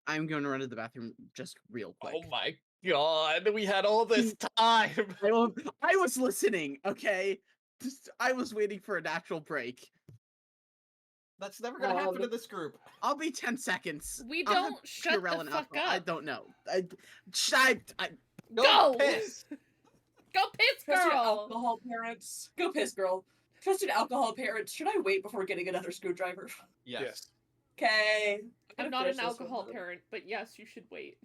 I'm going to run to the bathroom just real quick. Oh my god, we had all this time. I was listening, okay? I was waiting for an actual break. That's never gonna happen in this group. I'll be 10 seconds. We I'll have don't shut the Purell and fuck alcohol. up. I don't know. Go! Piss. Go piss, Trusted girl! alcohol parents. Go piss, girl. Trusted alcohol parents. Should I wait before getting another screwdriver? Yes. Okay. I'm not an alcohol parent, but yes, you should wait.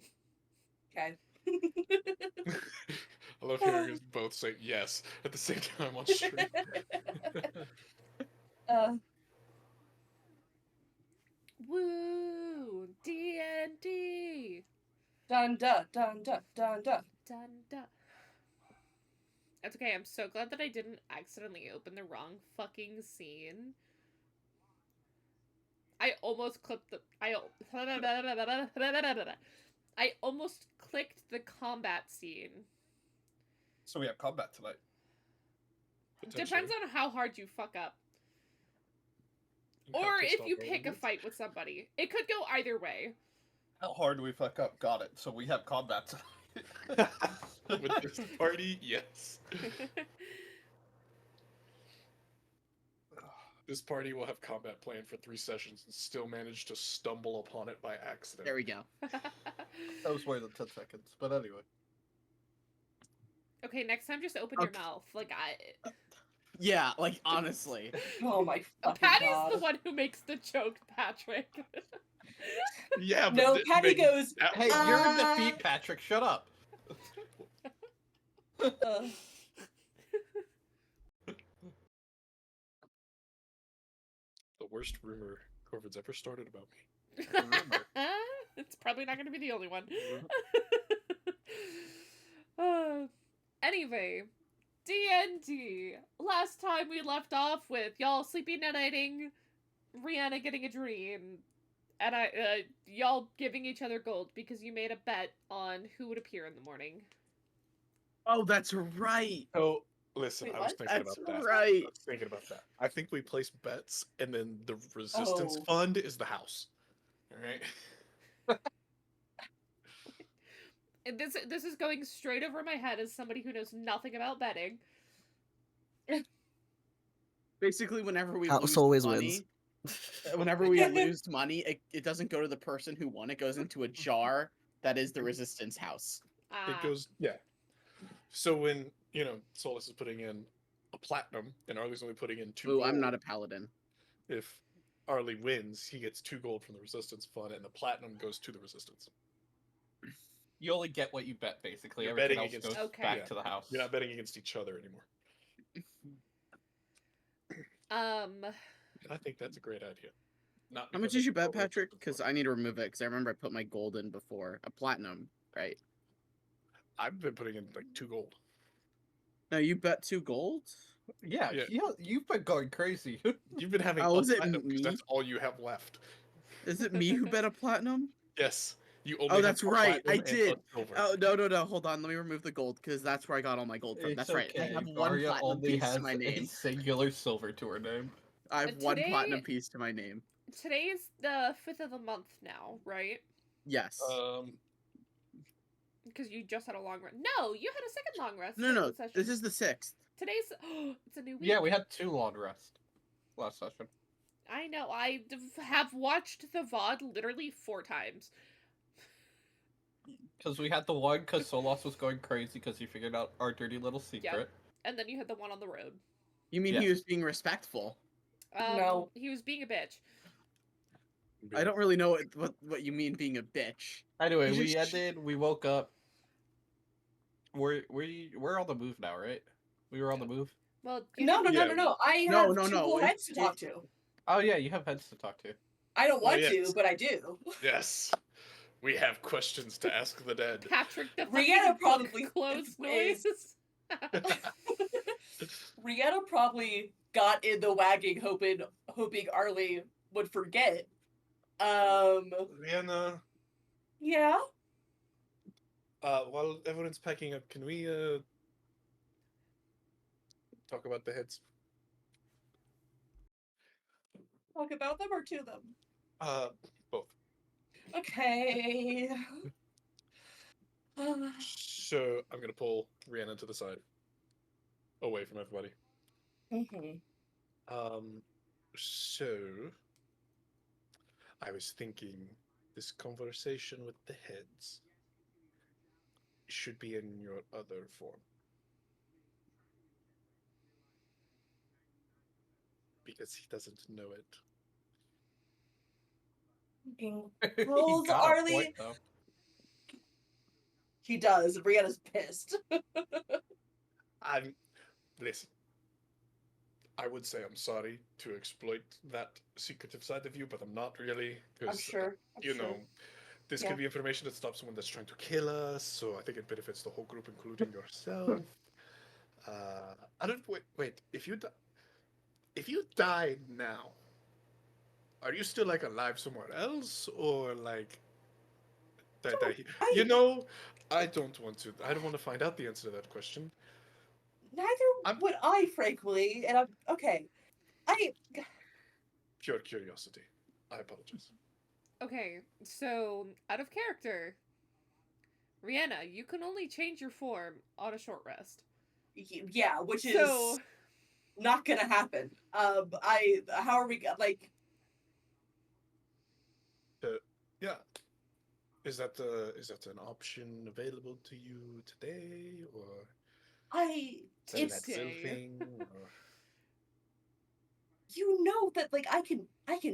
Okay. I love hearing us both say yes at the same time on stream. Woo! D&D! Dun dun dun dun dun dun. Dun dun. That's okay, I'm so glad that I didn't accidentally open the wrong fucking scene. I almost clicked the... I almost clicked the combat scene. So we have combat tonight. Depends on how hard you fuck up. And how Or pissed if off you are pick we? a fight with somebody. It could go either way. How hard do we fuck up? Got it. So we have combat tonight. With this party, yes. This party will have combat planned for 3 sessions and still manage to stumble upon it by accident. There we go. That was more than 10 seconds, but anyway. Okay, next time just open your Okay. mouth. Like, Yeah, like, honestly. Oh my fucking Patty's god. the one who makes the joke, Patrick. Yeah, but No, Patty goes. Hey, you're in defeat, Patrick. Shut up. Uh, The worst rumor Corvin's ever started about me. It's probably not going to be the only one. Mhm. Anyway, D&D. Last time we left off with y'all sleeping and nighting, Rihanna getting a dream, and y'all giving each other gold because you made a bet on who would appear in the morning. Oh, that's right. Oh, listen, Wait, I was what? thinking That's about that. right. I was thinking about that. I think we place bets, and then the resistance Oh. fund is the house. All right. And this is going straight over my head as somebody who knows nothing about betting. Basically, whenever we House lose always money, wins. whenever we lose money, it doesn't go to the person who won. It goes into a jar that is the resistance house. It goes, yeah. So when, Solus is putting in a platinum, and Arlie's only putting in 2 Ooh, gold, I'm not a paladin. if Arlie wins, he gets 2 gold from the resistance fund, and the platinum goes to the resistance. You only get what you bet, basically. You're Everything betting else against- goes Okay. back Yeah. to the house. You're not betting against each other anymore. And I think that's a great idea. Not How much because did of you bet, the Patrick? resistance Because fund. I need to remove it, because I remember I put my gold in before. A platinum, right? I've been putting in like 2 gold. No, you bet 2 gold? Yeah, Yeah. you've been going crazy. You've been having Oh, a is it platinum because me? that's all you have left. Is it me who bet a platinum? Yes. You only Oh, have that's a right. I platinum and a did. silver. Oh, no. Hold on. Let me remove the gold, because that's where I got all my gold from. It's That's right. I okay. have 1 Varia platinum only piece has to my a name. singular silver to her name. I have 1 Today- platinum piece to my name. Today is the 5th of the month now, right? Yes. Because you just had a long rest. No, you had a second long rest. No, in no. the session. This is the 6th. Today's... it's a new week. Yeah, we had 2 long rests last session. I know. I have watched the VOD literally 4 times. Because we had the one because Solos was going crazy because he figured out our dirty little secret. And then you had the one on the road. You mean Yeah. he was being respectful? No. He was being a bitch. I don't really know what you mean being a bitch. Anyway, You we just- ended, we woke up. We're on the move now, right? We were on the move? Well, no. I No, have no, 2 no, whole it- heads to talk to. Oh yeah, you have heads to talk to. I don't want yes. to, but I do. Yes. We have questions to ask the dead. Patrick, the Rihanna fucking probably close is- noise. Rihanna probably got in the wagon hoping Arlie would forget. Rihanna, Yeah. while everyone's packing up, can we talk about the heads? Talk about them or to them? Both. Okay. So I'm gonna pull Rhiannon to the side, away from everybody. Mhm. So I was thinking this conversation with the heads should be in your other form. Because he doesn't know it. Fucking He Rolls, got a Arlie. point, though. He does. Brianna's pissed. I'm listen. I would say I'm sorry to exploit that secretive side of you, but I'm not really I'm because sure. I'm you sure. know this Yeah. could be information that stops someone that's trying to kill us. So I think it benefits the whole group, including yourself. I don't wait. If you die now, are you still like alive somewhere else, or like I- you know? I don't want to. I don't want to find out the answer to that question. Neither I'm- would I, frankly. And I'm okay. Pure curiosity. I apologize. Okay, so out of character, Rihanna, you can only change your form on a short rest. Yeah, which is So not gonna happen. How are we like? Yeah. Is that an option available to you today, or is that It's that still Today. thing? Or... you know that like I can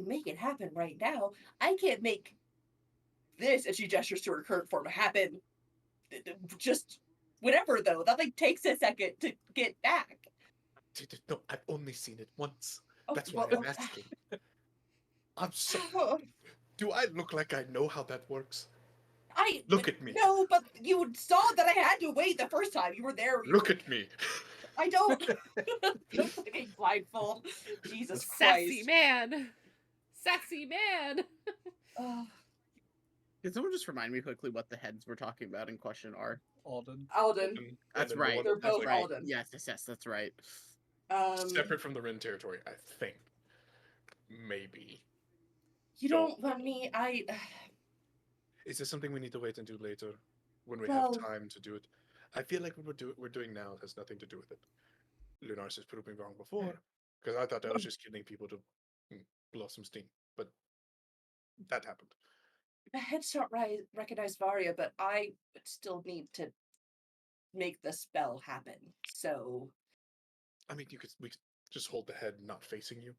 make it happen right now. I can't make this, and she gestures to her current form, happen just whatever though. That like takes a second to get back. No, I've only seen it once. Oh, That's why well, I'm asking. I'm so. oh, Do I look like I know how that works? I Look at me. No, but you saw that I had to wait the first time. You were there. Look at me. I don't. Don't put a blindfold. Jesus sassy Christ. man. Sassy man. Ugh. Can someone just remind me quickly what the heads we're talking about in question are? Alden. Alden. And That's then the right. one They're that has, both like, Alden. Yes, that's right. separate from the Rin territory, I think. Maybe. You don't want me. Is this something we need to wait and do later, when we Well- have time to do it? I feel like what we're doing now has nothing to do with it. Lunaris has proved me wrong before, because I thought I was just killing people to blow some steam, but that happened. The heads don't recognize Varia, but I would still need to make the spell happen. So I mean, we could just hold the head not facing you.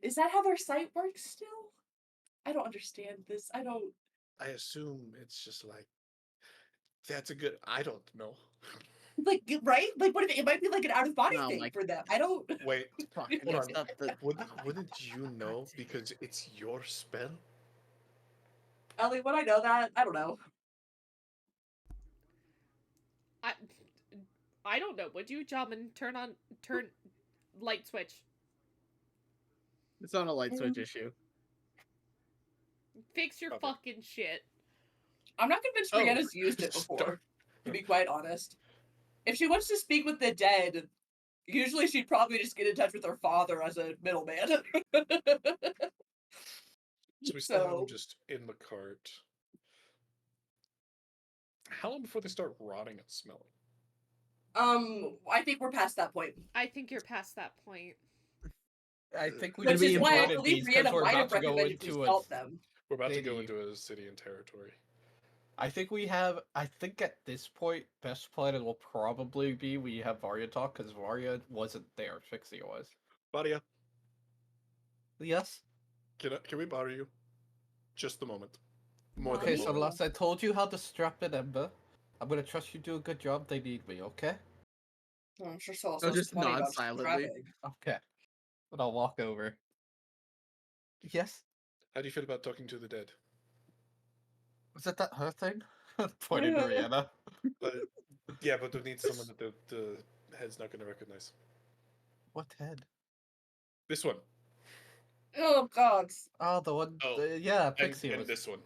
is that how their sight works still? I don't understand this. I don't. I assume it's just like that's a good. I don't know. Like, right? Like, what if it might be like an out of body No, thing like- for them? I don't. Wait, Fuck, hold it's on. not the- Wouldn't you know because it's your spell? Ellie, would I know that? I don't know. I don't know. Would you, Jamin, turn light switch? It's not a light switch issue. Fix your Okay. fucking shit. I'm not convinced Oh, Brianna's used it stop. before, to be quite honest. If she wants to speak with the dead, usually she'd probably just get in touch with her father as a middleman. So we still have them So- just in the cart. How long before they start rotting and smelling? I think we're past that point. I think you're past that point. I think we Which can is be why I important believe because Brianna we're might about have to go recommended to into a. salt them. We're about to go City. into a city and territory. I think we have. I think at this point, best plan will probably be we have Varya talk because Varya wasn't there. Fixie was. Varia, Yes. can we borrow you? Just a moment. More Okay, than a so moment. last I told you how to strap an ember. I'm gonna trust you do a good job. They need me, okay? I'm sure Saul So says just 20 nod about silently. scrapping. Okay. But I'll walk over. Yes. How do you feel about talking to the dead? Was it that her thing? Pointing to Rihanna. Yeah, but we need someone that the head's not going to recognize. What head? This one. Oh God. Oh, the one. Oh, yeah, And, Pixie and was. this one.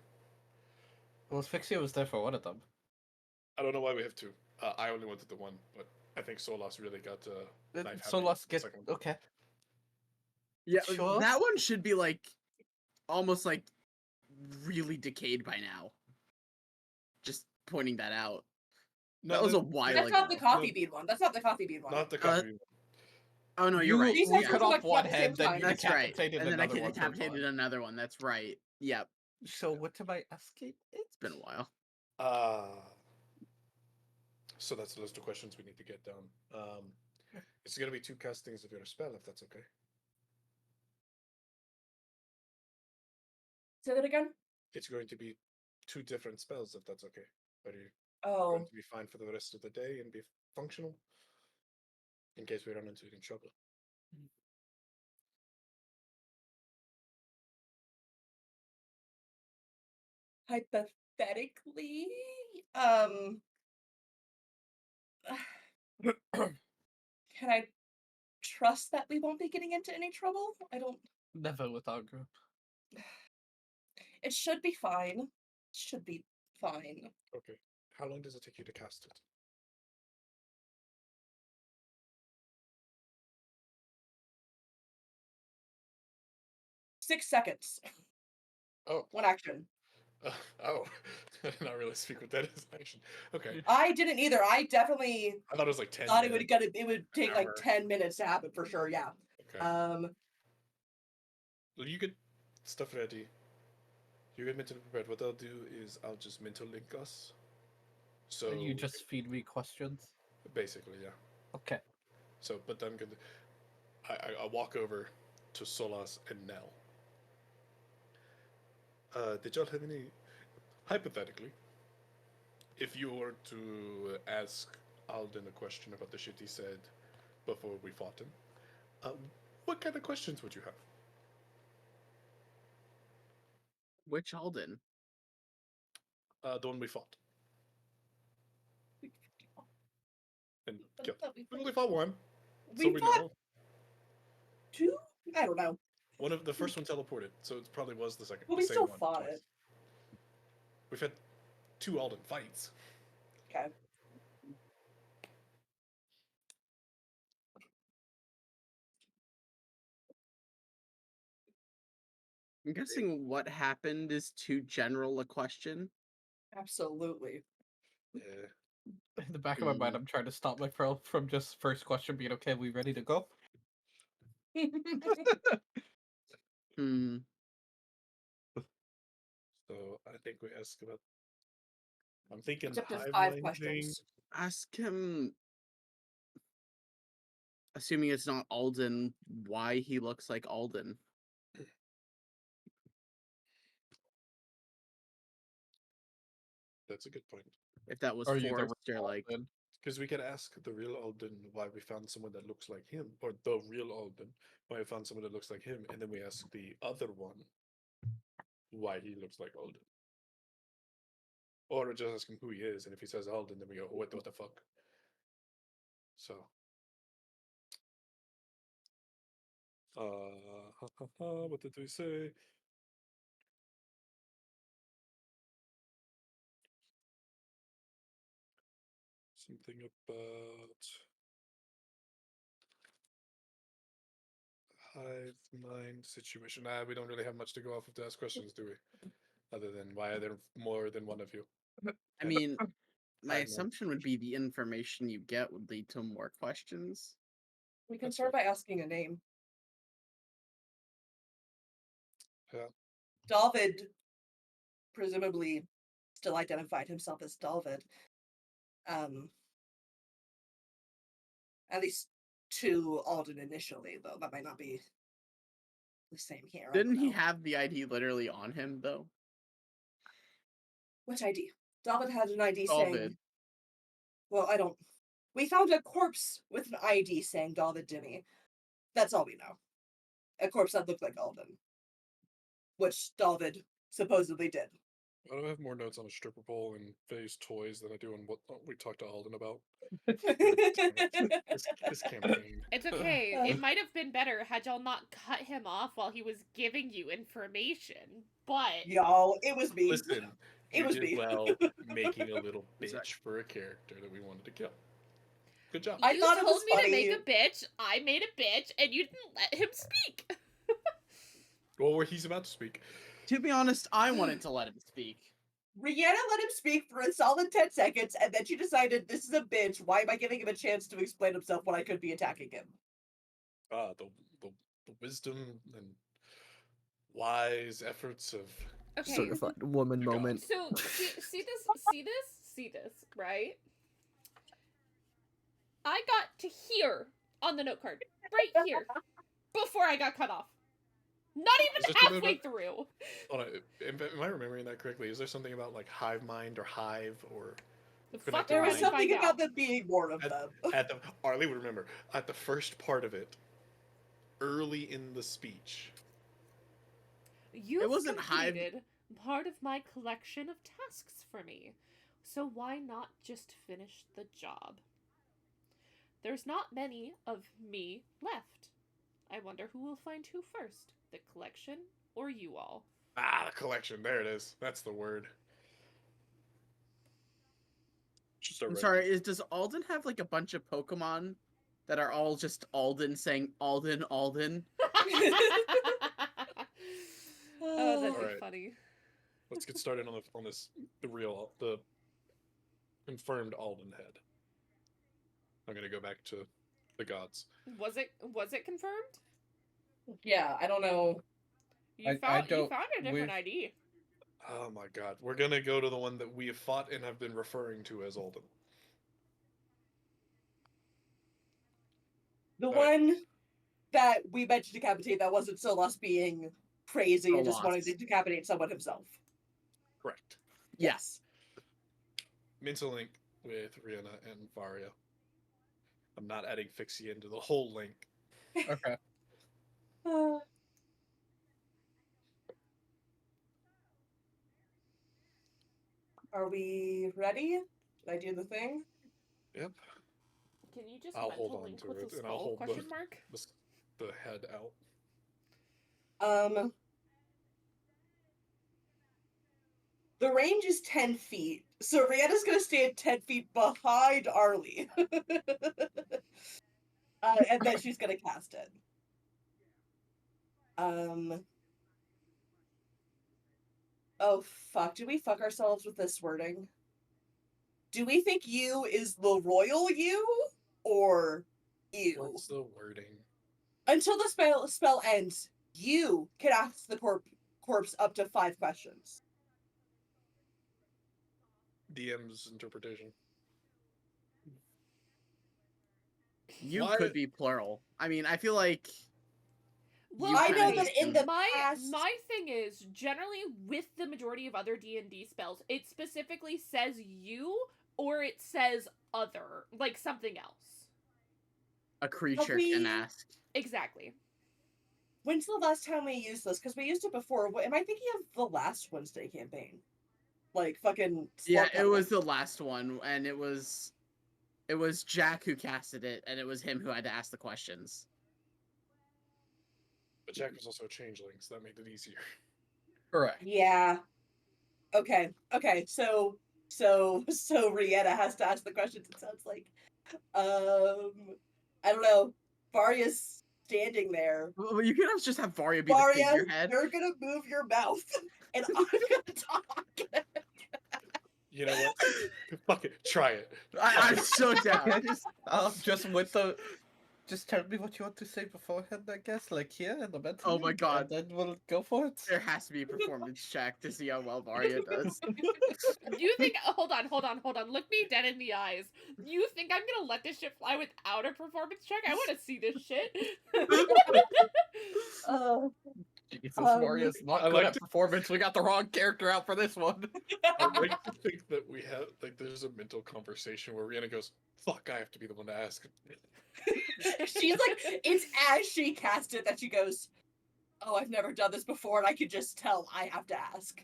Well, Pixie was there for one of them. I don't know why we have two. I only wanted the one, but I think Solas really got knife So happy let's with the get. second one. Okay. Yeah, Sure. that one should be like almost like really decayed by now. Just pointing that out. That was a while That's ago. not the coffee bean one. That's not the coffee bean one. Not the coffee. Oh no, you're right. These You heads cut were off like one at the same head, then time. you That's right. decapitated And then I another one. decapitated another one. That's right. Yep. So what am I asking? It's been a while. So that's the list of questions we need to get down. It's going to be 2 castings of your spell, if that's okay. Say that again. It's going to be 2 different spells, if that's okay. Are you Oh, going to be fine for the rest of the day and be functional? In case we run into any trouble. hypothetically, can I trust that we won't be getting into any trouble? I don't. Never with our group. It should be fine. Should be fine. Okay. How long does it take you to cast it? Six seconds. Oh. One action. Oh. I did not really speak with that as an action. Okay. I didn't either. I definitely I thought it was like 10 thought minutes. it would take like hour. 10 minutes to happen for sure. Yeah. Okay. Well, you get stuff ready. You get mentally prepared. What I'll do is I'll just mental link us. So And you just feed me questions. basically, yeah. Okay. So, but I'm gonna. I walk over to Solas and Nell. Did y'all have any? Hypothetically, if you were to ask Alden a question about the shit he said before we fought him, what kind of questions would you have? Which Alden? The one we fought. And killed. We only fought one. We fought know. two? I don't know. One of the first one teleported, so it probably was the second. Well, the we same still one fought twice. it. We've had 2 Alden fights. Okay. I'm guessing what happened is too general a question. Absolutely. Yeah. In the back of my mind, I'm trying to stop my pro from just first question being okay. We ready to go? Hmm. So I think we ask about. I'm thinking Except the there's hive 5 mind thing. questions. Ask him, assuming it's not Alden, why he looks like Alden. That's a good point. If that was Are you the forced or like, Alden? Because we could ask the real Alden why we found someone that looks like him, or the real Alden why we found someone that looks like him, and then we ask the other one why he looks like Alden. Or we just ask him who he is, and if he says Alden, then we go, what the fuck? So. What did we say? Something about hive mind situation. We don't really have much to go off of to ask questions, do we? Other than why are there more than one of you? I mean, my I know. assumption would be the information you get would lead to more questions. We can That's start fair. by asking a name. Yeah. David presumably still identified himself as David. At least to Alden initially, though. That might not be the same here. I don't Didn't he know. have the ID literally on him though? Which ID? David had an ID David. saying. Well, I don't. We found a corpse with an ID saying David Dimmy. That's all we know. A corpse that looked like Alden. Which David supposedly did. I don't have more notes on a stripper pole and Faye's toys than I do on what we talked to Alden about. This campaign. It's okay. It might have been better had y'all not cut him off while he was giving you information. But Y'all, it was me. Listen, It you was did me. well making a little Is that- bitch for a character that we wanted to kill. Good job. I you thought it told was me to make funny. a bitch. I made a bitch, and you didn't let him speak. Well, or he's about to speak. To be honest, I wanted to let him speak. Rihanna let him speak for a solid 10 seconds, and then she decided, this is a bitch. Why am I giving him a chance to explain himself when I could be attacking him? The wisdom and wise efforts of Okay. Certified woman You got it. moment. So see this, right? I got to here on the note card, right here, before I got cut off. Not Is even this the halfway moment- through. Hold on, am I remembering that correctly? Is there something about like hive mind or hive or The Good fuck idea. There around was and something find about out. there being more of them. at the Arlie would remember at the first part of it, early in the speech. You've wasn't hive- completed part of my collection of tasks for me, so why not just finish the job? There's not many of me left. I wonder who will find who first, the collection or you all. Ah, the collection. There it is. That's the word. Should start I'm writing. sorry, does Alden have like a bunch of Pokemon that are all just Alden saying Alden, Alden? Oh, that'd be Alright. funny. Let's get started on the confirmed Alden head. I'm gonna go back to the gods. Was it confirmed? Yeah, I don't know. You I found don't- a different with- ID. Oh my god. We're gonna go to the one that we have fought and have been referring to as Alden. The Alright. one that we mentioned decapitate that wasn't Solas being crazy and just wanting Solas. to decapitate someone himself. Correct. Yes. Mental link with Rihanna and Varia. I'm not adding Fixie into the whole link. Okay. Are we ready? Did I do the thing? Yep. Can you just I'll mental hold on link to with it, the and I'll skull hold question the- mark? The head out. The range is 10 feet, so Rihanna's gonna stand 10 feet behind Arlie. And then she's gonna cast it. Oh fuck, do we fuck ourselves with this wording? Do we think you is the royal you? Or you? What's the wording? Until the spell ends, you can ask the corpse up to 5 questions. DM's interpretation. You Why- could be plural. I mean, I feel like Well, You I know kinda that in the my past, my thing is generally with the majority of other D&D spells, it specifically says you or it says other, like something else. a creature we- can ask. Exactly. when's the last time we used this? Because we used it before. Am I thinking of the last Wednesday campaign? Like fucking. Yeah, Slug it was Puddle. the last one, and it was Jack who casted it, and it was him who had to ask the questions. But Jack was also a changeling, so that made it easier. Correct. Yeah. Okay. Okay. So Rihanna has to ask the questions. It sounds like. I don't know. Varia's standing there. Well, you can always just have Varia be the Varia, figurehead. you're gonna move your mouth, and I'm gonna talk. You know what? Fuck it. Try it. I'm so Yeah, down. just with the. Just tell me what you want to say beforehand, I guess. Like here in the mental. Oh my link, God. And then we'll go for it. There has to be a performance check to see how well Varia does. Do you think hold on. Look me dead in the eyes. You think I'm gonna let this shit fly without a performance check? I wanna see this shit. Jesus, Um, Maria's not I good like at to- performance. We got the wrong character out for this one. I like to think that we have like there's a mental conversation where Rihanna goes, "Fuck, I have to be the one to ask." She's like, it's as she cast it that she goes, "Oh, I've never done this before, and I could just tell I have to ask."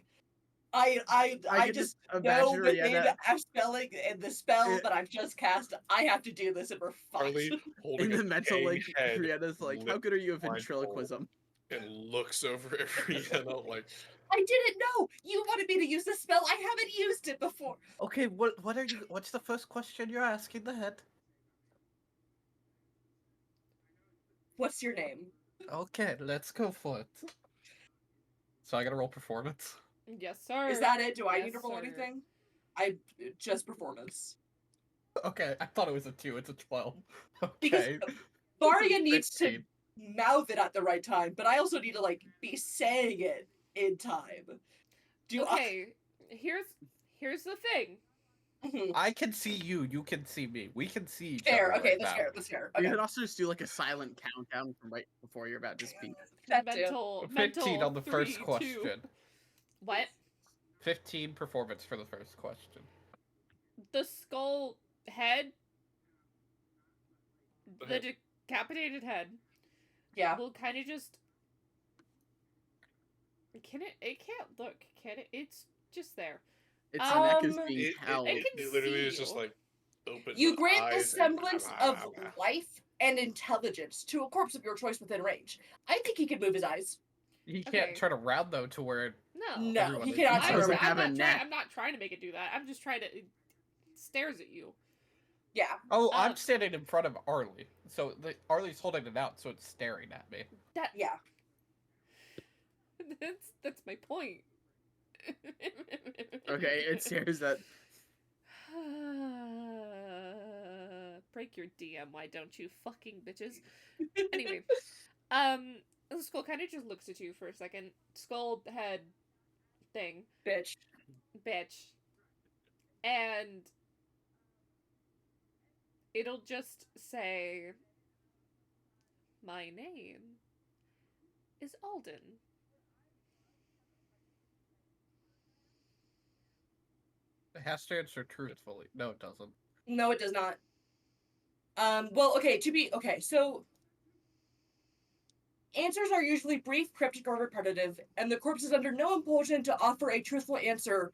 I can just know imagine within Rihanna our spelling and the spell Yeah. that I've just cast, I have to do this, and we're fucked. Harley holding in a the mental decaying like head Rihanna's like, how lip good are you at blindfold. ventriloquism? and looks over at Rihanna like, I didn't know you wanted me to use this spell. I haven't used it before. Okay, what are you? What's the first question you're asking the head? What's your name? Okay, let's go for it. So I gotta roll performance. Yes, sir. Is that it? Do I Yes, need to roll sir. anything? I just performance. Okay, I thought it was a 2. It's a 12. Because Okay. Varia needs to 15. mouth it at the right time, but I also need to like be saying it in time. Do Okay, here's the thing. I? I can see you. You can see me. We can see each Fair. other. Okay, right that's now. fair. That's fair. You Okay. could also just do like a silent countdown from right before you're about to speak. That too. Mental 15 on the first 3, 2. question. What? 15 performance for the first question. The skull head, the Okay. decapitated head, Yeah. will kind of just. Can it? It can't look. Can it? It's just there. Its neck is Um, being held. It can literally see is just you. like open. You grant the eyes semblance and... of life and intelligence to a corpse of your choice within range. I think he could move his eyes. He can't Okay. turn around though to where No. No, everyone he is cannot He turn doesn't around. have a neck. I'm not trying to make it do that. I'm just trying to. It stares at you. Yeah. Oh, Uh, I'm standing in front of Arlie. So Arlie's holding it out, so it's staring at me. That. Yeah. That's my point. Okay, it stares at. Break your DM, why don't you, fucking bitches? Anyway, the skull kind of just looks at you for a second. Skull head thing, Bitch. bitch, and it'll just say, "My name is Alden." It has to answer truthfully. No, it doesn't. No, it does not. Well, okay, so answers are usually brief, cryptic, or repetitive, and the corpse is under no impulsion to offer a truthful answer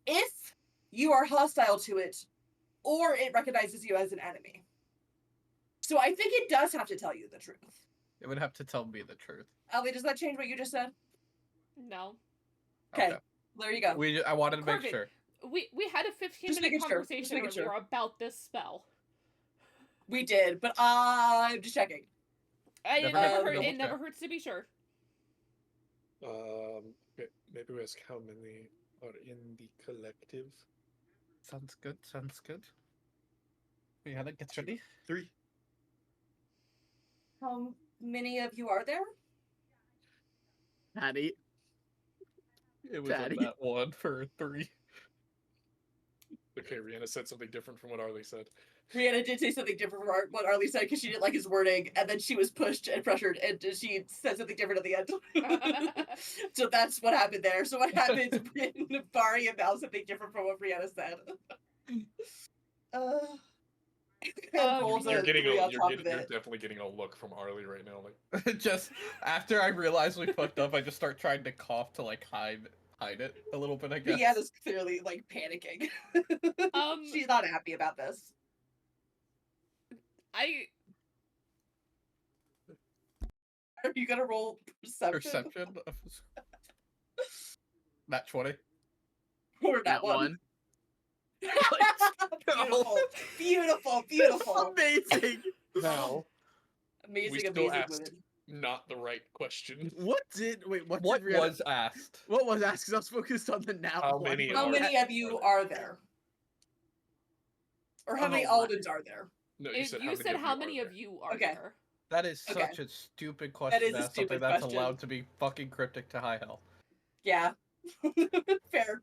if you are hostile to it or it recognizes you as an enemy. So I think it does have to tell you the truth. It would have to tell me the truth. Ali, does that change what you just said? No, Okay, there you go. I wanted to make Corbin, sure. we had a 15-minute Just making sure, just conversation making earlier sure. about this spell. We did, but I'm just checking. Never hurts to It double never check. hurts to be sure. Maybe we ask how many are in the collective. Sounds good. Sounds good. Rihanna, get ready. 3. How many of you are there? Patty. It was Daddy. on that one for 3. Okay, Rihanna said something different from what Arlie said. Rihanna did say something different from what Arlie said because she didn't like his wording, and then she was pushed and pressured, and she said something different at the end. So that's what happened there. So what happens when Bari and Mal something different from what Rihanna said? Rolls You're a getting 3 a, on you're, top getting, of you're it. definitely getting a look from Arlie right now. Like, Just after I realize we fucked up, I just start trying to cough to like hide it a little bit. I guess. Rihanna's clearly like panicking. She's not happy about this. Are you gonna roll perception? Perception. Nat 20. Or That one? one. Beautiful, beautiful, beautiful. Amazing. now, Amazing, we still amazing asked women. not the right question. What did wait? What What did Rihanna, was asked? What was asked? Because I was focused on the now. How one. many How are- many of you are there? Or how many Oh, Aldens are there? No, You said how many of you are Okay. there? That is Okay. such a stupid question. is a to ask stupid something that's question. allowed to be fucking cryptic to high hell. Yeah. Fair.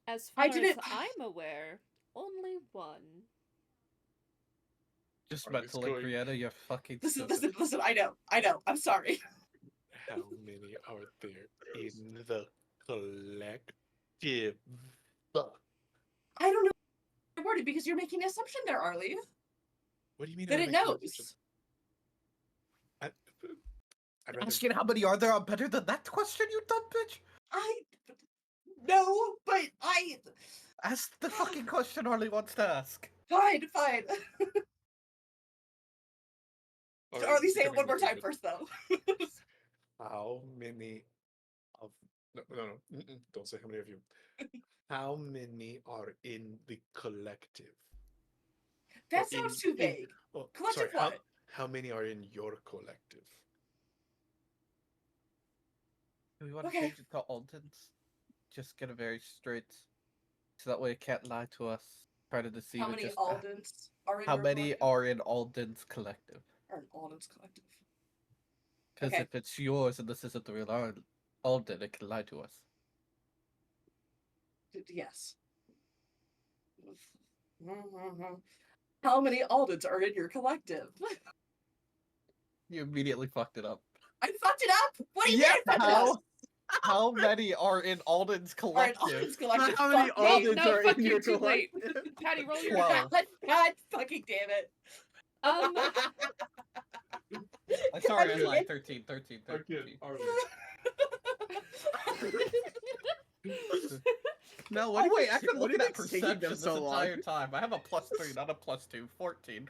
As I far as didn't- I'm aware, only one. Just Are meant we to like going- Brianna, you're fucking Listen, stupid. listen, I know. I'm sorry. How many are there in the collective? I don't know the wording because you're making an assumption there, Arlie. What do you mean? That I'm it making an knows. assumption? I'd rather- Asking how many are there are better than that question, you dumb bitch. No, but I. Ask the fucking question Harley wants to ask. Fine. Alright, Arlie, say it becoming one more more time vivid. first, though. How many of no, don't say how many of you. How many are in the collective? That Or sounds in- too vague. Oh, Collective sorry, what? how many are in your collective? Do we want to Okay. change it to Aldens? Just get it very straight. So that way it can't lie to us. Try to deceive How it. many Just Aldens are in how your many collective? are in Alden's collective? Are in Alden's collective? Because Okay. if it's yours and this isn't the real Alden, it can lie to us. Yes. Mhm. How many Aldens are in your collective? You immediately fucked it up. I fucked it up. What do you Yeah, mean I fucked it up? How many are in Alden's Are in collective? Alden's collective? How many Fuck me. Aldens no, are fuck in you, your too late. collective? Patty, roll your 12. God fucking damn it. Sorry, I God, lied. 13, 13, 13. Okay, alright. No, what? Wait, I've been What do looking you at think's taking them perception this so long? entire time. I have a +3, not a +2. 14.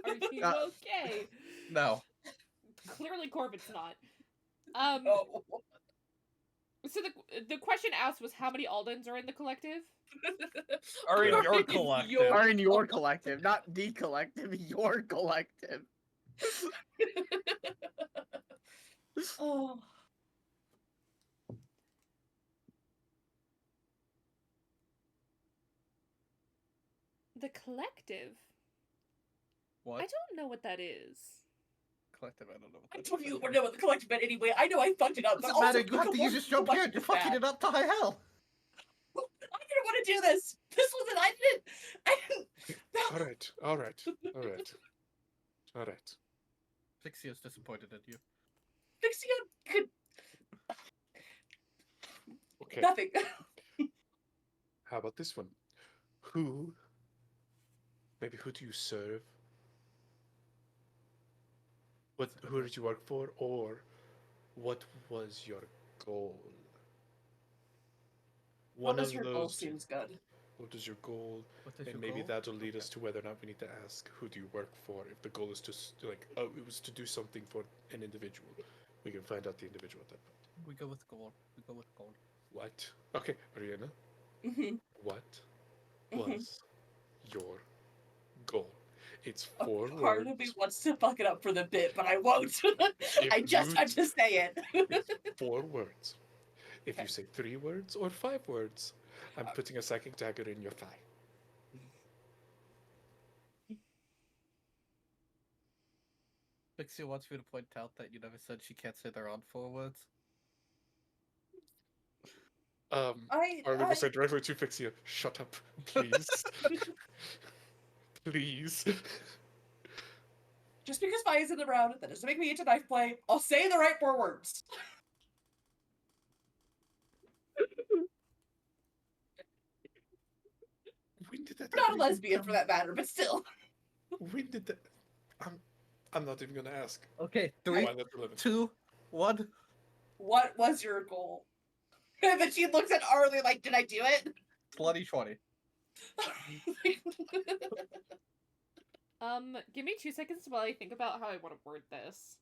Are you Uh, okay? No. Clearly, Corbin's not. Oh. So the question asked was how many Aldens are in the collective? Are in Are your in collective. your- Are in your collective, not the collective, your collective. Oh. The collective? What? I don't know what that is. Collective, I don't know. I told you you would know what the collective meant anyway. I know I fucked it up, but Doesn't also matter, you the have to use your strong hand. collective You're is fucking bad. it up to high hell. I didn't want to do this. This wasn't. I didn't. Alright, alright, alright. Alright. Pixie is disappointed in you. Fixia could Okay. nothing. How about this one? Maybe who do you serve? Who did you work for? Or what was your goal? What One was of your goal those two. seems good. What is your goal? What is And your maybe goal? that'll lead us Okay. to whether or not we need to ask who do you work for. If the goal is to it was to do something for an individual, we can find out the individual at that point. We go with gold. We go with gold. What? Okay, Ariana. Mm-hmm. What Mhm. was your goal? It's A 4 part words. of me wants to fuck it up for the bit, but I won't. I just you have to say it. It's 4 words. If Okay. you say 3 words or 5 words, I'm putting a psychic dagger in your thigh. Pixie wants me to point out that you never said she can't say their own 4 words. Arlie will say directly to Fixia, shut up, please. Please. Just because Fia's in the round, that doesn't make me into knife play. I'll say the right 4 words. When did that I'm not a ever even lesbian for come- that matter, but still. When did that... I'm not even gonna ask. Okay, Oh, 3, I left 11. 2, 1. What was your goal? And then she looks at Arlie like, did I do it? Slutty 20. Give me 2 seconds while I think about how I want to word this.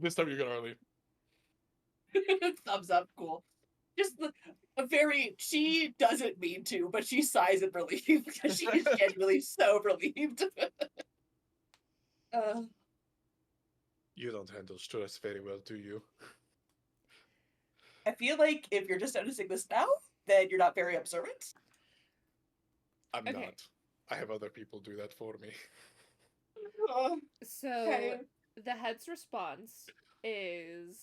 This time you got Arlie. Thumbs up, cool. Just a very, she doesn't mean to, but she sighs in relief because she is genuinely so relieved. You don't handle stress very well, do you? I feel like if you're just noticing this now, then you're not very observant. I'm Okay. not. I have other people do that for me. So Okay. the head's response is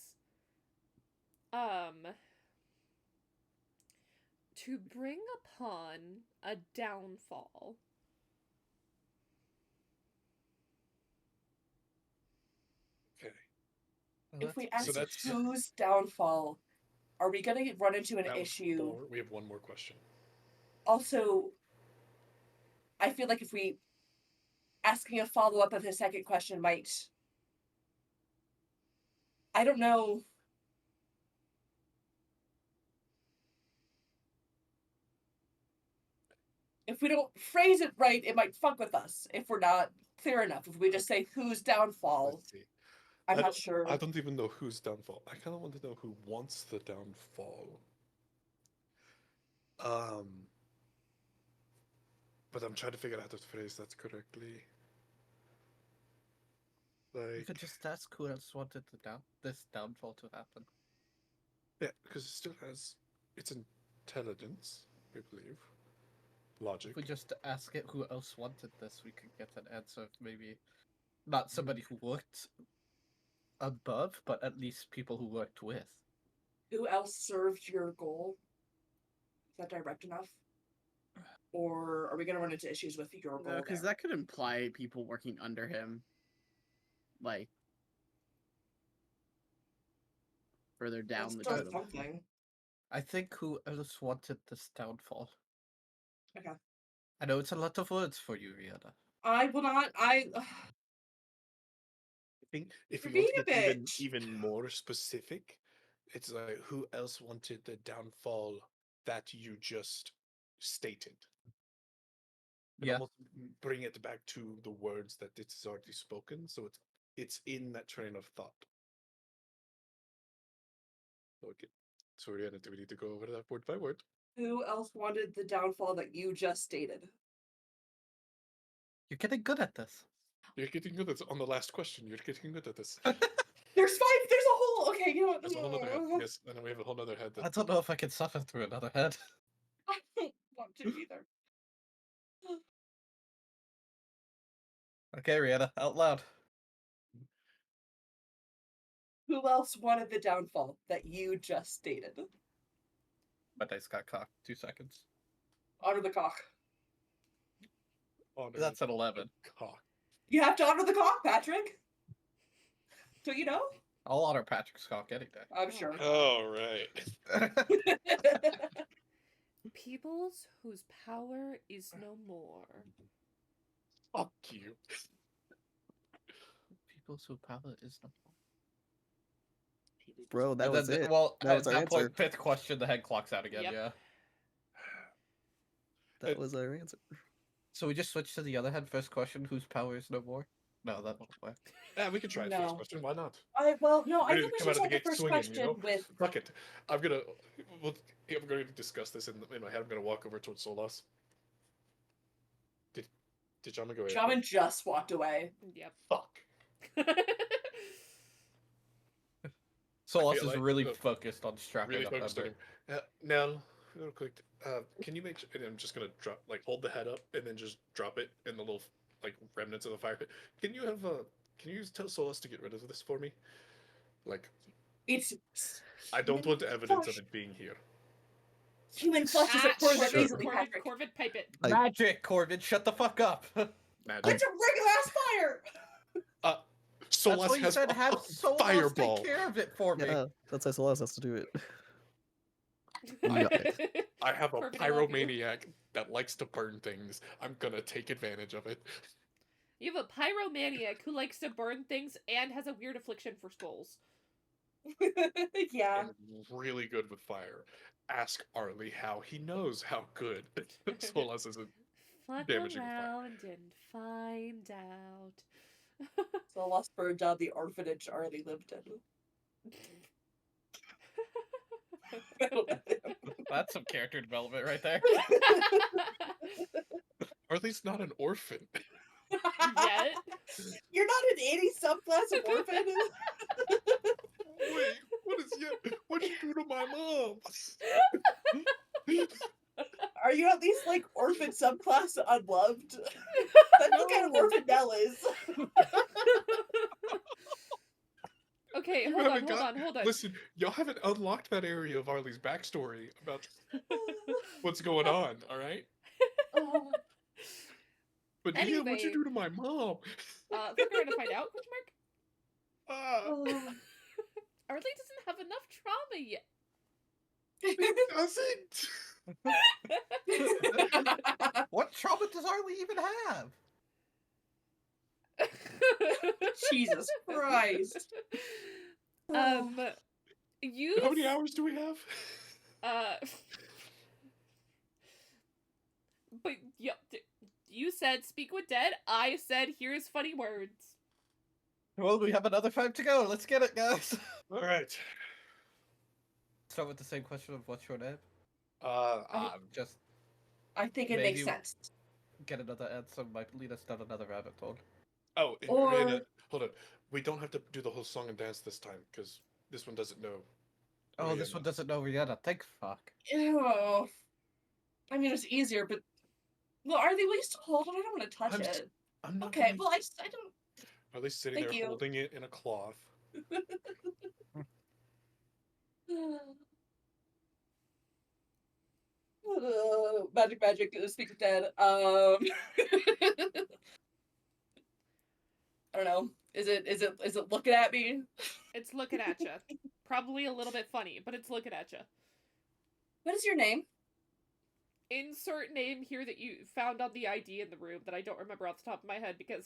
to bring upon a downfall. Okay. If we ask that's- whose downfall, are we gonna run into an That was issue? 4. We have one more question. Also, I feel like if we asking a follow-up of his second question might, I don't know. If we don't phrase it right, it might fuck with us if we're not clear enough. If we just say whose downfall, Let's see. I'm I not sure. I don't even know whose downfall. I kind of want to know who wants the downfall. But I'm trying to figure out how to phrase that correctly. You Like, could just ask who else wanted this downfall to happen. yeah, because it still has its intelligence, we believe, logic. If we just ask it who else wanted this, we could get an answer. Maybe not somebody who worked above, but at least people who worked with. Who else served your goal? Is that direct enough? Or are we gonna run into issues with your goal? No, because there? that could imply people working under him, like further down That's the still totem. something. I think who else wanted this downfall. Okay. I know it's a lot of words for you, Rihanna. I will not. I think if You're we want to being a get bitch. even more specific, it's like who else wanted the downfall that you just stated? And Yeah. almost bring it back to the words that it's already spoken, so it's in that train of thought. Okay. So Rihanna, do we need to go over that word by word? Who else wanted the downfall that you just stated? You're getting good at this. You're getting good at this. On the last question, you're getting good at this. There's 5. There's a whole. Okay, you know what? There's a whole other head. Yes, and then we have a whole other head. I don't know if I can suffer through another head. I don't want to either. Okay, Rihanna, out loud. Who else wanted the downfall that you just stated? My dice got cocked. 2 seconds. Honor the cock. Honor That's the an 11. cock. You have to honor the cock, Patrick. Do you know? I'll honor Patrick's cock any day. I'm sure. Oh, right. Peoples whose power is no more. Fuck you. People's who power is no more. Bro, that And was then, it. well, That at was our that point, answer. 5th question, the head clocks out again, Yep. yeah. That was our answer. So we just switch to the other head. First question, whose power is no more? No, that won't work. Yeah, we can try it No. first question. Why not? I Ready think to we come out should of the take the gate first swinging, question you know? with. Fuck it. I'm going to discuss this in my head. I'm going to walk over towards Solas. Did Shaman go away? Shaman just walked away. Yep. Fuck. Solas feel is like- really look, focused on strapping Really up focused on Ember. him. Nell, real quick. Can you make? And I'm just gonna drop, hold the head up, and then just drop it in the little, remnants of the fire pit. Can you have Can you tell Solus to get rid of this for me? It's. I don't want evidence of Flesh. it being here. Human flesh doesn't burn that Sure. easily, Patrick. Corvid, pipe it. Magic, Corbin, shut the fuck up. Magic. It's a regular ass fire. That's Solus why you has said a have Solas fireball. take care of it for me. Yeah, that's how Celeste has to do it. I have a Corbin, I love you. pyromaniac that likes to burn things. I'm gonna take advantage of it. You have a pyromaniac who likes to burn things and has a weird affliction for skulls. Yeah. And really good with fire. Ask Arlie how he knows how good Solus is. Fuck Damaging fire. around and find out. So lost burned down the orphanage Arlie lived in. I don't know. That's some character development right there. Or at least not an orphan. Yet. You're not an 80 subclass of orphan. Wait, what'd you do to my mom? Are you at least like orphan subclass unloved? That's what kind of orphan Nell is. Okay, You hold haven't on. Listen, y'all haven't unlocked that area of Arlie's backstory about what's going on, alright? Oh, But yeah, what'd Anyway. you do to my mom? Think we're gonna find out, question mark? Ah, oh. Arlie doesn't have enough trauma yet. doesn't. What trauma does Arlie even have? Jesus Christ. You How many hours do we have? But yeah, you said speak with dead. I said here's funny words. Well, we have another 5 to go. Let's get it, guys. Alright. Start with the same question of what's your name? Just I think it makes Maybe- sense. get another answer might lead us down another rabbit hole. Oh, Or- Rihanna, Hold on. We don't have to do the whole song and dance this time because this one doesn't know. Oh, this Rihanna. one doesn't know Rihanna. Thank fuck. Ew. I mean, it's easier, but well, are they least hold on? I don't want to touch I'm s- it. I'm not. Okay, well, I don't. Are they sitting Thank there you. holding it in a cloth? Magic, speak of dead. I don't know. Is it looking at me? It's looking at you. Probably a little bit funny, but it's looking at you. What is your name? Insert name here that you found on the ID in the room that I don't remember off the top of my head because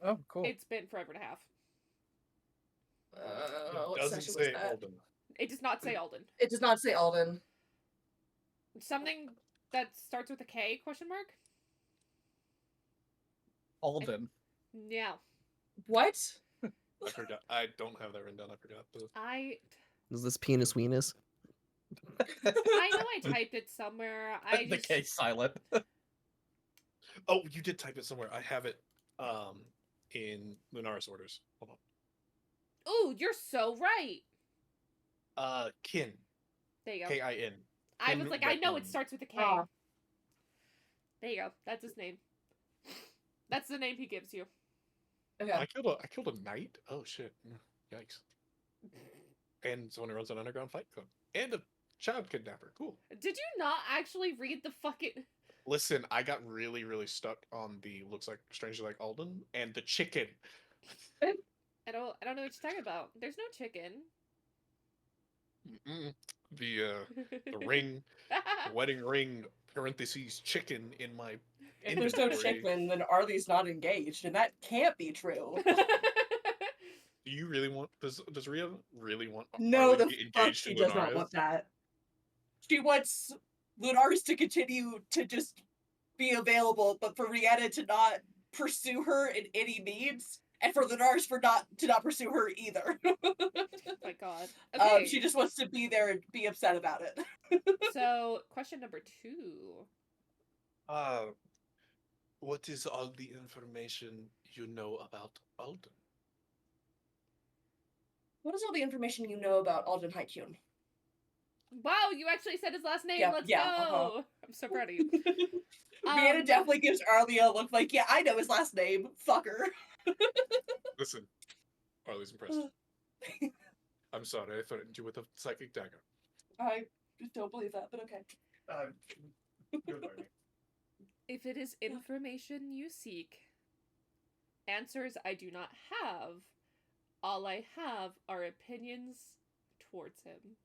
Oh, cool. it's been forever and a half. It What doesn't section was say that? Alden. It does not say Alden. It does not say Alden. Something that starts with a K, question mark? Alden. Yeah. What? I forgot. I don't have that written down. I forgot. Is this penis weenus? I know I typed it somewhere. I The just K silent. Oh, you did type it somewhere. I have it in Lunaris orders. Hold on. Ooh, you're so right. Kin. There you go. K-I-N. I was Kin like, I know Beckman. it starts with a K. Ah. There you go. That's his name. That's the name he gives you. Okay. I killed a knight. Oh shit! Yikes! And someone who runs an underground fight club and a child kidnapper. Cool. Did you not actually read the fucking... Listen, I got really, really stuck on the looks like strangely like Alden and the chicken. I don't know what you're talking about. There's no chicken. Mm-mm. The ring, the wedding ring parentheses chicken in my If there's no inventory. chicken, then Arlie's not engaged, and that can't be true. Do you really want? Does Rhea really want? No, Arlie the to get fuck engaged she to does not Lunaris? want that. She wants Lunaris to continue to just be available, but for Rihanna to not pursue her in any means, and for Lunaris to not pursue her either. Oh my god. Okay. She just wants to be there and be upset about it. So, question number 2. What is all the information you know about Alden? What is all the information you know about Alden Haikun? Wow, you actually said his last name. Yeah, Let's yeah, go. uh-huh. I'm so proud of you. Rihanna definitely gives Arlie a look like, yeah, I know his last name. Fucker. Listen, Arlie's impressed. I'm sorry, I threatened you with a psychic dagger. I don't believe that, but okay. You're learning. If it is information you seek, answers I do not have. All I have are opinions towards him.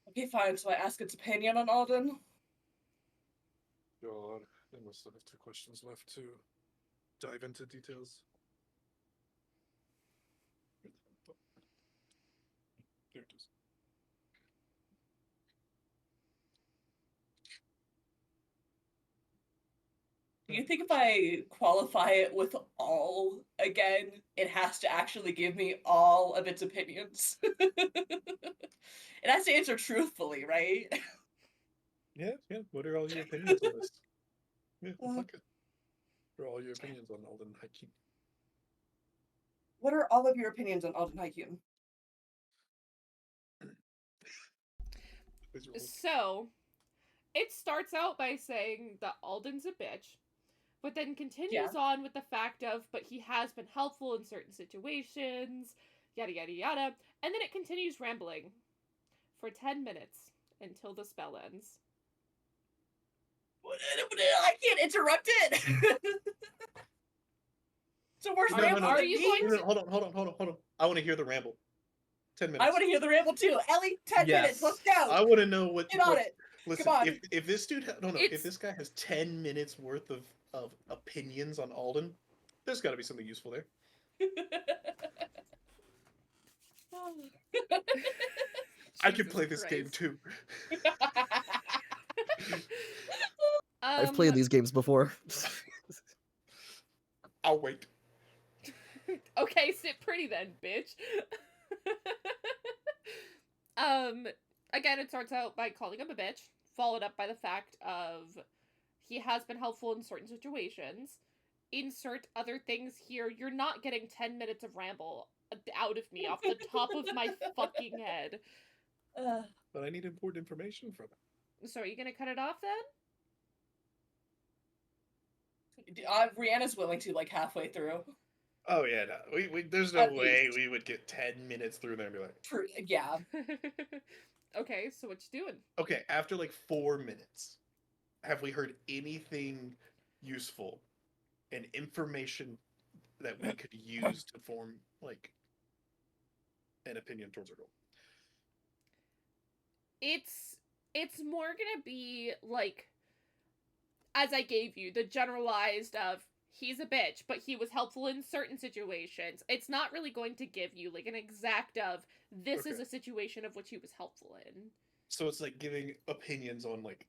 Okay, fine, so I ask its opinion on Alden. God, I must have 2 questions left to dive into details. There it is. Do you think if I qualify it with all again, it has to actually give me all of its opinions? It has to answer truthfully, right? Yeah. What are all your opinions on this? Yeah, Uh, fuck it. What are all your opinions on Alden Haikun? What are all of your opinions on Alden Haikun? Please roll. So, it starts out by saying that Alden's a bitch, but then continues on with the fact of, but he has been helpful in certain situations, yada yada yada, and then it continues rambling for 10 minutes until the spell ends. I can't interrupt it! So where's Are- ramble are than you me? going to- Hold on. I want to hear the ramble. 10 minutes. I want to hear the ramble too. Ellie, 10 minutes, let's go! I want to know what. Get on what- it! Listen, Come on. if this dude, if It's- this guy has 10 minutes worth of opinions on Alden, there's got to be something useful there. I can Jesus play this game Christ. too. I've played these games before. I'll wait. Okay, sit pretty then, bitch. Again, it starts out by calling him a bitch, followed up by the fact of he has been helpful in certain situations. Insert other things here. You're not getting 10 minutes of ramble out of me off the top of my fucking head. But I need important information from it. So are you gonna cut it off then? Rihanna's willing to, like, halfway through. Oh yeah, no. We there's no At way least. we would get 10 minutes through there and be like, Yeah. Okay, so what you doing? okay, after like 4 minutes, have we heard anything useful and information that we could use to form like an opinion towards our goal? It's more gonna be like, as I gave you, the generalized of he's a bitch, but he was helpful in certain situations. It's not really going to give you like an exact of this is Okay. a situation of which he was helpful in. So it's like giving opinions on like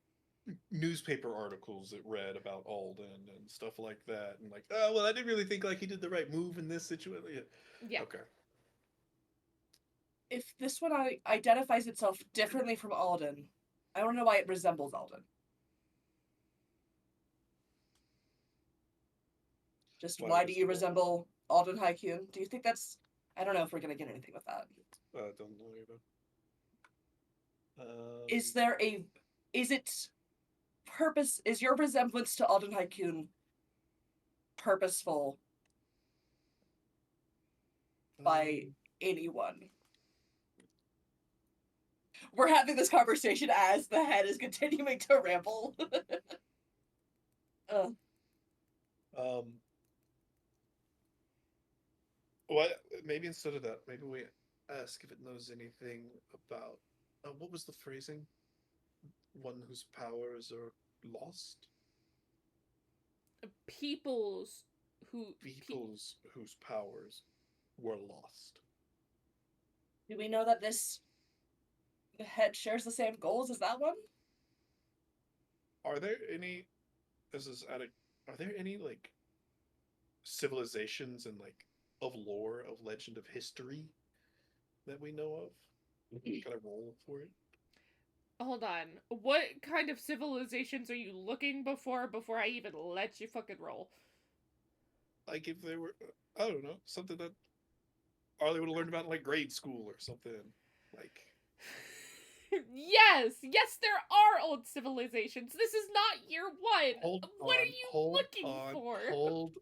newspaper articles it read about Alden and stuff like that, and like, oh well, I didn't really think like he did the right move in this situation. Yeah. Okay. If this one identifies itself differently from Alden, I don't know why it resembles Alden. Just why do you resemble Alden Haikyun? Do you think that's... I don't know if we're gonna get anything with that. Don't know either. Is there a... Is it... Is your resemblance to Alden Haikyun purposeful by anyone? We're having this conversation as the head is continuing to ramble. What? Maybe instead of that, maybe we ask if it knows anything about what was the phrasing? One whose powers are lost. Peoples Peoples whose powers were lost. Do we know that this head shares the same goals as that one? Are there any? This is at a. Are there any like civilizations and like of lore, of legend, of history that we know of? Can I roll for it? Hold on. What kind of civilizations are you looking before I even let you fucking roll? Like if there were, I don't know, something that Arlie would have learned about in like grade school or something. Like, Yes, there are old civilizations. This is not year one. hold What on, are you hold looking on, for? Hold.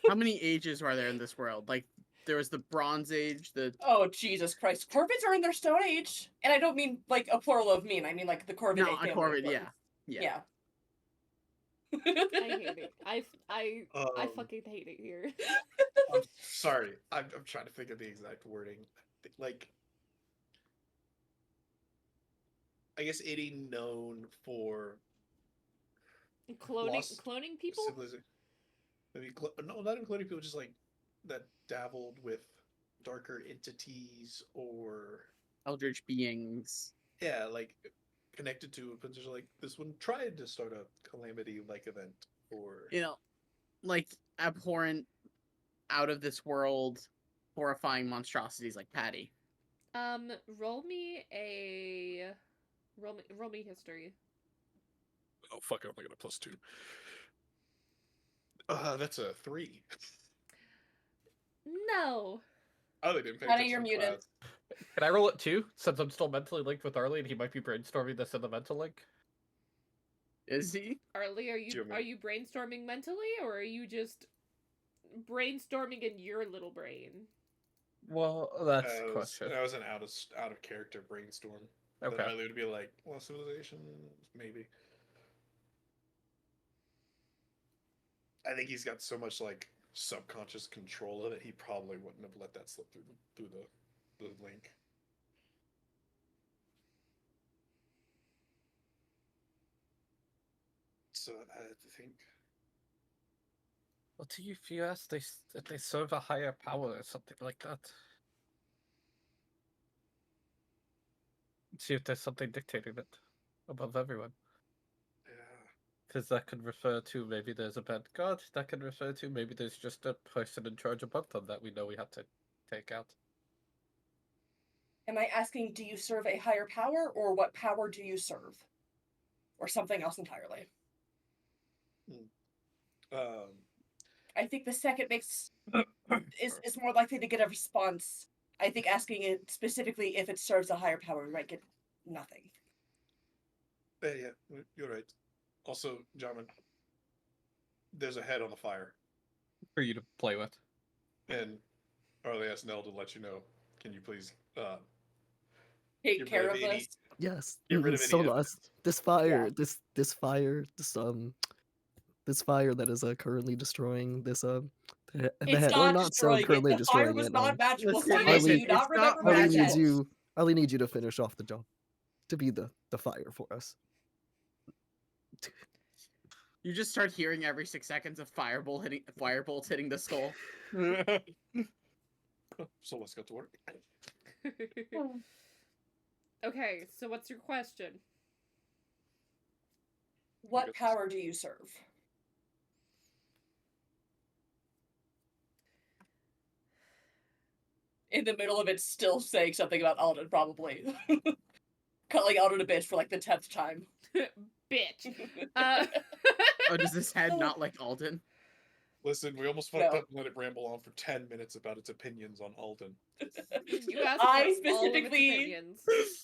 How many ages are there in this world? Like, there was the Bronze Age, the... Oh, Jesus Christ. Corvids are in their Stone Age. And I don't mean, like, a plural of mean. I mean, like, the Corvid No, family. a of Corvid, Corvids. yeah. I hate it. I fucking hate it here. I'm sorry. I'm trying to think of the exact wording. Like, I guess any known for lost Cloning people? Maybe no, not including people, just like that dabbled with darker entities or Eldritch beings. yeah, like connected to potentially like this one tried to start a calamity like event or You know, like abhorrent, out of this world, horrifying monstrosities like Patty. Roll me history. oh fuck, I'm only got a +2. That's a 3. No. Oh, they didn't pay Honey, attention you're in muted. class. Can I roll it too? Since I'm still mentally linked with Arlie and he might be brainstorming this in the mental link. Is he? Arlie, are Jimmy. you brainstorming mentally, or are you just brainstorming in your little brain? Well, that's the question. That was an out of character brainstorm. Okay. Then Riley would be like, well, civilization, maybe. I think he's got so much like subconscious control of it, he probably wouldn't have let that slip through the link. So I had to think. Well, to you, if you ask, they serve a higher power or something like that. See if there's something dictating it above everyone. Yeah. Because that could refer to maybe there's a bad god. That could refer to maybe there's just a person in charge above them that we know we have to take out. Am I asking, do you serve a higher power, or what power do you serve? Or something else entirely? Um, I think the second is more likely to get a response. I think asking it specifically if it serves a higher power, we might get nothing. yeah, you're right. Also, Jarman, there's a head on the fire, For you to play with. and Arlie asked Nell to let you know. Can you please Take get care rid of of any this. Yes. get rid of any Solas. evidence? This fire, this fire, this fire that is currently destroying this the It's head, or not not so destroying it. currently The fire destroying was it. not magical. Listen, Simon, listen, do you not it's not remember Arlie magical. magic? needs you to finish off the job, to be the fire for us. You just start hearing every 6 seconds of firebolts hitting the skull. So let's go to work. Okay, so what's your question? What power do you serve? In the middle of it, still saying something about Alden, probably. Calling Alden a bitch for like the 10th time. Bitch. Oh, does this head not like Alden? Listen, we almost fucked No. up and let it ramble on for 10 minutes about its opinions on Alden. You asked I for all of its specifically- opinions.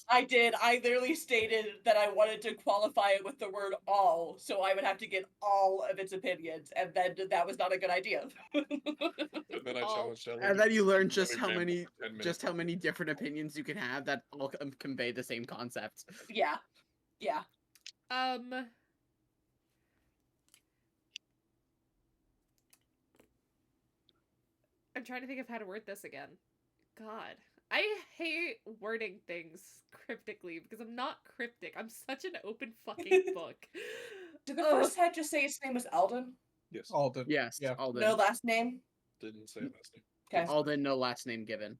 I did. I literally stated that I wanted to qualify it with the word all, so I would have to get all of its opinions, and then that was not a good idea. And then I Oh. challenged Ellie. And to then you learn let just me how ramble many for 10 minutes. just how many different opinions you can have that all convey the same concept. Yeah. Yeah. I'm trying to think of how to word this again. God. I hate wording things cryptically because I'm not cryptic. I'm such an open fucking book. Did the Ugh. first head just say its name was Alden? Yes, Alden. Yes, Yeah. Alden. No last name? didn't say last name. Okay. Alden, no last name given.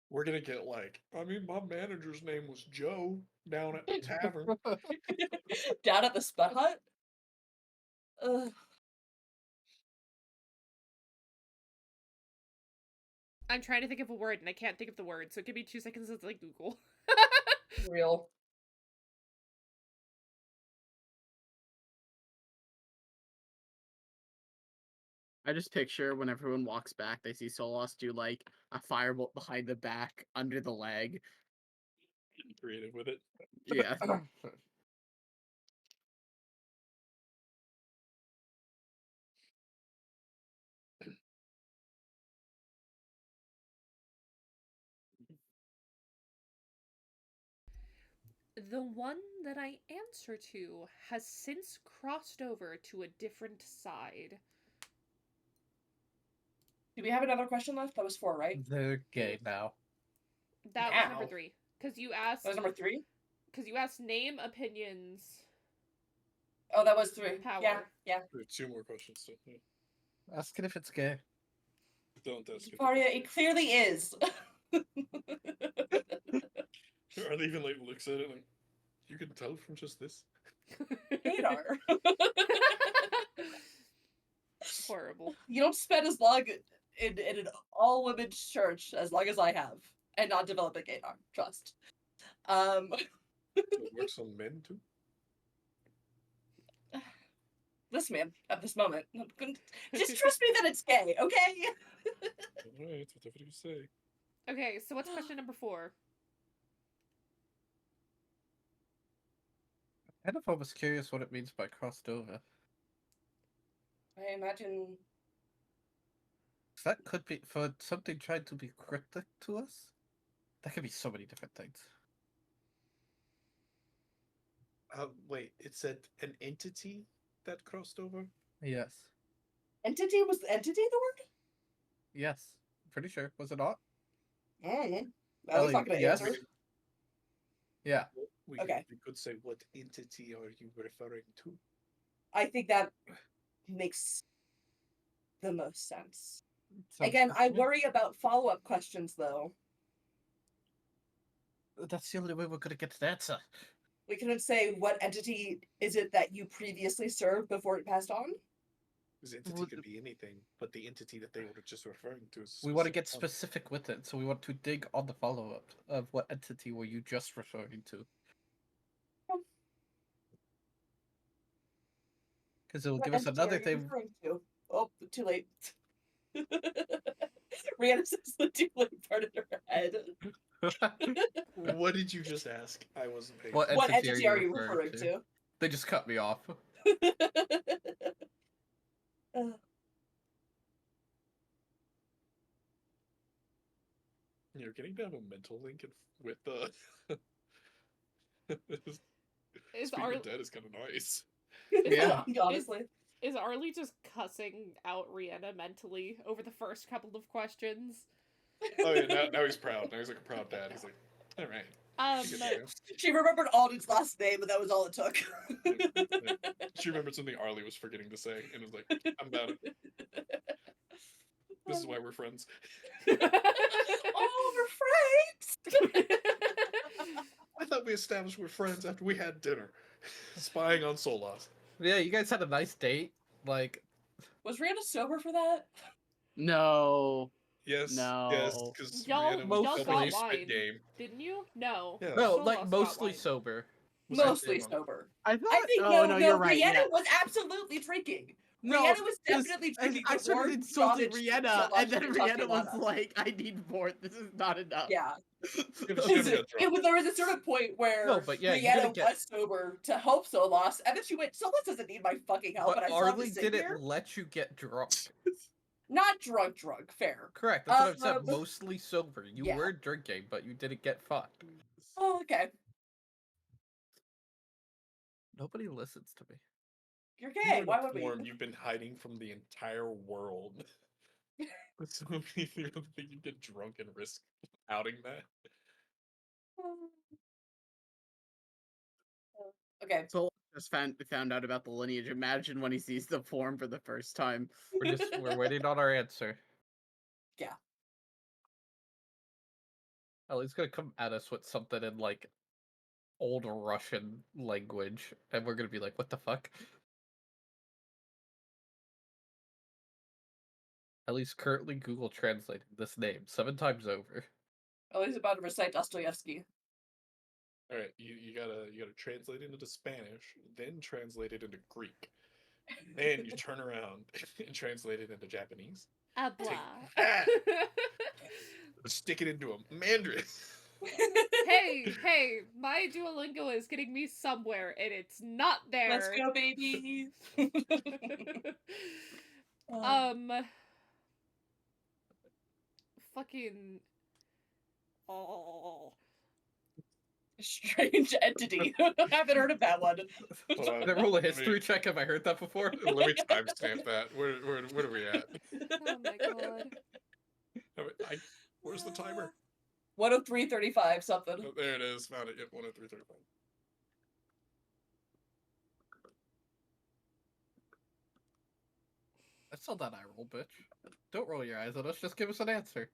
We're gonna get like, I mean, my manager's name was Joe down at the tavern. Down at the Spud Hut? Ugh. I'm trying to think of a word and I can't think of the word, so give me 2 seconds as I Google. Real. I just picture when everyone walks back, they see Solos do like a firebolt behind the back, under the leg. Getting creative with it. Yeah. The one that I answer to has since crossed over to a different side. Do we have another question left? That was 4, right? They're gay now. That was number Now. 3. Because you asked. That was number 3? Because you asked name, opinions, Oh, that was 3. power. Yeah, yeah. We have 2 more questions. So, yeah. Ask it if it's gay. Don't ask it. Faria, it clearly is. Arlie even like looks at it like, you can tell from just this. Hadar. Horrible. You don't spend as long in an all women's church as long as I have, and not develop a gaydar. Trust. It works on men too. This man at this moment, just trust me that it's gay, okay? Alright, whatever you say. Okay, so what's question number 4? I kind of always curious what it means by crossed over. I imagine. 'Cause that could be for something trying to be cryptic to us. That could be so many different things. Wait, it said an entity that crossed over? Yes. Entity was entity the word? Yes. Pretty sure. Was it not? Mm. I Ellie, was not gonna yes? answer. Yeah. We Okay. we could say, what entity are you referring to? I think that makes the most sense. Sounds Again, good I to me. worry about follow-up questions though. That's the only way we're gonna get an answer. We couldn't say what entity is it that you previously served before it passed on. This entity could be anything, but the entity that they were just referring to is. We want to get specific specific with it, so we want to dig on the follow-up of what entity were you just referring to. Because it'll What give us entity another are you thing. referring to? Oh, too late. Rihanna says the too late part in her head. one. What did you just ask? I wasn't paying. What What entity entity are you referring to? to? They just cut me off. You're getting to have a mental link with the. Is Speaking Ar- of dead is kind of nice. Yeah. Honestly. is Arlie just cussing out Rihanna mentally over the first couple of questions? Oh yeah, now he's proud. Now he's like a proud dad. He's like, all right. you get it, She remembered Alden's last name, and that was all it took. She remembered something Arlie was forgetting to say, and was like, I'm about it. This is why we're friends. Oh, we're friends! I thought we established we're friends after we had dinner. Spying on Solas. Yeah, you guys had a nice date. Like, Was Rihanna sober for that? No. Yes, yes, No. because Y'all- Rihanna was y'all helping you got spit wine. game. Didn't you? No. Yeah. no, Solas like got mostly wine. sober. Was I Mostly wrong? sober. I thought. I think no, you're right. Rihanna Yeah. was absolutely drinking. No, Rihanna was 'cause definitely I drinking I before started insulting Jovic Rihanna, and then Solas Rihanna was Tatiana. like, "I need more. This is not enough." Yeah. Yeah, but she never got drunk. There was a certain point where No, but yeah, you didn't Rihanna get- was sober to help Solas, and then she went, Solas doesn't need my fucking help, But and I still have Arlie to sit didn't here? let you get drunk. Not drunk, fair. Correct. That's what I've said. Um, Mostly sober. You yeah. were drinking, but you didn't get fucked. Oh, okay. Nobody listens to me. You're You gay, were why would we? informed you've been hiding from the entire world. So you don't think you get drunk and risk outing that? Okay. So just found out about the lineage. Imagine when he sees the form for the first time. We're waiting on our answer. Yeah. Ellie's gonna come at us with something in like old Russian language, and we're gonna be like, "What the fuck?" Ellie's currently Google translating this name 7 times over. Oh, he's about to recite Dostoevsky. All right, you gotta translate it into Spanish, then translate it into Greek, then you turn around and translate it into Japanese. Habla. that. Stick it into a Mandarin. hey, my Duolingo is getting me somewhere, and it's not there. Let's go, baby. Fucking. Oh. Strange entity. I haven't heard of that one. Hold on, Can I roll a let me- history check? Have I heard that before? Let me timestamp that. Where are we at? Oh my god. Where's the timer? 103.35 something. Oh, there it is. Found it. Yep, 103.35. That's not that eye roll, bitch. Don't roll your eyes at us. Just give us an answer.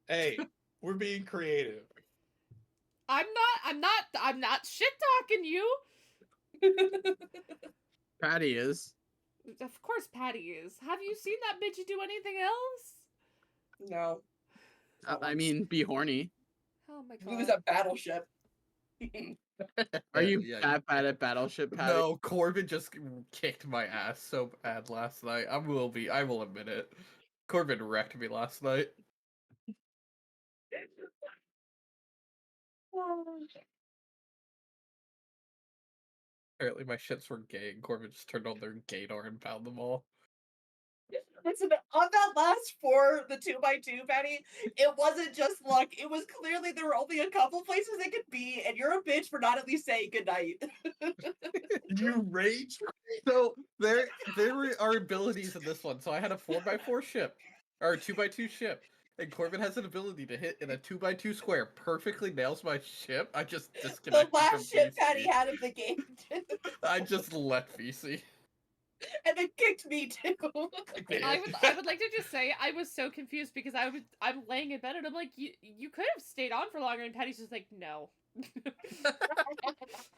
Hey, we're being creative. I'm not shit talking you. Patty is. Of course Patty is. Have you seen that bitch do anything else? No. I mean, be horny. Oh my god. He was a battleship. Are you Yeah, that bad at Battleship, Patty? No, Corbin just kicked my ass so bad last night. I will admit it. Corbin wrecked me last night. Apparently my shits were gay and Corbin just turned on their gaydar and found them all. Listen, on that last 4, the 2x2, Patty, it wasn't just luck. It was clearly there were only a couple places it could be, and you're a bitch for not at least saying goodnight. You rage? So there are abilities in this one. So I had a 4x4 ship. Or a 2x2 ship. And Corbin has an ability to hit in a 2x2 square. Perfectly nails my ship. I just The disconnected from last shit VC. Patty had of the game, I just left VC. and then kicked me too. I would like to just say I was so confused because I'm laying in bed and I'm like, you could have stayed on for longer, and Patty's just like, no.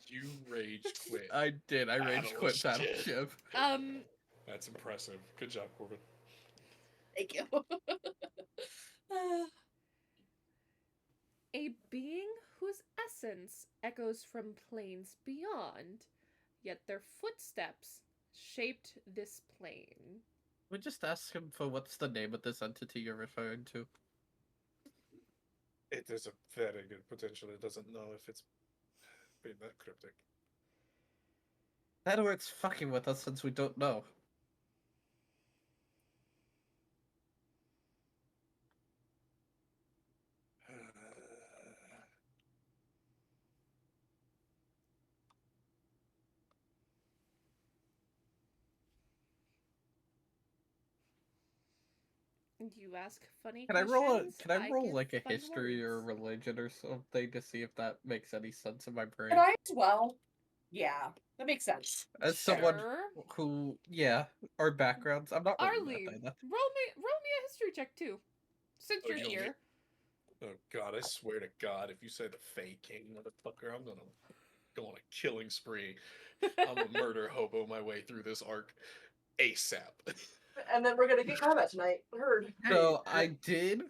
You rage quit. I did. I rage quit Battleship. Battleship. That's impressive. Good job, Corbin. Thank you. A being whose essence echoes from planes beyond, yet their footsteps shaped this plane. We just ask him for what's the name of this entity you're referring to. It is a very good potential. It doesn't know if it's been that cryptic. That or it's fucking with us since we don't know. You ask funny Can I questions. roll give like a fun history or words. religion or something to see if that makes any sense in my brain? And I as well. Yeah, that makes sense. As someone Sure. who, yeah, our backgrounds. I'm not rolling that Arlene, either. roll me a history check too. Since Oh, you're you don't here. Oh God, I swear to God, if you say the Fae King, motherfucker, I'm gonna go on a killing spree. I'm gonna murder hobo my way through this arc ASAP. And then we're gonna get combat tonight. Heard. So I did.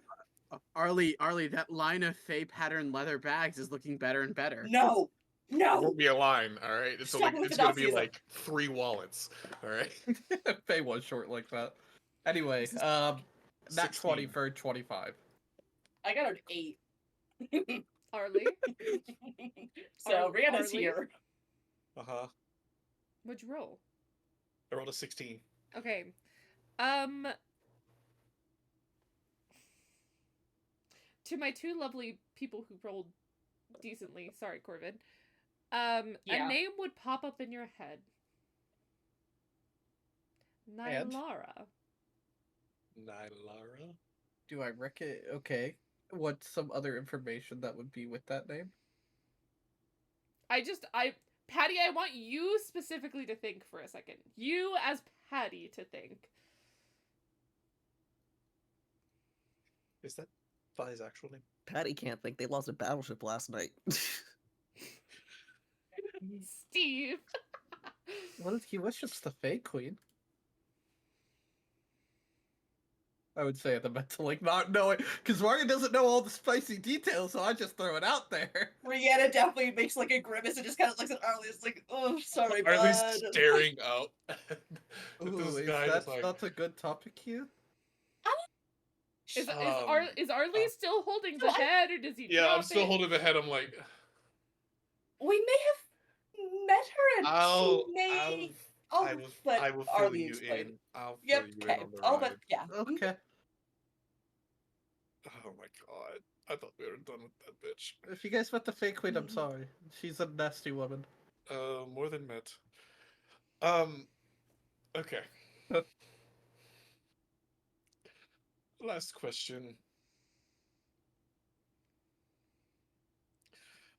Arlie, that line of Fey pattern leather bags is looking better and better. No, It no. won't be a line, all right. It's Stop with it's the gonna be Nazism. like 3 wallets, all right. Faye was short like that. Anyway, This is- nat 20 16. for 25. I got an 8. Arlie, So Rihanna's Arlie? here. what'd you roll? I rolled a 16. Okay. To my two lovely people who rolled decently, sorry, Corvid. Yeah. A name would pop up in your head. And? Nylara. Nylara? Do I reckon? Okay. What's some other information that would be with that name? Patty, I want you specifically to think for a second. You as Patty to think. Is that Fi's actual name? Patty can't think. They lost a battleship last night. Steve. What if he worships the Fae Queen? I would say at the mental, like, not knowing, because Mario doesn't know all the spicy details, so I just throw it out there. Rihanna definitely makes like a grimace and just kind of looks at Arlie. It's like, oh, sorry, Or at least bud. staring out at Ooh, this is guy that just like, not a good topic here? Is Um, Arlie still holding the so I- head, or does he yeah, drop I'm still it? holding the head. I'm like, We may have met her and she may. I will let fill Arlie you explain. in. I'll fill Yep. you in Okay. on the I'll ride. let. Yeah. Okay. Oh my God, I thought we were done with that bitch. If you guys met the Fae Queen, I'm Mhm. sorry. She's a nasty woman. More than met. Okay. Last question.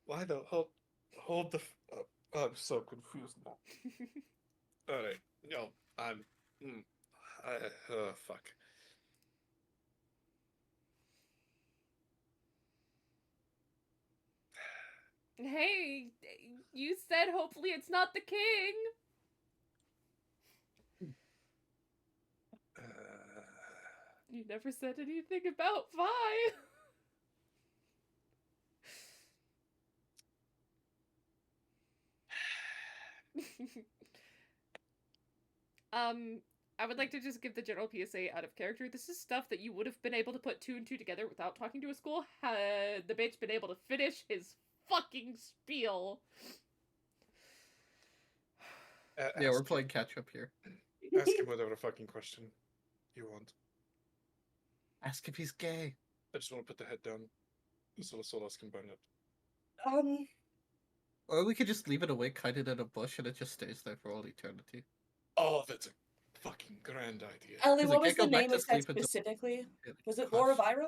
Why the hold the? I'm so confused now. All right, no, I'm. Fuck. Hey, you said hopefully it's not the king. You never said anything about Vi. I would like to just give the general PSA out of character. This is stuff that you would have been able to put 2 and 2 together without talking to a school had the bitch been able to finish his fucking spiel. Yeah, we're playing catch up here. Ask him whatever fucking question you want. Ask if he's gay. I just want to put the head down so the Solas can burn it. Or we could just leave it away, hide it in a bush, and it just stays there for all eternity. Oh, that's a fucking grand idea. Ellie, Because what it was can't go the back name to it said sleep until- specifically? Was it Hush. Laura Vira?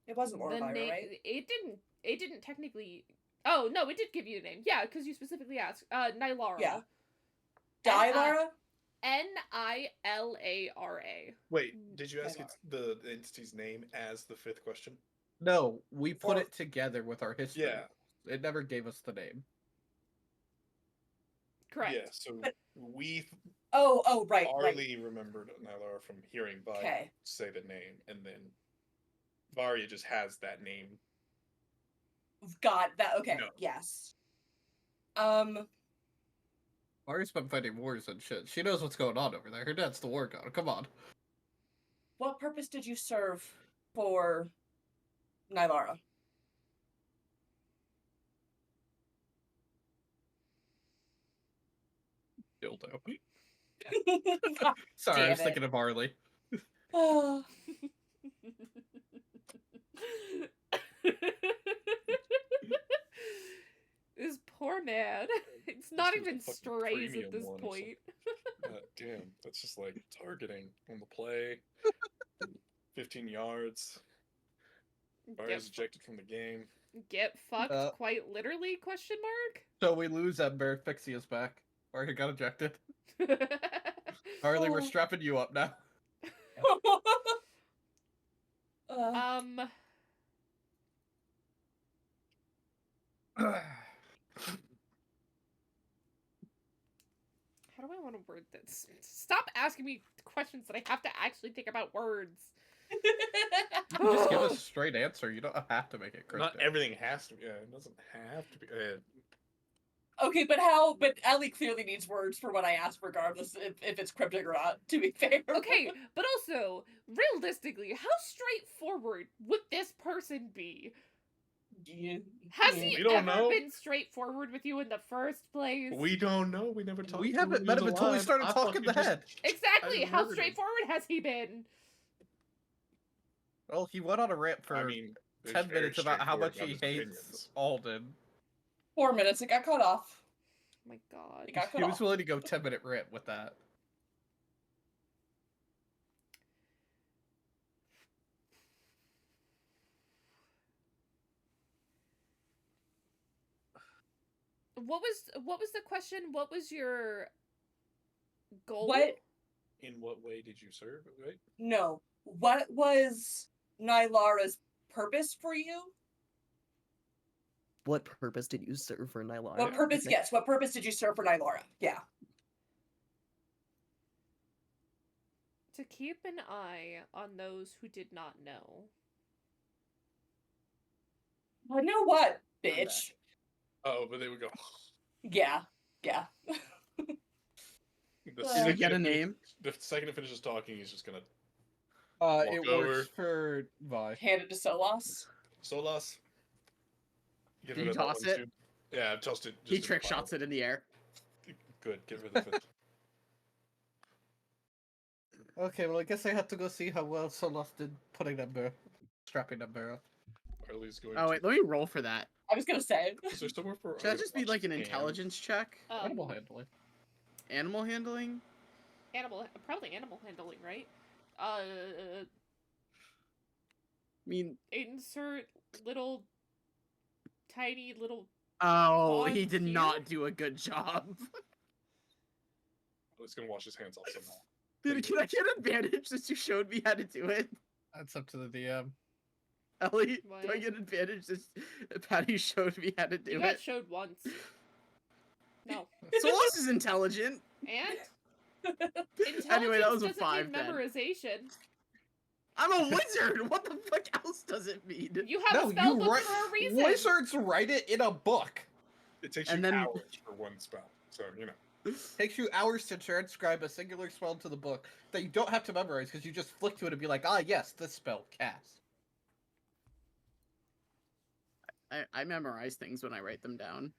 It wasn't Laura The Vira, name right? it didn't technically. Oh no, it did give you a name. Yeah, because you specifically asked. Nylara. Yeah. Dylara? Nilara. Wait, did you ask Never. it the entity's name as the 5th question? No, we put Or- it together with our history. Yeah. It never gave us the name. Correct. Yeah, so But- we Oh, right, right. Arlie remembered Nylara from hearing Vi Okay. say the name, and then Varia just has that name. Got that. Okay, No. yes. Mari's been fighting wars and shit. She knows what's going on over there. Her dad's the war god. Come on. What purpose did you serve for Nylara? Dildo. Sorry, I was Damn it. thinking of Harley. Oh, This poor man. It's not This was even the fucking strays at premium this one or point. Damn, that's just like targeting on the play. 15 yards. Varia's ejected from the game. Get fucked Uh, quite literally, question So we lose Ember. Fixie is back. Harley got ejected. mark? Harley, we're Oh. strapping you up now. How do I want to word this? Stop asking me questions that I have to actually think about words. Just give us a straight answer. You don't have to make it cryptic. Not everything has to be. Yeah, it doesn't have to be. Okay, but how? But Ellie clearly needs words for what I asked, regardless if it's cryptic or not. To be fair. Okay, but also, realistically, how straightforward would this person be? Yeah. Has Yeah. he We don't ever know. been straightforward with you in the first place? We don't know. We never talked. We to haven't him. met He him was until we alive. started I talking fucking the just- head. Exactly, I how murdered him. straightforward has he been? Well, he went on a rant for I mean, it's 10 very minutes about how straightforward much he about his hates opinions. Alden. 4 minutes. It got cut off. Oh my god. It got cut He was off. willing to go 10-minute rant with that. What was the question? What was your goal? What? In what way did you serve? Right? No. What was Nylara's purpose for you? What purpose did you serve for Nylara? What purpose? Okay. Yes. What purpose did you serve for Nylara? Yeah. To keep an eye on those who did not know. I know what, I'm bitch. Oh, but there we go. Yeah. Yeah. The Does Does it it get a second name? The second it finishes talking, he's just gonna It Walk over. works for Vi. Hand it to Solas. Solas. Get Did rid you of that toss one, it? too. Yeah, I tossed it. He trick shots it in the air. Good. Get rid of it. Okay, well, I guess I have to go see how well Solas did putting strapping that barrel. Arlie's going. Oh to... wait, let me roll for that. I was gonna say. Is there somewhere for? Should that Arlie to just be watch like an the game? intelligence check? Animal handling. Animal handling? Probably animal handling, right? I mean, Insert little tiny little oh, he On did cue? not do a good job. Arlie's gonna wash his hands off somehow. Dude, can I get advantage since you showed me how to do it? That's up to the DM. Ellie, do I What? get advantage since Patty showed me how to do you got it? showed once. No. Solas is intelligent. And Anyway, that was intelligence a doesn't 5 mean then. memorization. I'm a wizard. What the fuck else does it mean? You have a spell book write. for a reason. Wizards write it in a book. It takes And you then- hours for one spell, so you know. Takes you hours to transcribe a singular spell to the book that you don't have to memorize because you just flick to it and be like, ah, yes, this spell cast. I memorize things when I write them down.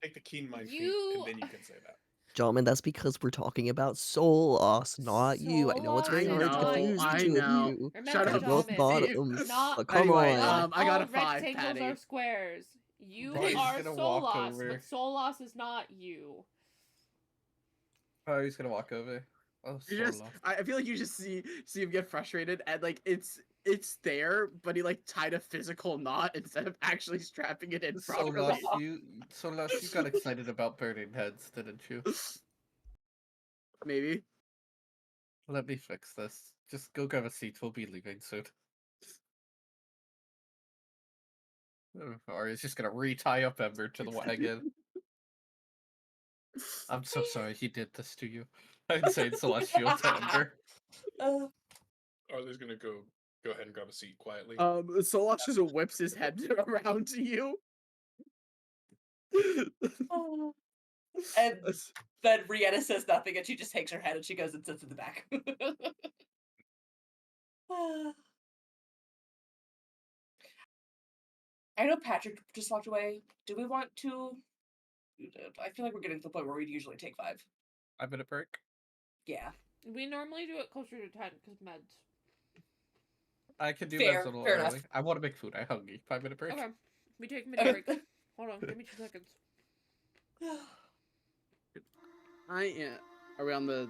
Take the keen mind feat, You- and then you can say that. Gentlemen, that's because we're talking about Solas, not you. I know it's very Solas hard to is confuse not the I two know. of you. Remember, Shut You're up, both Steve. bottoms. Not- But come Anyway, on. I got a all 5, rectangles Patty. are squares. You Right. are He's gonna walk Solas, over. but Solas is not you. Oh, he's gonna walk over. Oh, You just, Solas. I feel like you just see him get frustrated and like it's there, but he like tied a physical knot instead of actually strapping it in properly. Solas, you got excited about burning heads, didn't you? Maybe. Let me fix this. Just go grab a seat. We'll be leaving soon. Or he's just gonna re-tie up Ember to the wagon. I'm so sorry he did this to you. Insane Celestial to Ember. Uh, Arlie's gonna go ahead and grab a seat quietly. Solas just whips his head around to you. oh. And then Rihanna says nothing, and she just takes her head and she goes and sits in the back. I know Patrick just walked away. Do we want to? I feel like we're getting to the point where we'd usually take 5. 5-minute break. Yeah. We normally do it closer to 10 because meds. I can do Fair, meds a little fair early. enough. I want to make food. I hungry. 5-minute break. Okay. We take a minute break. Hold on, give me 2 seconds. I am. Are we on the?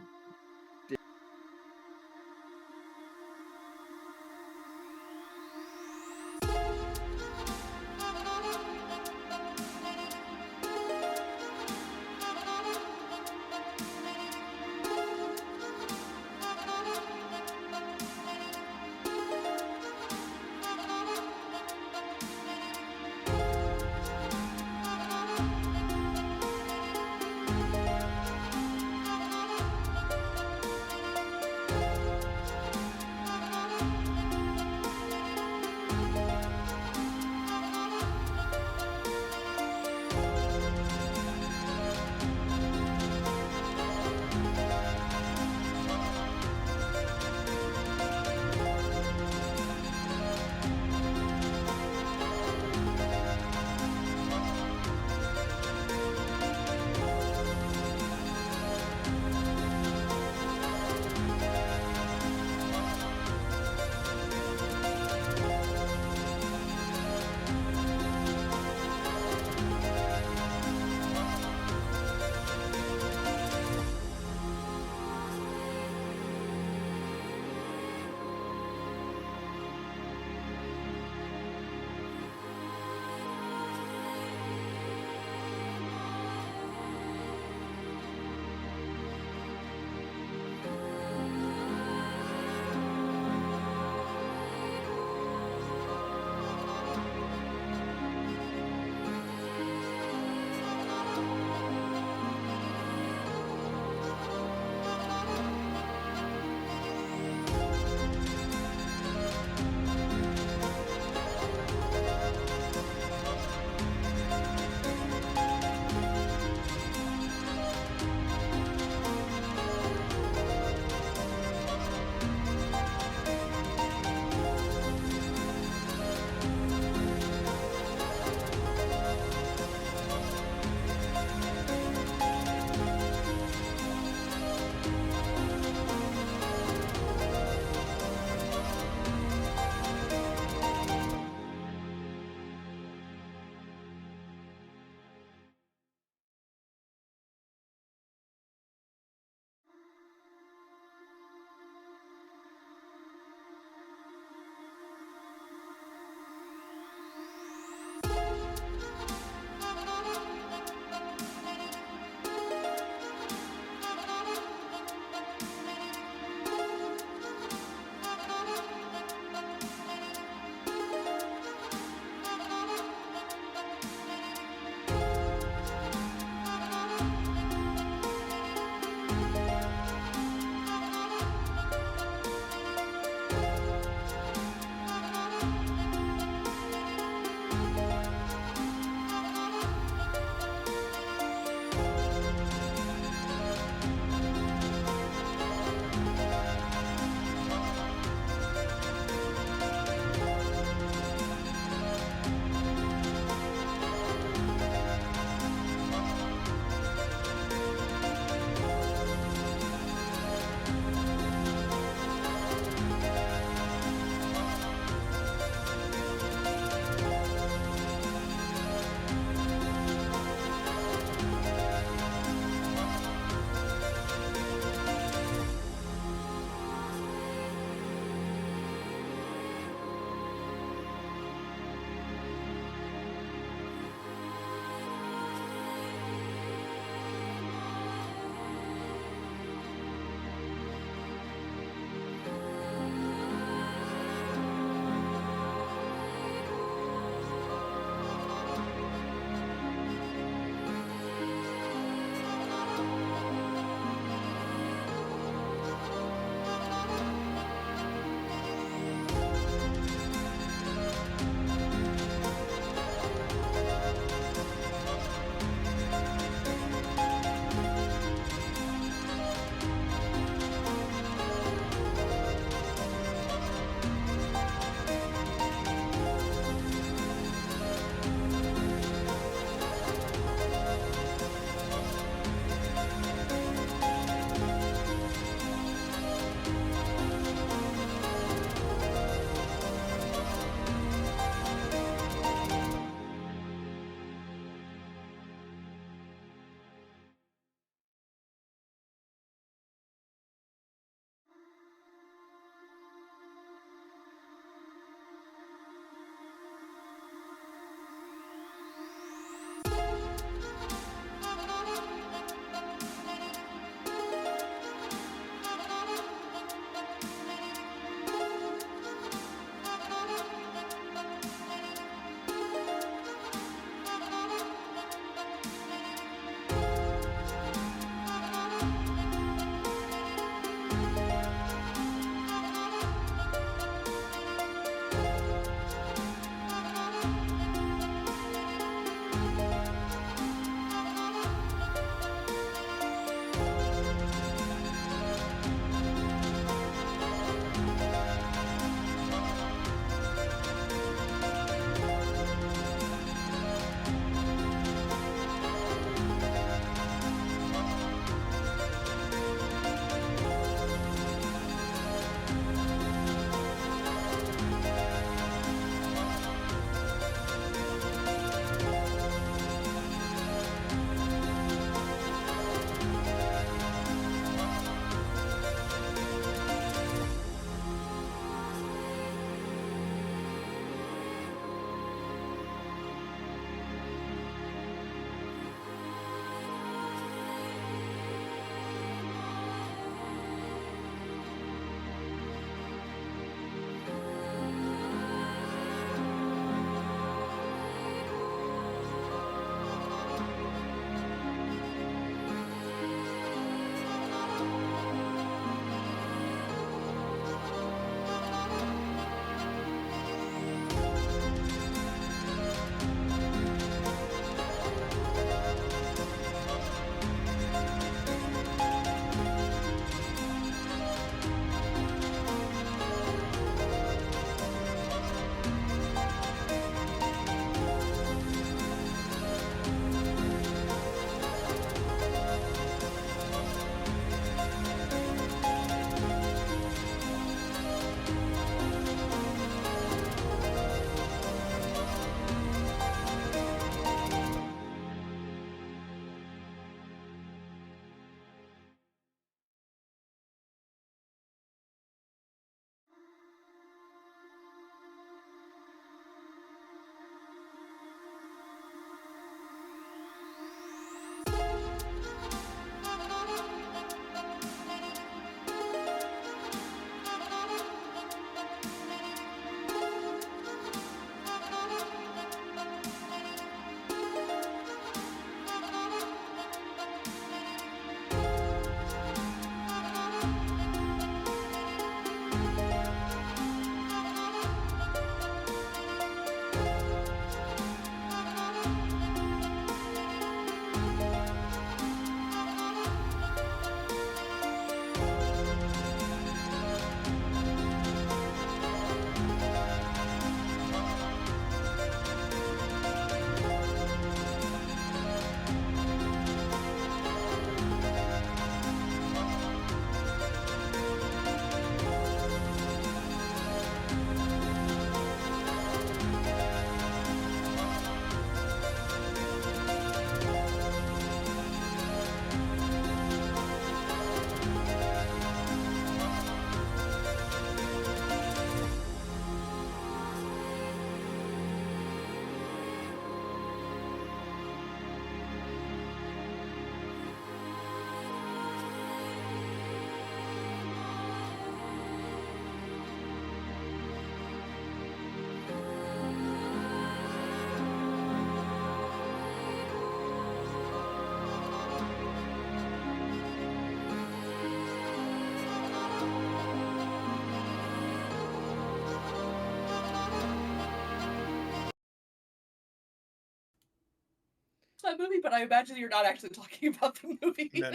that movie, but I imagine you're not actually talking about the movie. No,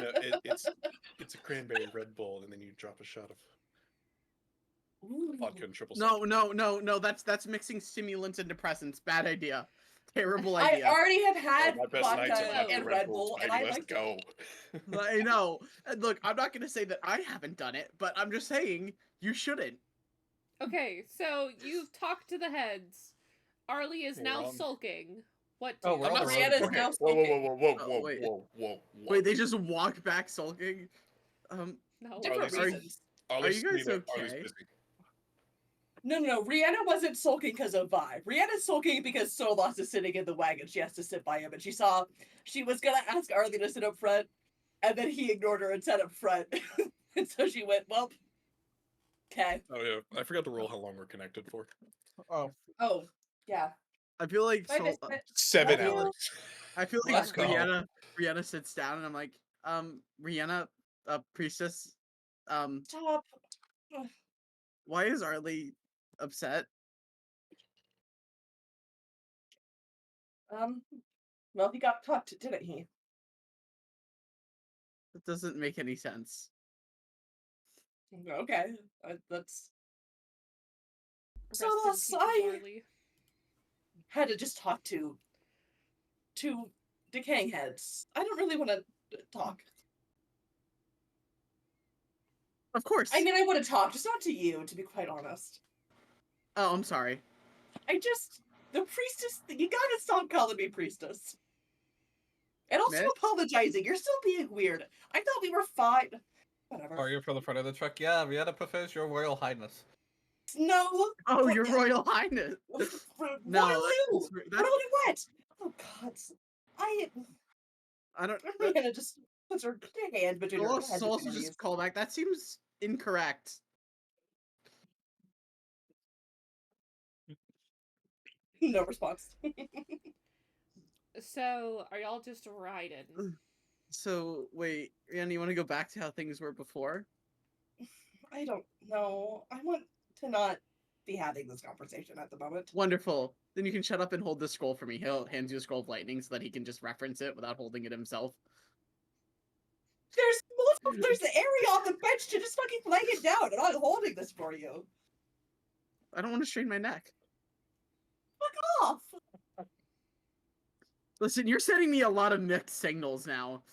it's a cranberry Red Bull, and then you drop a shot of Ooh. vodka and triple No, sec. no. That's mixing stimulants and depressants. Bad idea. Terrible I idea. already have had My best nights vodka are after and Red Red Bulls, Bull, and baby, I let's liked go. it. I know. And look, I'm not gonna say that I haven't done it, but I'm just saying you shouldn't. Okay, so you've talked to the heads. Arlie is We're now on- sulking. What Oh, do we're you on do? the Brianna's road. now Whoa, whoa, sulking. whoa, whoa, Oh, whoa, wait. whoa, whoa, whoa. Wait, they just walk back sulking. No. Different Arlie's- reasons. Ollie's you guys neither- Ollie's okay? busy. No. Rihanna wasn't sulking because of Vi. Rihanna's sulking because Solas is sitting in the wagon. She has to sit by him, and she was gonna ask Arlie to sit up front, and then he ignored her and sat up front, and so she went, "Well, okay." Oh yeah, I forgot to roll how long we're connected for. Oh, Oh, yeah. I feel like Bye, Sol- Miss Pitt. 7 Love you. hours. I feel like Let's go. Rihanna sits down and I'm like, Rihanna, priestess, Stop. why is Arlie upset? Well, he got tucked, didn't he? That doesn't make any sense. Okay, that's Rest So in that's peace, I- Arlie. had to just talk to decaying heads. I don't really want to talk. Of course. I mean, I would have talked, just not to you, to be quite honest. Oh, I'm sorry. The priestess, you gotta stop calling me priestess. And also Miss? apologizing. You're still being weird. I thought we were fine. Whatever. are you from the front of the truck? Yeah, Vienna prefers your Royal Highness. No. Oh, what- Your Royal Highness. What No, are you? that's, Really what? Oh God. I don't. Rihanna just puts her hand between her Solas hands. also just call back. That seems incorrect. No response. So, are y'all just riding? So wait, Rihanna, you want to go back to how things were before? I don't know. I want to not be having this conversation at the moment. Wonderful. Then you can shut up and hold the scroll for me. He'll hand you a scroll of lightning so that he can just reference it without holding it himself. There's the area on the bench to just fucking lay it down. I'm not holding this for you. I don't want to strain my neck. Fuck off. Listen, you're sending me a lot of mixed signals now.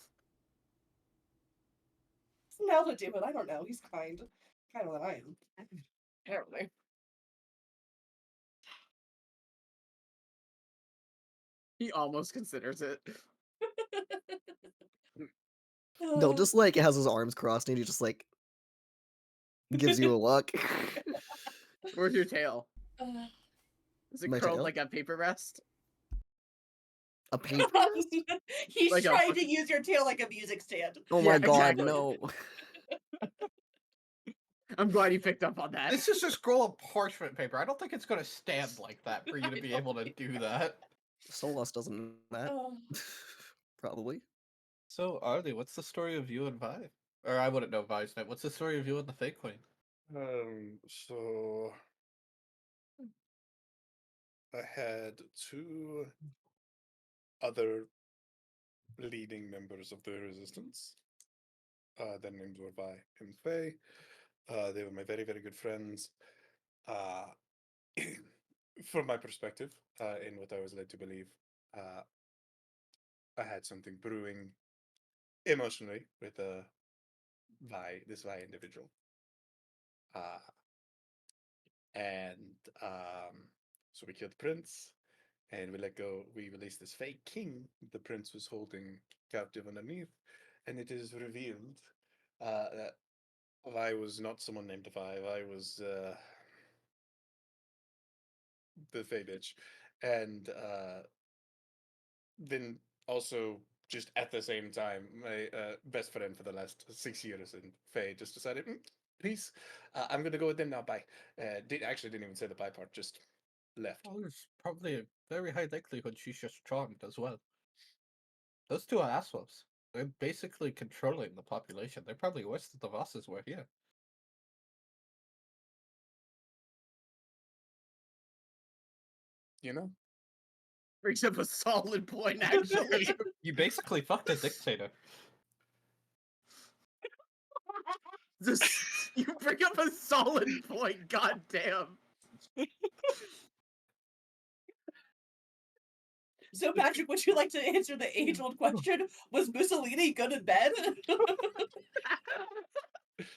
It's Mel to do it. I don't know. He's kinder than I am. Apparently. He almost considers it. No, just like has his arms crossed and he just like gives you a look. Where's your tail? Is it My curled tail? like a paper rest? A paper? He's Like a trying fucking- to use your tail like a music stand. Oh Yeah, my god, exactly. no. I'm glad you picked up on that. This is a scroll of parchment paper. I don't think it's going to stand like that for you to be able to do that. Solas doesn't that. Oh. Probably. So, Arlie, what's the story of you and Vi? Or I wouldn't know Vi's name. What's the story of you and the Fake Queen? So I had two other leading members of the resistance. Their names were Vi and Faye. They were my very, very good friends. From my perspective, in what I was led to believe, I had something brewing emotionally with this Vi individual. So we killed the prince, and we released this fake king the prince was holding captive underneath, and it is revealed that Vi was not someone named Vi. Vi was the Fae bitch. And then also, just at the same time, my best friend for the last 6 years in Fae just decided, peace, I'm gonna go with them now, bye. Didn't even say the bye part, just left. Well, there's probably a very high likelihood she's just charmed as well. Those two are assholes. They're basically controlling the population. They're probably worse than the Vosses were here. You know? Brings up a solid point, actually. You basically fucked a dictator. Just, you bring up a solid point, goddamn. So, Patrick, would you like to answer the age-old question? Was Mussolini good in bed?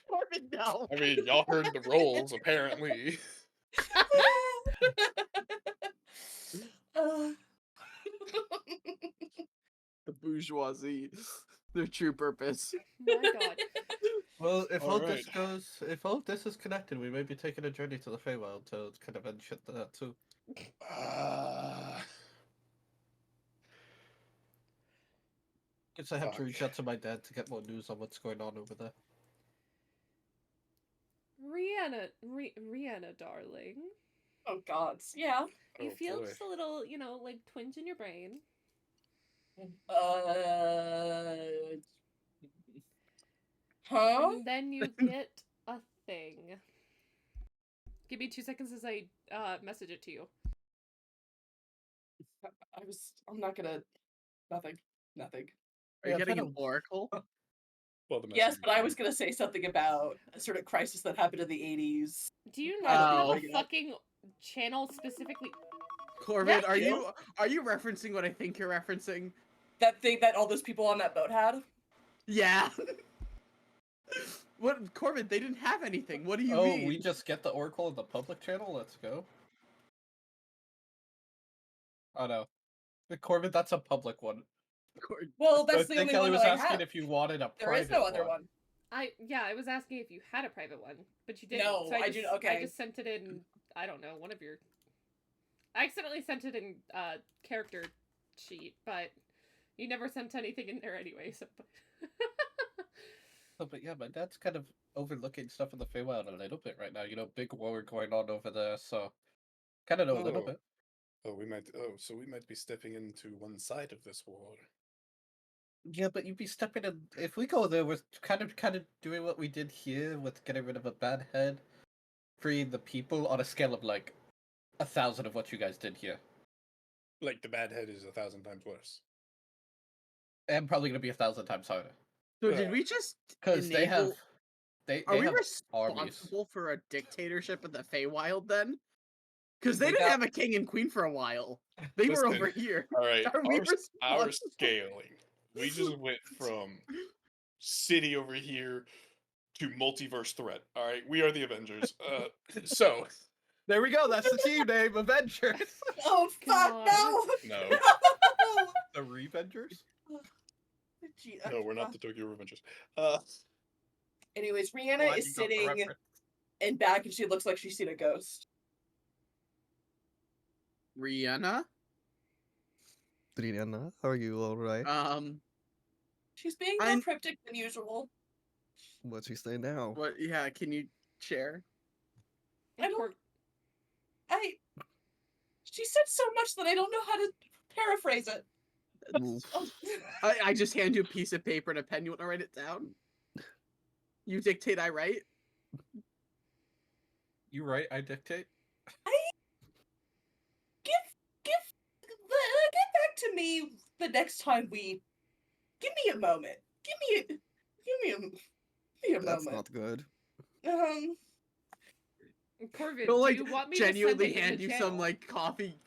Corbin, no. I mean, y'all heard the roles, apparently. Uh, The bourgeoisie, their true purpose. My god. Well, if all this Alright. goes, if all this is connected, we may be taking a journey to the Feywild to kind of end shit that too. Guess I have to Fuck. reach out to my dad to get more news on what's going on over there. Rihanna, darling. oh, gods. Yeah. You Oh, feel boy. just a little, like twinge in your brain. Huh? And then you get a thing. Give me 2 seconds as I message it to you. I'm not gonna. Nothing. Nothing. Are you Yeah, getting kind an of- oracle? Well, the Yes, message but I came. was gonna say something about a sort of crisis that happened in the 80s. Do you I not don't have know. a fucking channel specifically? Corbin, Yeah, are you. you referencing what I think you're referencing? That thing that all those people on that boat had? Yeah. What, Corbin? They didn't have anything. What do you Oh, mean? we just get the Oracle in the public channel? Let's go. Oh no. Corbin, that's a public one. Well, I that's the think only Kelly one was that I asking have. if you wanted a There private is no other one. I was asking if you had a private one, but you didn't. No, so I do- just, I okay. just sent it in. I don't know, one of your. I accidentally sent it in character sheet, but you never sent anything in there anyway. So. Oh, but yeah, my dad's kind of overlooking stuff in the Feywild a little bit right now. Big war going on over there, so kind of know a little Oh. bit. So we might be stepping into one side of this war. Yeah, but you'd be stepping in. If we go there, we're kind of doing what we did here with getting rid of a bad head, freeing the people on a scale of like 1,000 of what you guys did here, Like, the bad head is 1,000 times worse. and probably gonna be 1,000 times harder So did we just because they have enable? they Are we have armies. responsible for a dictatorship in the Feywild then? Because they We didn't got- have a king and queen for a while. They were Listen, over here. All right, Are we our responsible? scaling. We just went from city over here to multiverse threat. All right, we are the Avengers. So There we go. That's the team name, Avengers. Oh, fuck, God. no, no! The Revengers. Gee, no, we're not the Tokyo Revengers. Anyways, Rihanna Glad is you got the sitting reference. in back and she looks like she's seen a ghost. Rihanna. Triana, are you alright? She's being more I'm- cryptic than usual. What's she say now? What? Yeah. Can you share? I don't. She said so much that I don't know how to paraphrase it. Oof. Oh, I just hand you a piece of paper and a pen. You want to write it down? You dictate, I write. You right? I dictate. get back to me the next time we. Give me a moment. Give me a That's moment. not good. Corbin, He'll like do you want me to genuinely send it in hand the you channel? some like coffee,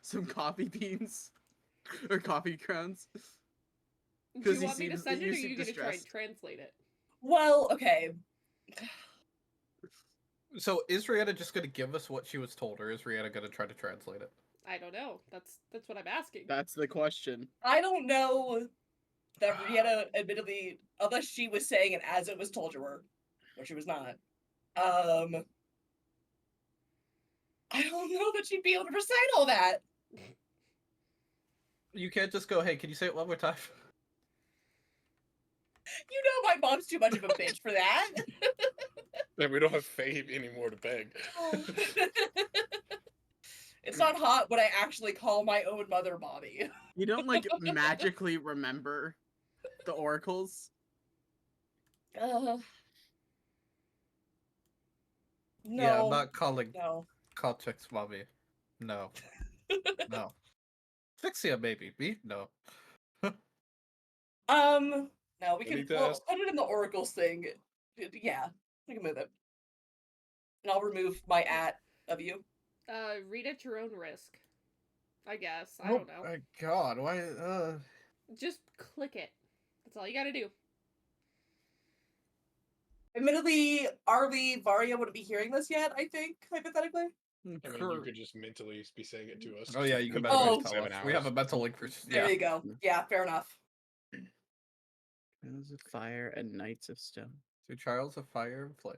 some coffee beans or coffee grounds. Do 'cause you he want me to seems- send it, you or are seem you gonna try and distressed. translate it? Well, okay. So is Rihanna just gonna give us what she was told, or is Rihanna gonna try to translate it? I don't know. That's what I'm asking. That's the question. I don't know that Rihanna admittedly, unless she was saying it as it was told to her, which she was not. I don't know that she'd be able to recite all that. You can't just go, hey, can you say it one more time? You know my mom's too much of a bitch for that. And we don't have Faye anymore to beg. It's not hot when I actually call my own mother mommy. You don't like magically remember the oracles. No. Yeah, I'm not calling No. context mommy. No. No. Asphyxia, maybe. Me? No. No, we I can need to well, ask- put it in the oracles thing. Yeah, we can move it. And I'll remove my at of you. Read at your own risk. I guess. I Oh don't know. my god, why Just click it. That's all you gotta do. Admittedly, Arlie, Varia wouldn't be hearing this yet, I think, hypothetically. I mean, you could just mentally be saying it to us. Oh yeah, you can for mentally Oh. tell 7 us. We have a hours. mental link for There yeah. you go. Yeah, fair enough. Trials of Fire and Knights of Stone. Two trials of fire and flame.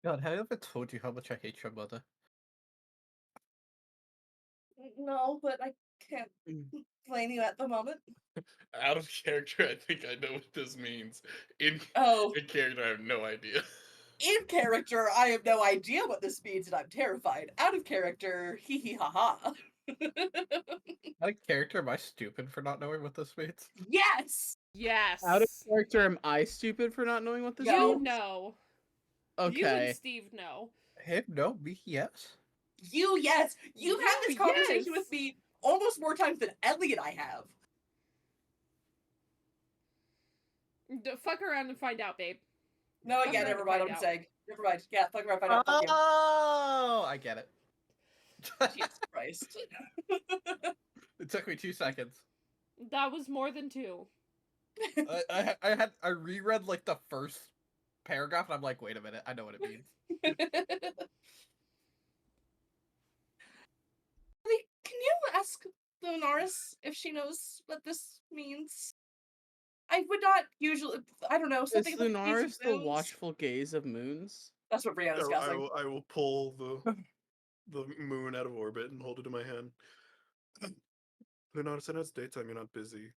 God, have I ever told you how much I hate your mother? No, but I can't blame you at the moment. Out of character, I think I know what this means. In Oh, in character, I have no idea. in character, I have no idea what this means and I'm terrified. Out of character, hee hee ha ha. Out of character, am I stupid for not knowing what this means? Yes! Yes. Out of character, am I stupid for not knowing what this No. You means? know. You Okay. and Steve know. Him? No, me, yes. You, yes! You've had this You, conversation yes. with me almost more times than Ellie and I have. Fuck around and find out, babe. No, Fuck yeah, around never and mind, find I'm out. saying. Never mind. Yeah, fuck around, find out. Fuck you. Oh, I get it. Jesus Christ. It took me 2 seconds. That was more than 2. I reread like the first paragraph and I'm like, wait a minute, I know what it means. Can you ask Lunaris if she knows what this means? I would not usually. I don't know. Is Something about the gaze of Lunaris the moons? watchful gaze of moons? That's what Brianna's guessing. I will pull the moon out of orbit and hold it in my hand. Leonardo, I know it's daytime. You're not busy.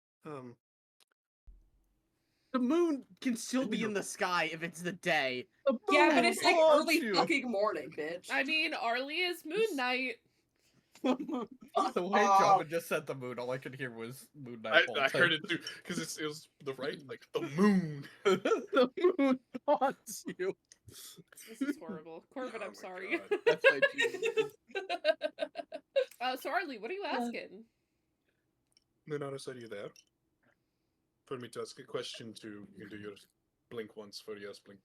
The moon can still be in the sky if it's the day. Yeah, but it's like Oh, early shoot. fucking morning, bitch. I mean, Arlie is Moon Knight. The way Java just said the moon, all I could hear was Moon Knight. I heard it too because it was the right, like the moon. The moon haunts you. This is horrible. Corbin, Oh I'm my sorry. God. That's my genius. So Arlie, what are you asking? Leonardo, are you there? For me to ask a question to you can do your blink once for yes, blink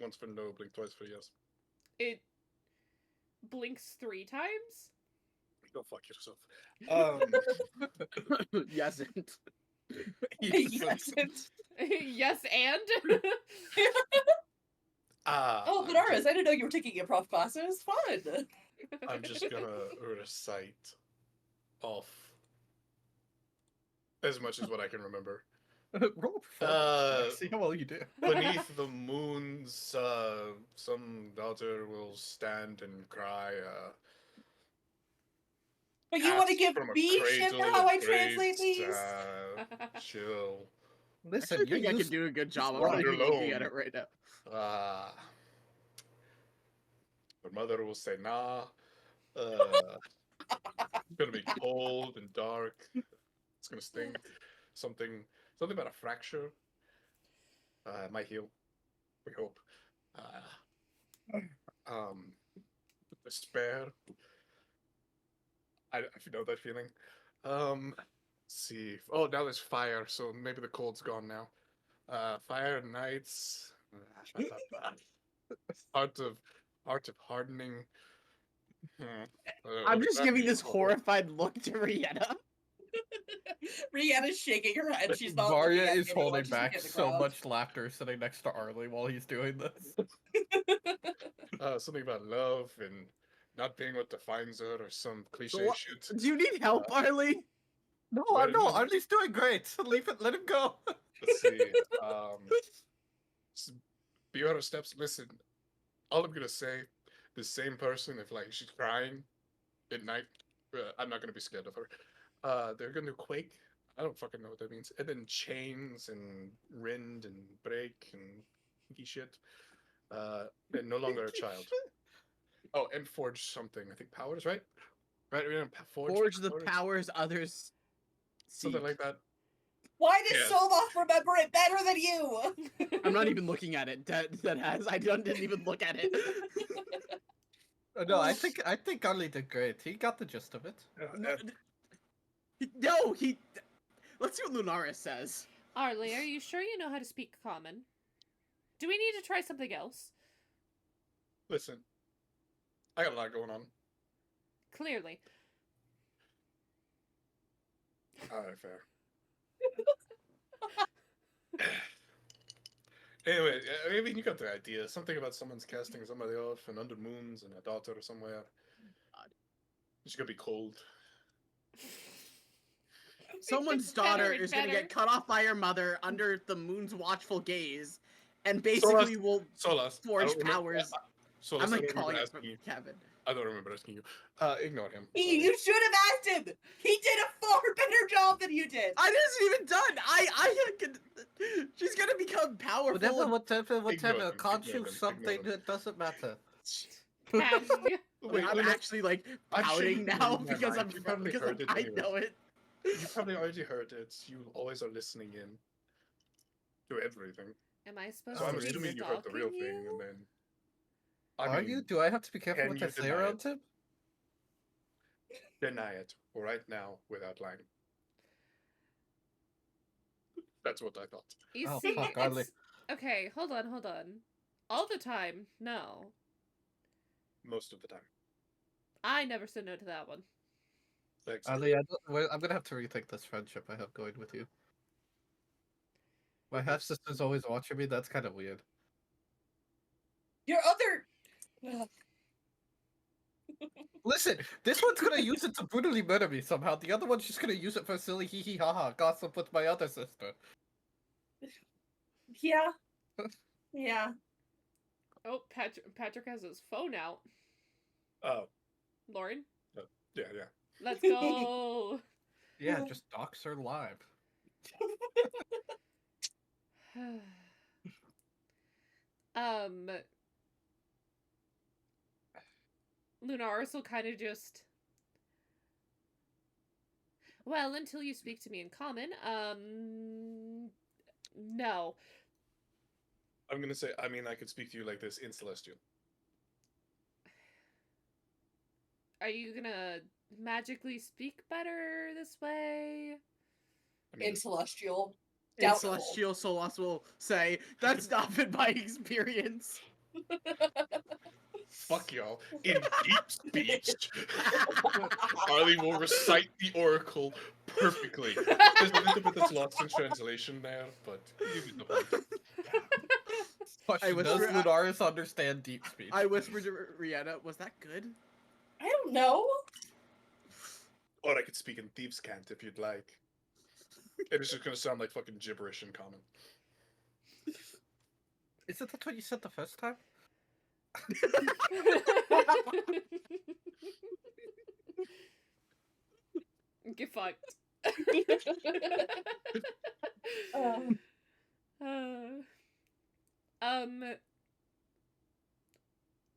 once for no, blink twice for yes. It blinks 3 times? Go fuck yourself. Yesn't. Yes. Yes, and? Oh, Lunaris, I didn't know you were taking improv class. It was fun. I'm just gonna recite off as much as what I can remember. Roll a performance check, see how well you do. Beneath the moons, some daughter will stand and cry. But you want to "Cast give from a me shit for cradle how of I translate grace, these? Chill. I Listen, actually you're think I can used- do a good job. I'm wander really looking at alone. it right now. Her mother will say, nah. It's gonna be cold and dark. It's gonna sting. Something about a fracture. It might heal. We hope. Despair. I if you know that feeling. Let's see. Oh, now there's fire, so maybe the cold's gone now. Fire nights. Heart of hardening. I'm just giving this horror. horrified look to Rihanna. Rihanna's shaking her head. She's not. Varia looking at is anyone, holding she's looking back at the so ground. much laughter sitting next to Arlie while he's doing this. Something about love and not being what defines her, or some cliche what- shit. Do you need help, Arlie? No, Where I'm not. is- Arlie's doing great. Leave it. Let him go. Let's see. Be out of steps. Listen, all I'm gonna say, the same person, if like she's crying at night, I'm not gonna be scared of her. They're gonna quake. I don't fucking know what that means. And then chains and rend and break and kinky shit. And no longer a child. Oh, and forge something. I think powers, right? Right? We're gonna forge Forge the powers others. Something See, like that. Why does Yes. Soloth remember it better than you? I'm not even looking at it. That has. Didn't even look at it. No, I think Garly did great. He got the gist of it. No, no, he. Let's see what Lunaris says. Arlie, are you sure you know how to speak common? Do we need to try something else? Listen, I got a lot going on. Clearly. All right, fair. Anyway, I mean, you got the idea. Something about someone's casting somebody off and under moons and a daughter or somewhere. God. It's gonna be cold. Someone's It's better daughter and is gonna better. get cut off by her mother under the moon's watchful gaze, and basically will Solas. forge powers. Solas, I'm I like don't calling remember it from asking you. Kevin. I don't remember asking you. Ignore him. Sorry. You should have asked him. He did a far better job than you did. I wasn't even done. She's gonna become powerful. Whatever, Ignore them, Can't ignore you them, something? ignore them. It doesn't matter. Can you? Wait, I'm Luna, actually like I'm sure pouting you now read my because mind. You probably heard it I anyway. know it. You probably already heard it. You always are listening in to everything. Am I supposed So I'm to be assuming you heard the real stalking thing, you? and then. Are you? Do I have to be careful can what you I say deny around it? him? Deny it right now without lying. That's what I thought. You Oh, see, fuck, Garly. okay, hold on. All the time, no. Most of the time. I never said no to that one. Thanks. Ali, I'm gonna have to rethink this friendship I have going with you. My half sister's always watching me. That's kind of weird. Your other. Listen, this one's gonna use it to brutally murder me somehow. The other one's just gonna use it for silly hee hee ha ha gossip with my other sister. Yeah. Yeah. Oh, Patrick has his phone out. Oh, Lauren, yeah. let's go. Yeah, just dox her live. Lunaris will kind of just. Well, until you speak to me in common, no. I'm gonna say, I mean, I could speak to you like this in Celestial. Are you gonna magically speak better this way? I mean, In Celestial. And Doubtful. Celestial Solas will say, "That's not been my experience." fuck y'all. In deep speech, Arlie will recite the Oracle perfectly. There's a little bit that's lost in translation there, but you get the point. Question, was does re- I- Lunaris understand deep speech? I whispered to Rihanna, "Was that good?" I don't know. Or I could speak in Thieves' Cant if you'd like. It's just gonna sound like fucking gibberish in common. Isn't that what you said the first time? Get fucked.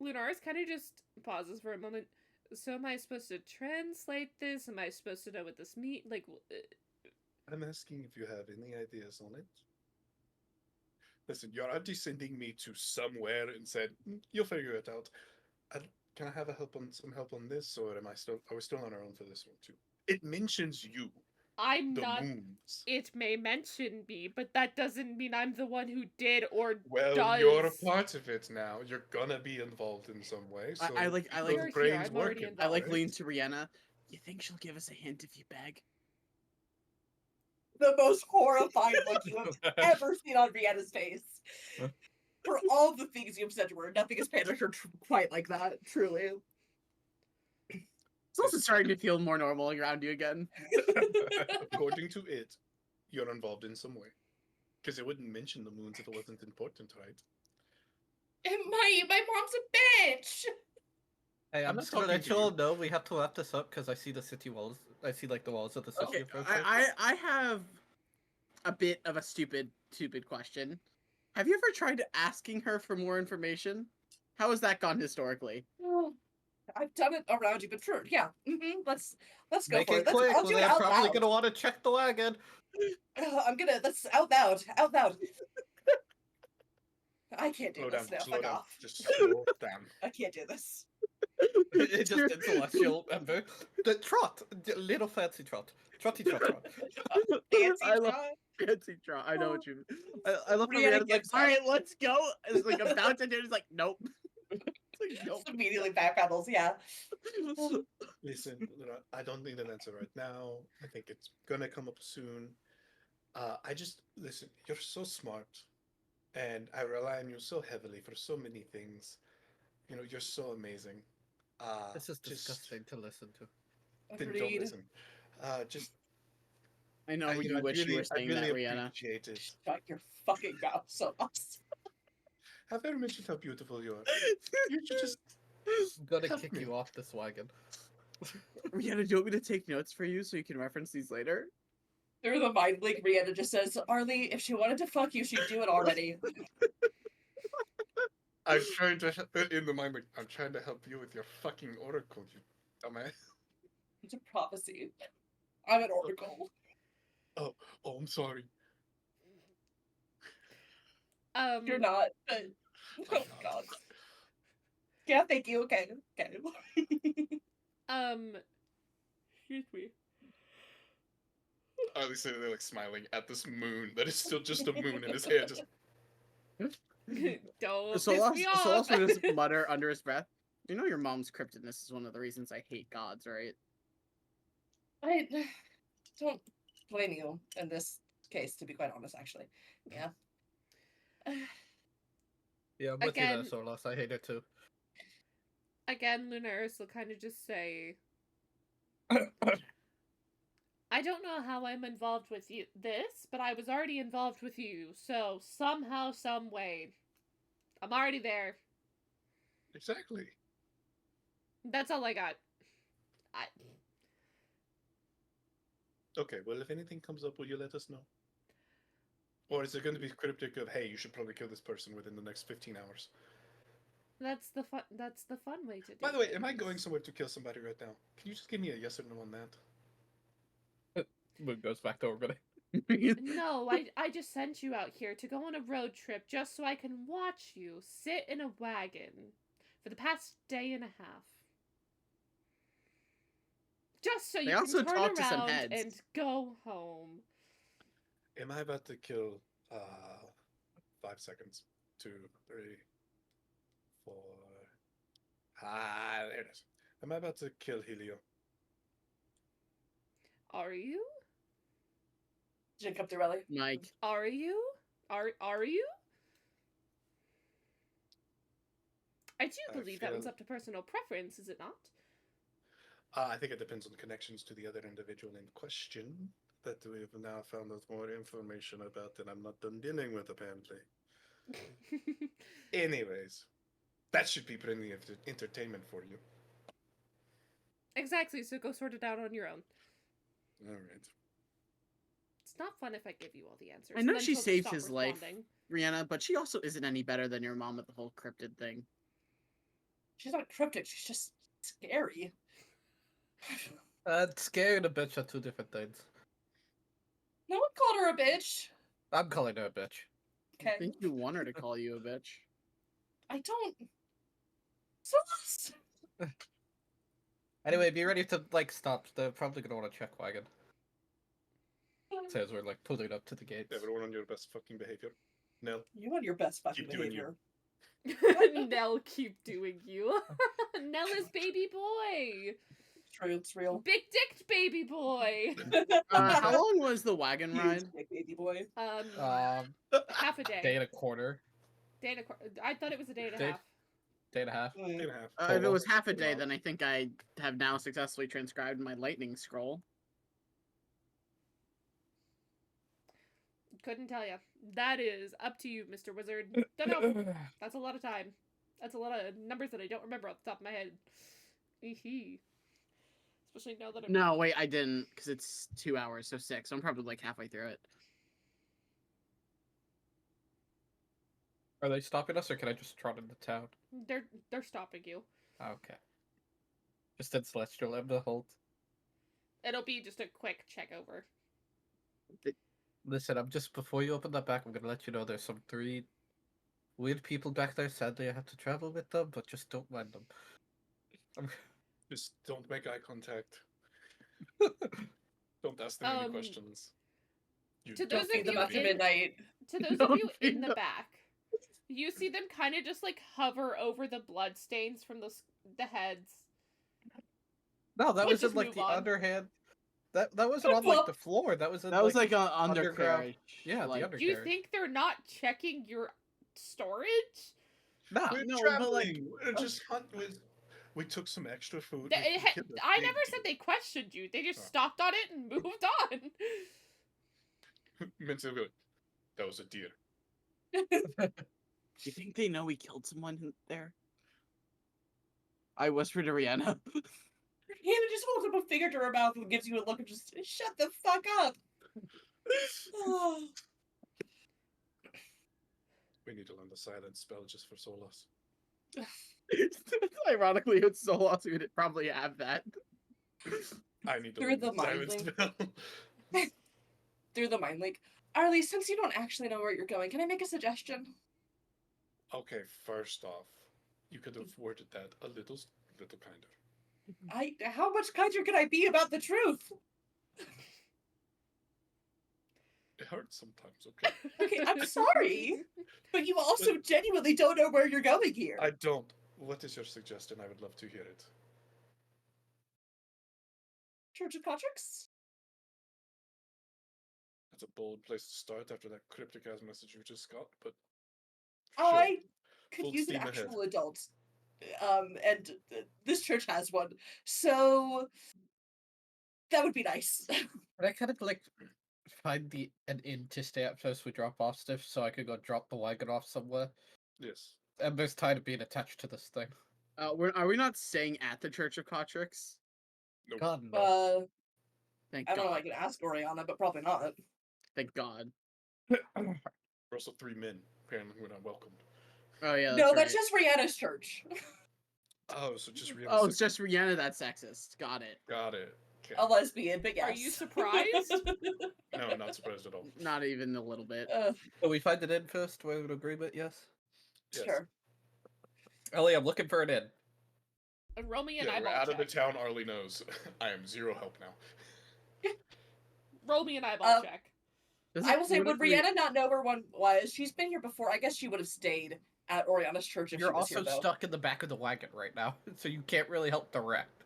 Lunaris kind of just pauses for a moment. So am I supposed to translate this? Am I supposed to know what this means? Like, I'm asking if you have any ideas on it. Listen, your auntie sending me to somewhere and said, "You'll figure it out." Can I have some help on this, or are we still on our own for this one too? It mentions you, I'm the not. moons. It may mention me, but that doesn't mean I'm the one who did or Well, does. you're a part of it now. You're gonna be involved in some way. So I like- keep You're those here, brains I'm already working. I like right? lean to Rihanna. You think she'll give us a hint if you beg? The most horrified look you have ever seen on Vienna's face. For all the things you've said to her, nothing has panicked her quite like that, truly. It's also starting to feel more normal around you again. According to it, you're involved in some way. Because it wouldn't mention the moons if it wasn't important, right? My mom's a bitch! Hey, I'm not just gonna talking let to you all you. know we have to wrap this up because I see the city walls. I see like the walls of the city. Okay, approaching. I have a bit of a stupid question. Have you ever tried asking her for more information? How has that gone historically? I've done it around you, but sure, yeah. Let's go Make for it it. Let's, quick, I'll or do it they're out probably loud. gonna want to check the wagon. I'm gonna. Let's out loud. Out loud. I can't do Slow this down, now. slow Fuck down. off. Just slow down. I can't do this. It just did celestial member. The trot, the little fancy trot, trotty trot trot. Fancy I love try. fancy draw. I know what you mean. I love how Rihanna Rihanna's like, gives all up. right, let's go. It's like about to do it. It's like, nope. It's like, nope. Just immediately backpedals. Yeah. Listen, Laura, I don't need an answer right now. I think it's gonna come up soon. I just listen. You're so smart, and I rely on you so heavily for so many things. You know, you're so amazing. This is Just disgusting to listen to. then don't Agreed. listen. Just I know I, you I wish you really, were I saying really that, Rihanna. appreciate it. Shut your fucking mouth, so Have I ever mentioned how beautiful you are? You should just I'm gonna help kick me. you off this wagon. Rihanna, do you want me to take notes for you so you can reference these later? Through the mind link, Rihanna just says, Arlie, if she wanted to fuck you, she'd do it already. I'm trying to in the mind. Like, I'm trying to help you with your fucking oracle, you dumbass. It's a prophecy. I'm an oracle. Oh, I'm sorry. You're not, but oh god. Yeah, thank you. Okay. Okay. Excuse me. At least they're like smiling at this moon that is still just a moon in his hand. Just Don't piss Solas me off. Solas would just mutter under his breath. You know your mom's cryptidness is one of the reasons I hate gods, right? I don't blame you in this case, to be quite honest, actually. Yeah. Yeah, I'm with you Again- there, Solas. I hate it too. Again, Lunaris will kind of just say, I don't know how I'm involved with you this, but I was already involved with you, so somehow, some way, I'm already there. exactly. That's all I got. I Okay. Well, if anything comes up, will you let us know? Or is it going to be cryptic of, hey, you should probably kill this person within the next 15 hours? that's the fun way to do. By the way, am I things. going somewhere to kill somebody right now? Can you just give me a yes or no on that? Moon goes back to orbiting. No, I just sent you out here to go on a road trip just so I can watch you sit in a wagon for the past day and a half. Just so They you also can turn talk to some around heads. and go home. Am I about to kill 5 seconds? 2, 3, 4. There it is. Am I about to kill Helio? Are you? Jacob Dorelli. Mike, Are you? Are you? I do I believe that one's feel- up to personal preference, is it not? I think it depends on the connections to the other individual in question that we've now found out more information about that I'm not done dealing with, apparently. Anyways, that should be plenty of entertainment for you. Exactly, so go sort it out on your own. All right. It's not fun if I give you all the answers. I and know then she she'll saved stop his life. responding. Rihanna, but she also isn't any better than your mom with the whole cryptid thing. She's not cryptic, she's just scary. Scared and a bitch are two different things. No one called her a bitch. I'm calling her a bitch. I Okay. think you want her to call you a bitch. I don't. So lost. Anyway, be ready to like stop. They're probably gonna want to check wagon. Says we're like pulling up to the gates. Everyone on your best fucking behavior. Nell, You on your best fucking Keep doing you. behavior. Nell, keep doing you. Nell is baby boy. True, it's real. Big dicked baby boy. How long was the wagon Huge ride? big baby boy. Half a day. Day and a quarter. I thought it was a day and a Day- half. Day and a half. day and a half. If it Total. was half a day, Wow. then I think I have now successfully transcribed my lightning scroll. Couldn't tell you. That is up to you, Mr. Wizard. Don't know. That's a lot of time. That's a lot of numbers that I don't remember off the top of my head. Eehee. Especially now that I'm. No, wait, I didn't, because it's 2 hours, so 6. So I'm probably like halfway through it. Are they stopping us, or can I just trot into town? They're stopping you. Okay. Just in Celestial Ember hold. It'll be just a quick check over. Listen, before you open that back, I'm gonna let you know there's some 3 weird people back there. Sadly, I have to travel with them, but just don't mind them. Just don't make eye contact. Don't ask them any questions. You To Don't those feed of them you after in, midnight. to those of Don't you feed in the them. back, you see them kind of just like hover over the blood stains from the heads. No, that We was in just like move the on. underhand. That wasn't on like the floor. That was in, That was like like an underground. undercarriage. Yeah, like, the Do you undercarriage. think they're not checking your storage? Nah, We're No, traveling. but, like, We're just hunt with. We took some extra food. They- we it ha- killed a I big never said deer. they questioned you. They just Oh. stopped on it and moved on. Mentally good. That was a deer. do you think they know we killed someone there? I whispered to Rihanna. Hannah just holds up a finger to her mouth and gives you a look of just shut the fuck up. We need to learn the silent spell just for Solas. Ironically, it's so awesome. We'd probably have that. I need to Through learn the the silent mind spell. Through the mind link. Arlie, since you don't actually know where you're going, can I make a suggestion? Okay, first off, you could have worded that a little kinder. How much kinder can I be about the truth? It hurts sometimes, okay? Okay, I'm sorry, but you also genuinely don't know where you're going here. I don't. What is your suggestion? I would love to hear it. Church of Cotrix? That's a bold place to start after that cryptic ass message you just got, but I could Full use an steam ahead. actual adult. And this church has one. So that would be nice. but I kind of like find an inn to stay at first. We drop off stuff, so I could go drop the wagon off somewhere. yes. And there's tired of being attached to this thing. Are we not staying at the Church of Cotrix? Nope. God no. Thank I don't know, God. I can ask Oriana, but probably not. Thank God. We're also 3 men. Apparently we're not welcomed. Oh yeah. No, right. that's just Rihanna's church. Oh, so just Rihanna. Oh, it's just Rihanna that's sexist. Got it. Got it. Okay. A lesbian, but yes. Are you surprised? No, I'm not surprised at all. Not even a little bit. So we find an inn first. We're in agreement, yes? Yes. Sure. Ellie, I'm looking for an inn. Roll me an Yeah, we're eyeball out of the check. town Arlie knows. I am 0 help now. Roll me an eyeball check. I will say, would Rihanna not know where one was? She's been here before. I guess she would have stayed at Oriana's church if You're she was also here, though. stuck in the back of the wagon right now, so you can't really help direct.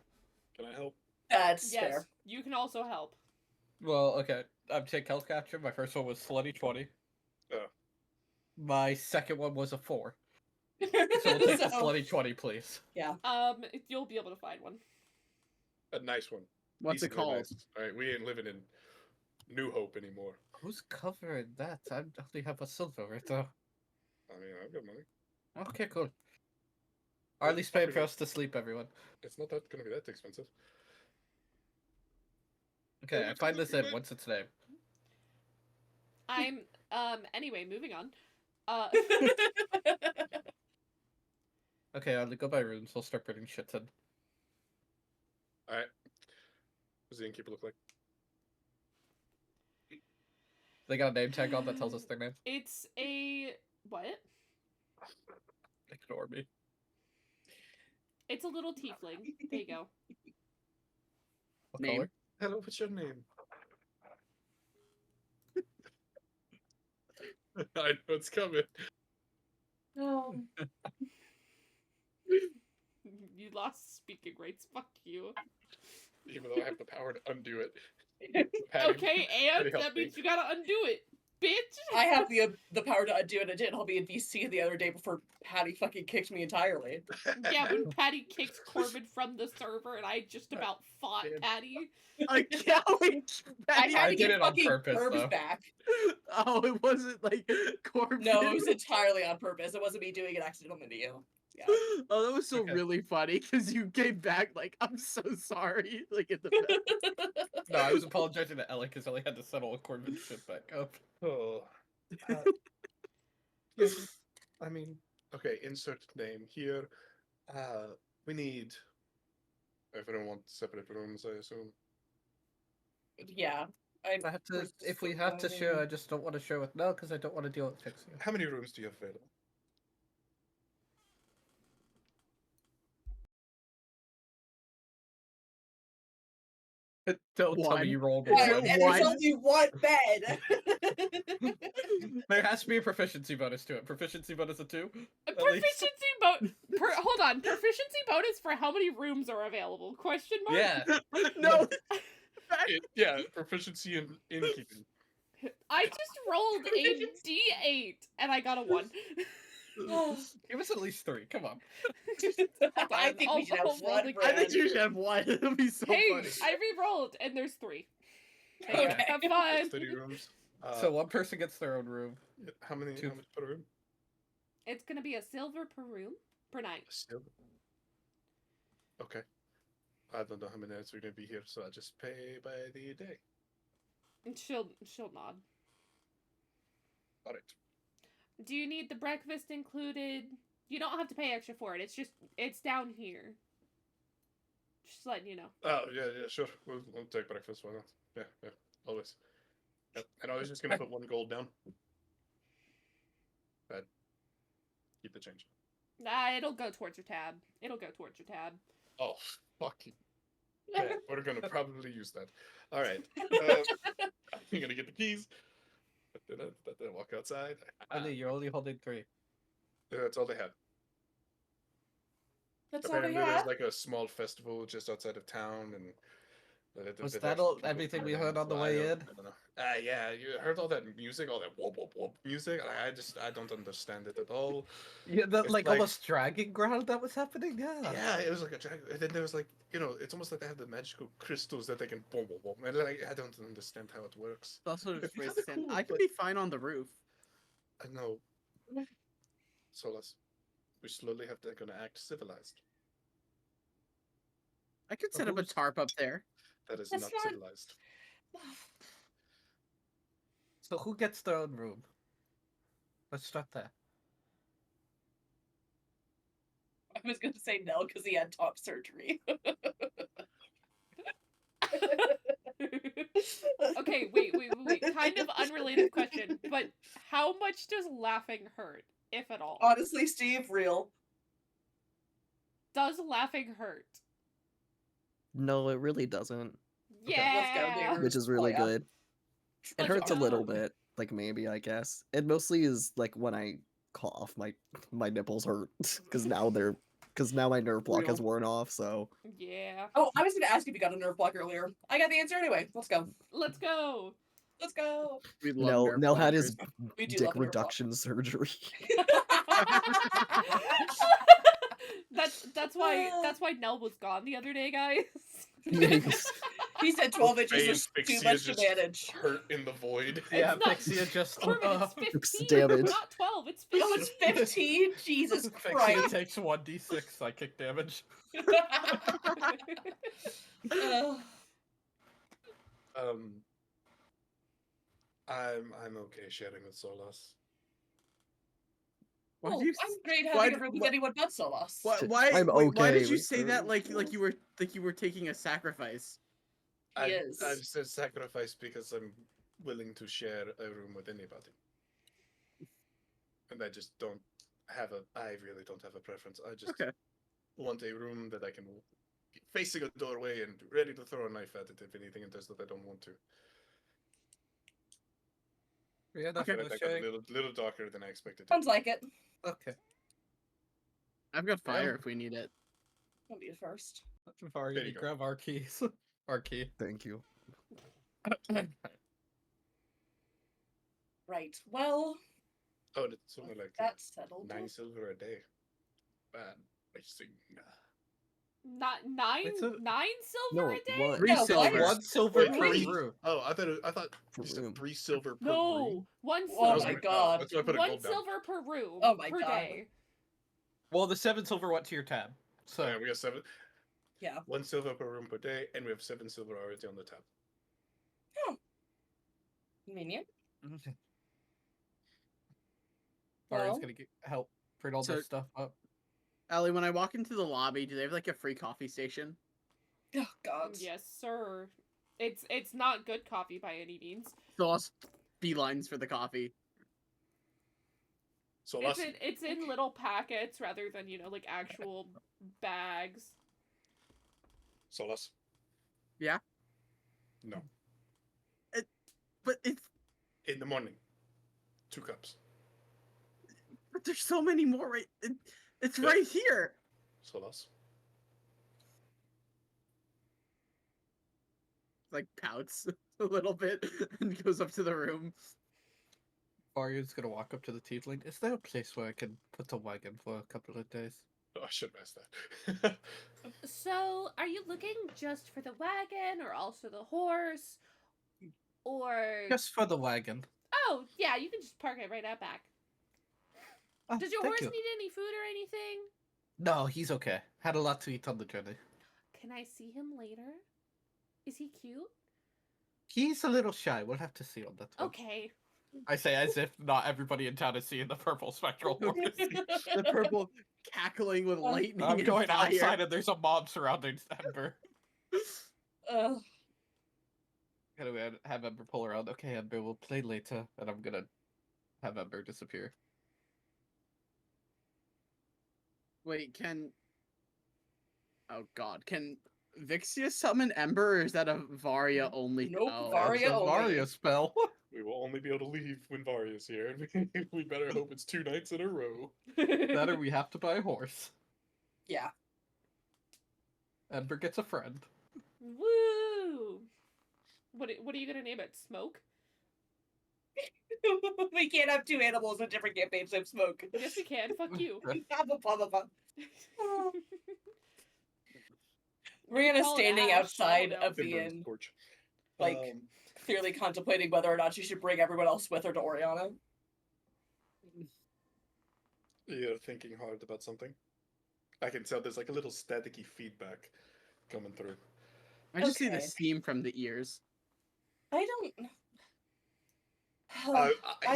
Can I help? That's Yes, fair. you can also help. Well, okay. I'm taking Hellcatcher. My first one was Slutty 20. Oh. My second one was a 4. So we'll take the Slutty 20, please. You'll be able to find one. A nice one. What's it Decently called? nice. Alright, we ain't living in New Hope anymore. Who's covering that? I only have a silver right there. I mean, I've got money. Okay, cool. Arlie's paying for us to sleep, everyone. It's not that gonna be that expensive. Okay, I what's find the this in. name? What's its name? I'm anyway, moving on. Okay, Arlie, go by runes. We'll start putting shit in. Alright. What does the innkeeper look like? They got a name tag on that tells us their name. It's a what? Ignore me. It's a little tiefling. There you go. What Name? color? Hello, what's your name? I know it's coming. No. You lost speaking rights. Fuck you. Even though I have the power to undo it. Patty- Okay, Patty and help that me. means you gotta undo it, bitch. I have the power to undo it. It didn't help me in VC the other day before Patty fucking kicked me entirely. Yeah, when Patty kicks Corbin from the server, and I just about fought Dude. Patty. I can't wait. I had I to did get it on fucking purpose, Curbs though. back. Oh, it wasn't like Corbin. No, it was entirely on purpose. It wasn't me doing it accidental into you. Yeah. Oh, that was so Okay. really funny because you came back like, I'm so sorry. Like in the back. No, I was apologizing to Ellie because Ellie had to settle a Corbin shit back up. Oh. Yeah, I mean, okay, insert name here. We need Everyone wants separate rooms, I assume. Yeah. I have to. If we have to share, I just don't want to share with Nell because I don't want to deal with fixing it. How many rooms do you have available? Don't tell me One. you rolled. It's Right, a and one. there's only one bed. There has to be a proficiency bonus to it. Proficiency bonus of 2. At least. Proficiency bonus. Hold on. Proficiency bonus for how many rooms are available? Question mark. Yeah. No. Yeah, proficiency in innkeeping. I just rolled a D8 and I got a 1. Give us at least 3. Come on. I think we should have I'll roll one. the- I think Brand. you should have one. It'll be so Hey, funny. I re-rolled and there's 3. Okay. Have fun. 30 rooms. So one person gets their own room. How many? Two. How much per room? It's gonna be a silver per room per night. Still. Okay. I don't know how many nights we're gonna be here, so I just pay by the day. And she'll nod. All right. Do you need the breakfast included? You don't have to pay extra for it. It's down here. Just letting you know. Oh yeah, sure. We'll take breakfast. Why not? Yeah, always. Yep. And I was just gonna put 1 gold down. But keep the change. Nah, it'll go towards your tab. Oh fuck you. Yeah, we're gonna probably use that. All right. I'm gonna get the keys. But then walk outside. Ali, you're only holding 3. That's all they had. That's all we Apparently, there's have. like a small festival just outside of town, and Was there's that all? people Everything we coming heard on the so way I in? don't know. Yeah, you heard all that music, all that whoop whoop whoop music. I don't understand it at all. Yeah, that It's like like- almost dragging ground that was happening. Yeah. Yeah, it was like a drag. And then there was like, it's almost like they have the magical crystals that they can boom boom boom. And like, I don't understand how it works. It's also just It's kinda resistant. cool, I could but- be fine on the roof. I know. So we slowly have to gonna act civilized. I could set up a who's- tarp up there. That is That's not not- civilized. So who gets their own room? Let's start there. I was going to say Nell because he had top surgery. Okay, wait. Kind of unrelated question, but how much does laughing hurt, if at all? Honestly, Steve, real. Does laughing hurt? No, it really doesn't, Yeah. dude. which is really yeah. good. It Let's hurts a go. little bit, like maybe I guess. It mostly is like when I cough, my nipples hurt because now my nerve block has Real. worn off. So Yeah. Oh, I was going to ask if you got a nerve block earlier. I got the answer anyway. Let's go. Let's go. Let's go. We love Nerf Nell had blockers. his We do dick love a nerve block. reduction surgery. That's why Nell was gone the other day, guys. Yes. He said 12 inches Faye was and too Pixie much is to just manage. Hurt in the void. Yeah, It's not- Pixia just. Corbin, it's Oops, 15, damage. not 12. It's Oh, 15. it's 15? Jesus Pixia Christ. takes 1d6 psychic damage. Ugh. I'm okay sharing with Solas. Why Well, do you I'm s- great why having a d- room with why- anyone but Solas. Why I'm why did okay you with say that her. like you were taking a sacrifice? He is. I've said sacrifice because I'm willing to share a room with anybody. And I just don't I really don't have a preference. I just Okay. want a room that I can be facing a doorway and ready to throw a knife at it if anything it does that I don't want to. Yeah, that's But what I think sharing. a little darker than I expected. Sounds like it. Okay. I've got fire if we need it. I'll be the first. Vari, There you go. grab our keys. Our key. Thank you. Right. Well, Oh, it's only like that's settled. 9 silver a day. Bad racing. Not nine It's a- silver No, a day? what? Three Yeah, silver. One silver Wait, per three. room. Oh, I thought Per you said room. 3 silver per No, room. one Oh That was silver. my good. God. That's why I put a One gold down. silver per room. Oh my per God. day. Well, the 7 silver went to your tab. So Yeah, we have 7. Yeah. 1 silver per room per day, and we have 7 silver already on the tab. Convenient. Vari's Well- gonna help print all So- this stuff up. Allie, when I walk into the lobby, do they have like a free coffee station? Oh God. Yes, sir. It's not good coffee by any means. Sauce beelines for the coffee. So It's in little packets rather than, like actual bags. Solas. Yeah? No. But In the morning. 2 cups. but there's so many more it's Yeah. right here. Solas. Like pouts a little bit and goes up to the room. Varya's gonna walk up to the tiefling. Is there a place where I can put the wagon for a couple of days? Oh, I should have asked that. So, are you looking just for the wagon or also the horse? Or Just for the wagon. oh, yeah, you can just park it right out back. Oh, Does your thank horse you. need any food or anything? No, he's okay. Had a lot to eat on the journey. Can I see him later? Is he cute? He's a little shy. We'll have to see on that one. Okay. I say as if not everybody in town is seeing the purple spectral horse. The purple cackling with lightning. I'm and going fire. outside and there's a mob surrounding Ember. Ugh. Gonna have Ember pull around. Okay, Ember, we'll play later, and I'm gonna have Ember disappear. Wait, can oh god, can Vixia summon Ember, or is that a Varya only? Nope, Oh, Varya It's a only. Varya spell. We will only be able to leave when Varya's here. We better hope it's 2 nights in a row. That or we have to buy a horse. Yeah. Ember gets a friend. Woo! What are you gonna name it? Smoke? We can't have 2 animals in different campaigns of smoke. Yes, we can. Fuck you. Blah, blah, blah, blah, blah. We Rihanna call it standing Ash, I outside don't know. of the Timber's inn, torch. like, Um, clearly contemplating whether or not she should bring everyone else with her to Oriana. you're thinking hard about something. I can tell there's like a little staticky feedback coming through. I just see the Okay. steam from the ears. I don't.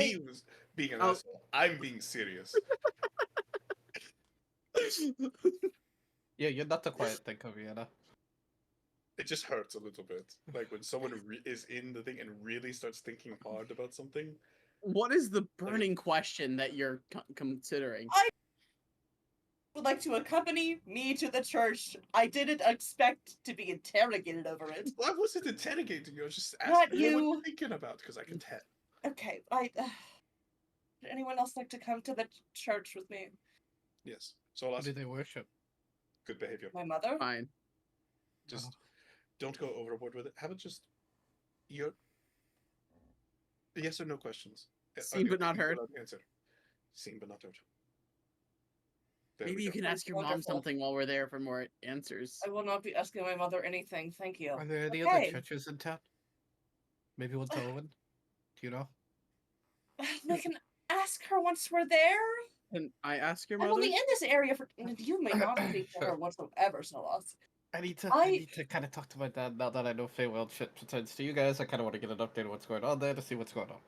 He was being an Oh. asshole. I'm being serious. Yeah, you're not the quiet thing, Vienna. It just hurts a little bit. Like when someone is in the thing and really starts thinking hard about something. What is the burning question that you're considering? Would like to accompany me to the church. I didn't expect to be interrogated over it. I wasn't interrogating you. I was just Not asking you what you. you're thinking about because I can tell. Okay, would anyone else like to come to the church with me? Yes. So What last do they worship? good behavior. My mother? Fine. Just don't go overboard with it. Have it just your yes or no questions. Seen but not heard. Answer. Seen but not heard. There Maybe we you go. can ask your mom Wonderful. something while we're there for more answers. I will not be asking my mother anything, thank you. Are there any Okay. other churches in town? Maybe we'll tell Owen. Do you know? I can ask her once we're there. Can I ask your I'm mother? only in this area for. You may not speak to her whatsoever, Solas. I need to. I- I need to kind of talk to my dad now that I know Feywild shit pertains to you guys. I kind of want to get an update on what's going on there to see what's going on.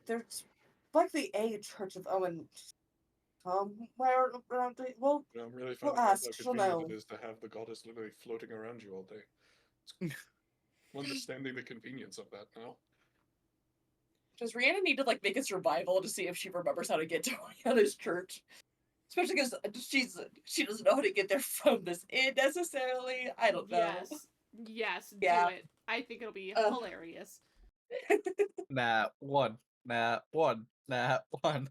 There's likely a Church of Owen somewhere around the. Well, I'm really We'll finding out ask, how she'll convenient know. it is to have the goddess literally floating around you all day. I'm understanding the convenience of that now. does Rihanna need to like make a survival to see if she remembers how to get to Oriana's church? Especially because she doesn't know how to get there from this inn necessarily. I don't know. Yes, Yeah. do it. I think it'll be Ugh. hilarious. Nah, one. Nah, one. Nah, one.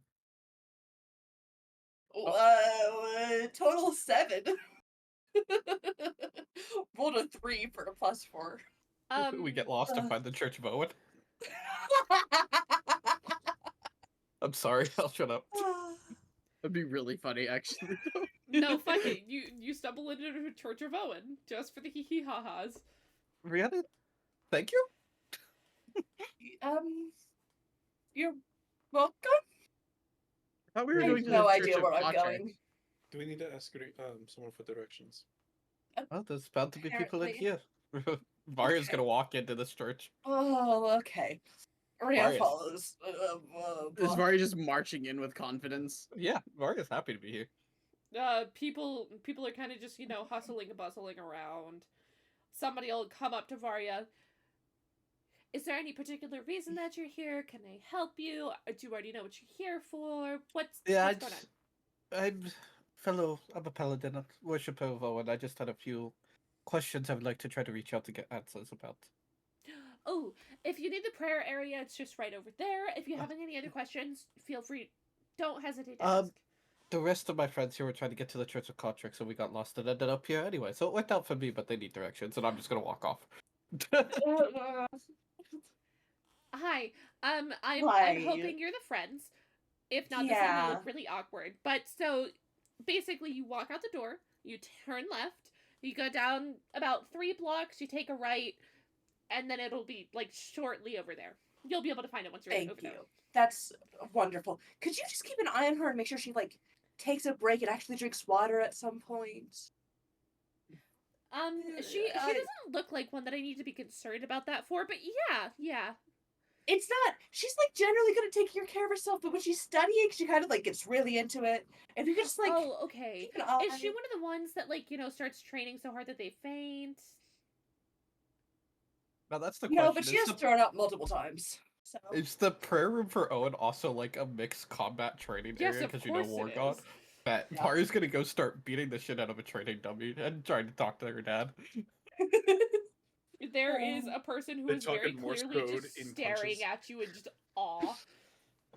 Total 7. Rolled a 3 for a +4. We get lost to find the Church of Owen. I'm sorry. I'll shut up. That'd be really funny, actually. No, fuck it. You stumble into the Church of Owen just for the hee hee ha ha's. Rihanna, thank you. You're welcome. I thought we were I going have to no the idea Church of where I'm Patrick. going. Do we need to ask someone for directions? Oh, there's bound to be people in Apparently. here. Varya's Okay. gonna walk into this church. Oh, okay. Rihanna Marius. follows. Is Vari just marching in with confidence? Yeah, Varya's happy to be here. People are kind of just, hustling and bustling around. Somebody will come up to Varya. Is there any particular reason that you're here? Can I help you? Do you already know what you're here for? What's going on? I'm a paladin, I worship Ovo, and I just had a few questions I would like to try to reach out to get answers about. Oh, if you need the prayer area, it's just right over there. If you have any other questions, feel free. Don't hesitate to ask. The rest of my friends here were trying to get to the Church of Kotrix, and we got lost and ended up here anyway. So it worked out for me, but they need directions, and I'm just gonna walk off. Hi. I'm Hi. hoping you're the friends. If not, this Yeah. will look really awkward. But so basically, you walk out the door, you turn left, you go down about 3 blocks, you take a right, and then it'll be like shortly over there. You'll be able to find it once you're Thank over you. there. That's wonderful. Could you just keep an eye on her and make sure she takes a break and actually drinks water at some point? She I- doesn't look like one that I need to be concerned about that for, but yeah. It's not. She's generally gonna take care of herself, but when she's studying, she kind of gets really into it. If you could just Oh, okay. keep an eye. Is she one of the ones that starts training so hard that they faint? Now that's the question. No, but she has thrown up multiple times. So Is the prayer room for Owen also like a mixed combat training Yes, area? of Because you know course War it God? is. That Yeah. Varya's gonna go start beating the shit out of a training dummy and trying to talk to her dad. There is a person who They're is very talking Morse clearly code just in staring punches. at you in just awe.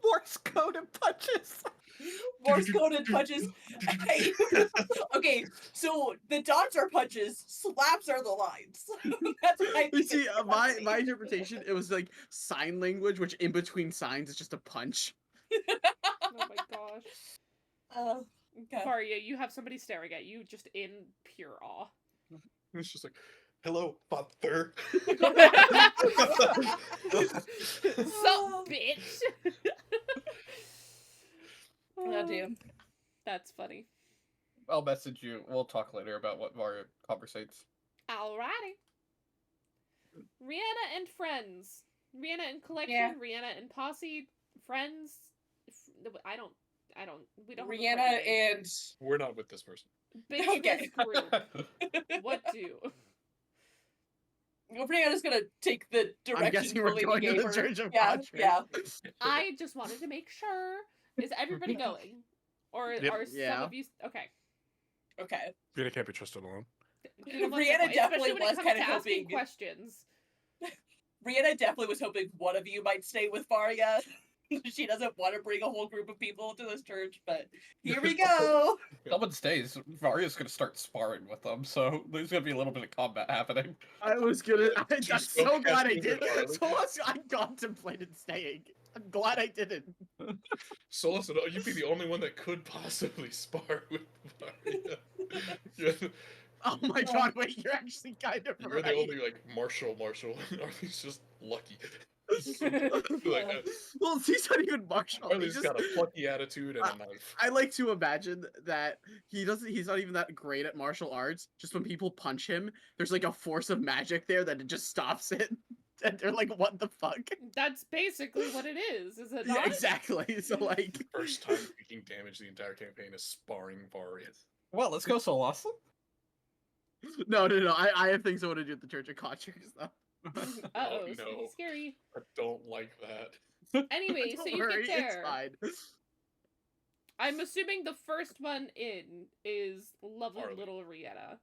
Morse code and punches! Morse code and punches. Hey. Okay, so the dots are punches, slaps are the lines. That's what I You think see, it's my funny. interpretation, it was like sign language, which in between signs is just a punch. Oh my gosh. Okay. Varya, you have somebody staring at you just in pure awe. It's just like, hello, father. Sup, bitch? Oh, damn. That's funny. I'll message you. We'll talk later about what Varya conversates. Alrighty. Rihanna and friends. Rihanna and collection. Yeah. Rihanna and posse. Friends. I don't. We don't. have a Rihanna party name. and We're not with this person. Bitchless Okay. group. What do? Rihanna's gonna take the direction. I'm guessing we're Lily going to gave the her. Church of Yeah, Kotrix. yeah. I just wanted to make sure. Is everybody going? Or Yep. are some Yeah. of you okay? Okay. Rita can't be trusted alone. You know what's the Rihanna point? definitely Especially when it was comes kinda to asking hoping- questions. Rihanna definitely was hoping one of you might stay with Varya. She doesn't want to bring a whole group of people to this church, but here we go. Someone stays. Varya's gonna start sparring with them, so there's gonna be a little bit of combat happening. I was gonna. I'm Just so go glad I casting your did. card. So I contemplated staying. I'm glad I didn't. Sola said, "Oh, you'd be the only one that could possibly spar with Varya. You're, Oh my god! Wait, you're actually kind of you're right. the only Marshall. Arlie's just lucky. Like, Well, he's not even Marshall. He Arlie's just, got a plucky attitude and a knife. I like to imagine that he doesn't. He's not even that great at martial arts. Just when people punch him, there's like a force of magic there that it just stops it, and they're like, "What the fuck?" That's basically what it is it Yeah, not? exactly. So like, First time taking damage the entire campaign is sparring Varya. Well, let's go, Solas. no. I have things I want to do at the Church of Kotrix though. Uh-oh, no. scary. I don't like that. Anyway, so Don't you worry, get it's there. fine. I'm assuming the first one in is lovely Arlie. little Rihanna.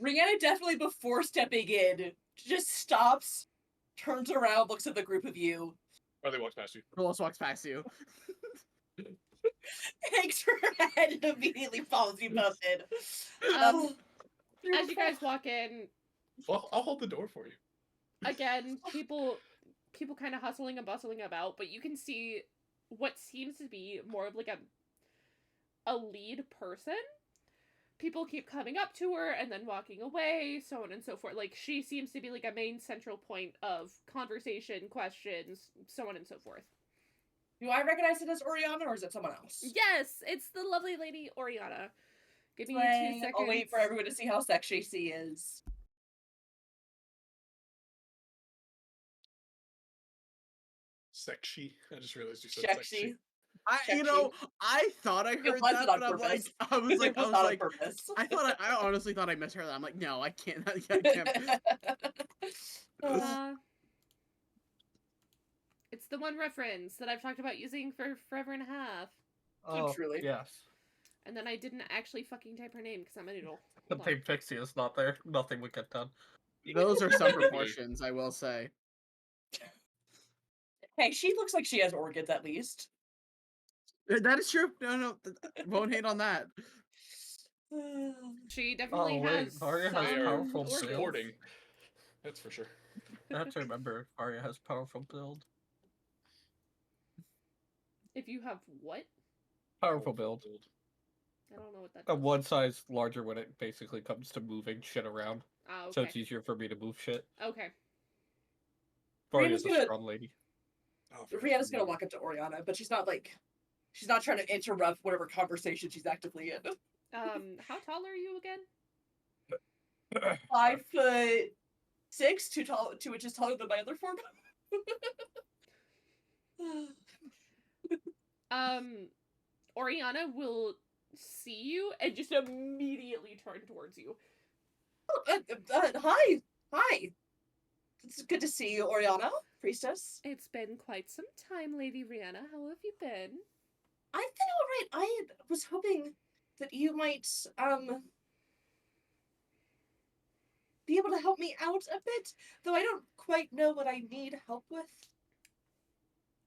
Rihanna definitely, before stepping in, just stops, turns around, looks at the group of you, Arlie walks past you. Who else walks past you? hangs her head, and immediately follows you both in. Um, As you guys walk in, Well, I'll hold the door for you. again, people kind of hustling and bustling about, but you can see what seems to be more of like a lead person. People keep coming up to her and then walking away, so on and so forth. Like, she seems to be like a main central point of conversation, questions, so on and so forth. Do I recognize it as Oriana, or is it someone else? Yes, it's the lovely lady Oriana. Give me Sway. 2 seconds. I'll wait for everyone to see how sexy she is. Sexy. I just realized you said Sexy. You know, I thought I heard wasn't that, on but I'm like, purpose. I was like, it was not on purpose. I honestly thought I misheard that. I'm like, no, I can't. I can't. It's the one reference that I've talked about using for forever and a half. Oh, truly. yes. And then I didn't actually fucking type her name because I'm a noodle. The Hold on. Team Pixie is not there. Nothing would get done. Those are some proportions, I will say. Hey, she looks like she has organs at least. That is true. No, won't hate on that. She definitely wait, has Arya has They some are powerful organs. supporting. That's for sure. I have to remember, Arya has powerful build. If you have what? Powerful build. I don't know what that A does. one size larger when it basically comes to moving shit around. Ah, So okay. it's easier for me to move shit. Okay. Arya's Rhianna's a gonna- strong lady. Oh, Rihanna's gonna walk up to Oriana, but she's not trying to interrupt whatever conversation she's actively in. How tall are you again? 5'6", 2 inches taller than my other form. Oriana will see you and just immediately turn towards you. Hi. It's good to see you, Oriana, priestess. It's been quite some time, Lady Rihanna. How have you been? I've been alright. I was hoping that you might be able to help me out a bit, though I don't quite know what I need help with.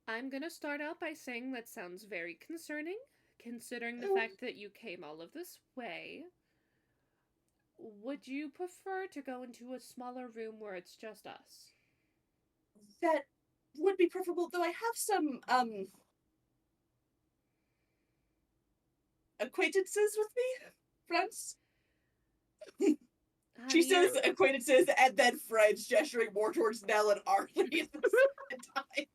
I'm gonna start out by saying that sounds very concerning, considering the Oh. fact that you came all of this way. Would you prefer to go into a smaller room where it's just us? That would be preferable, though I have some acquaintances with me, friends. She Honey, says acquaintances and then friends, gesturing more towards Nell and Arlie at the same time.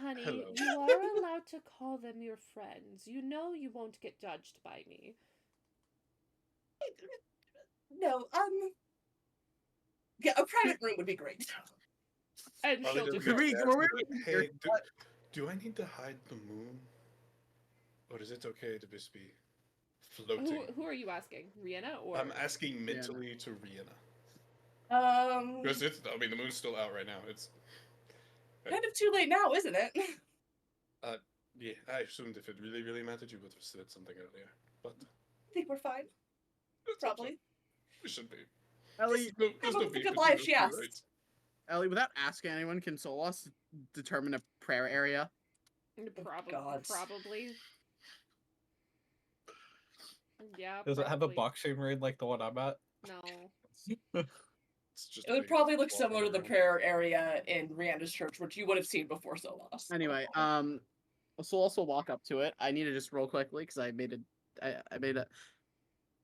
honey, Hello. you are allowed to call them your friends. You know you won't get judged by me. No, yeah, a private room would be great. And Probably she'll the just... Could we- best were we- is like, hey, do I need to hide the moon? Or is it okay to just be floating? Who are you asking? Rihanna or... I'm asking mentally to Rihanna. Because I mean, the moon's still out right now. It's Kind of too late now, isn't it? yeah. I assumed if it really, really mattered, you would have said something earlier. But I think we're fine. it's Probably. okay. We should be. Ellie, There's no a beef good between life, us she two, asked. right? Ellie, without asking anyone, can Solas determine a prayer area? God. Probably. Yeah, Does it have a probably. boxing ring like the one I'm at? No. It's just It would big probably look walking similar to the around. prayer area in Rihanna's church, which you would have seen before Solas. Anyway, Solas will walk up to it. I need to just roll quickly because I made a,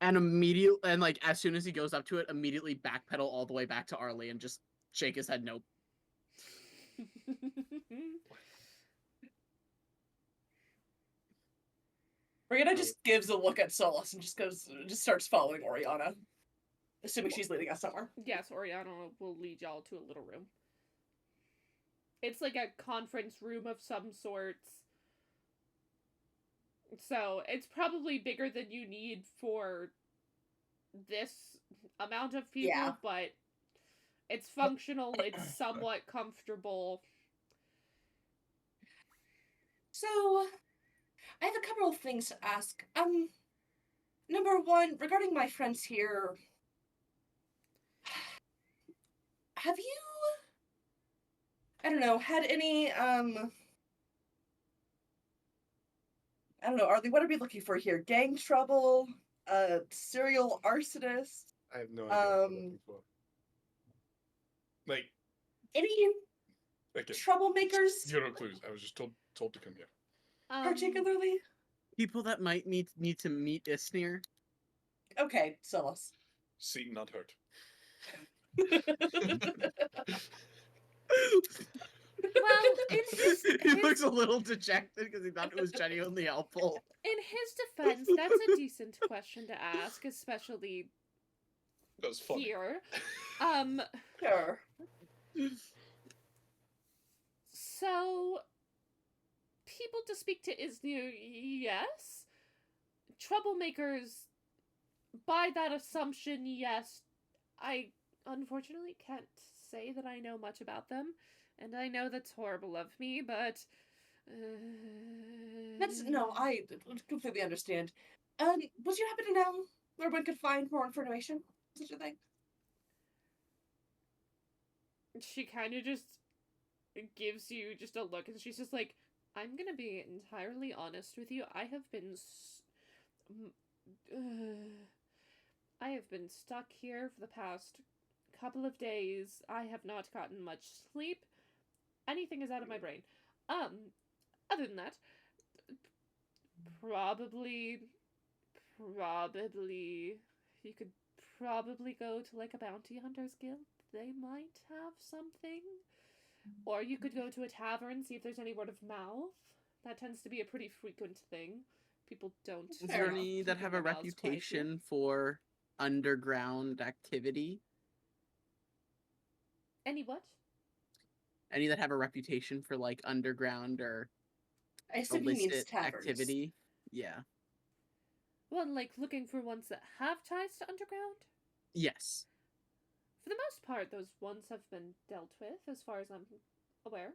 and immediately, and like as soon as he goes up to it, immediately backpedal all the way back to Arlie and just shake his head. Nope. Rihanna just gives a look at Solas and just starts following Oriana. Assuming she's leading us somewhere. Yes, Oriana will lead y'all to a little room. It's like a conference room of some sorts. So, it's probably bigger than you need for this amount of people, Yeah. but it's functional, it's somewhat comfortable. So, I have a couple of things to ask. Number one, regarding my friends here, have you, I don't know, had any, I don't know, Arlie, what are we looking for here? Gang trouble? Serial arsonist? I have no idea what you're looking for. Like, Any again, troublemakers, zero clues. I was just told to come here. particularly? People that might need to meet Isnir. Okay, Solas. See, not hurt. Well, in He looks a little dejected because he thought it was genuinely helpful. in his defense, that's a decent question to ask, especially That was funny. here. Sure. So people to speak to Isnu, yes. Troublemakers, by that assumption, yes. I unfortunately can't say that I know much about them, and I know that's horrible of me, but... That's no, I completely understand. Would you happen to know where one could find more information? Such a thing. She kind of just gives you just a look, and she's just like, I'm gonna be entirely honest with you. I have been stuck here for the past couple of days. I have not gotten much sleep. Anything is out of my brain. Other than that, probably, you could probably go to like a bounty hunters guild. They might have something. Or you could go to a tavern, see if there's any word of mouth. That tends to be a pretty frequent thing. People don't. Is Fair there enough. any that keep have their a mouths quiet here. reputation for underground activity? Any what? Any that have a reputation for like underground or I assume he means illicit taverns. activity? Yeah. Well, like looking for ones that have ties to underground? Yes. For the most part, those ones have been dealt with, as far as I'm aware.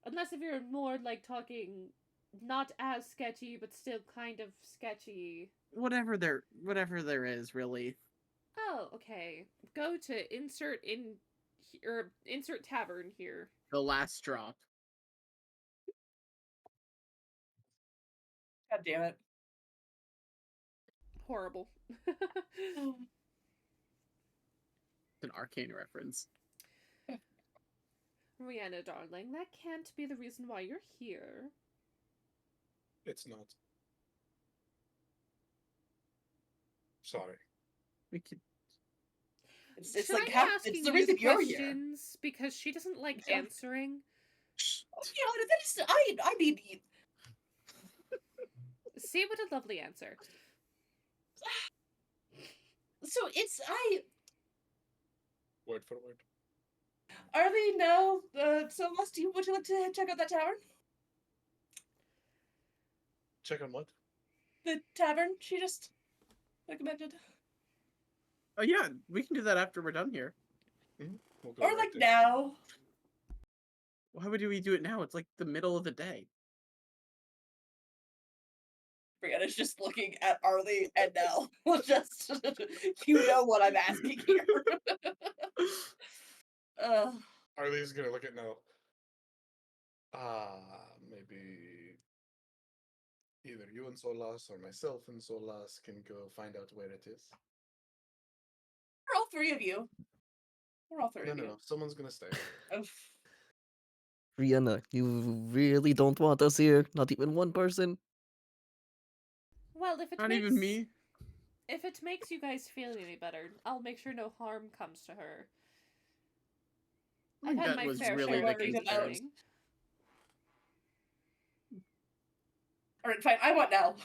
Unless if you're more like talking not as sketchy, but still kind of sketchy. Whatever there is, really. Oh, okay. Go to insert tavern here. The last drop. God damn it. Horrible. An arcane reference. Rihanna, darling, that can't be the reason why you're here. It's not. Sorry. We could It's Should like I be half, asking it's the you reason you're here. questions because she doesn't like Yeah. answering? That is, I mean, See what a lovely answer. so it's Word for word. Arlie, no. So, would you like to check out that tavern? Check on what? The tavern she just recommended, Oh yeah, we can do that after we're done here. We'll go or right like there. now. Why would we do it now? It's like the middle of the day. Brianna's just looking at Arlie and Nell. Just, you know what I'm asking here. Arlie's gonna look at Nell. Maybe either you and Solas or myself and Solas can go find out where it is. For all three of you. For all three No, of no, you. no. Someone's gonna stay. Rihanna, you really don't want us here? Not even one person? Well, if it Not makes, even me. If it makes you guys feel any better, I'll make sure no harm comes to her. I've had That my was fair really share the of concern. reasoning. Alright, fine. I want Nell.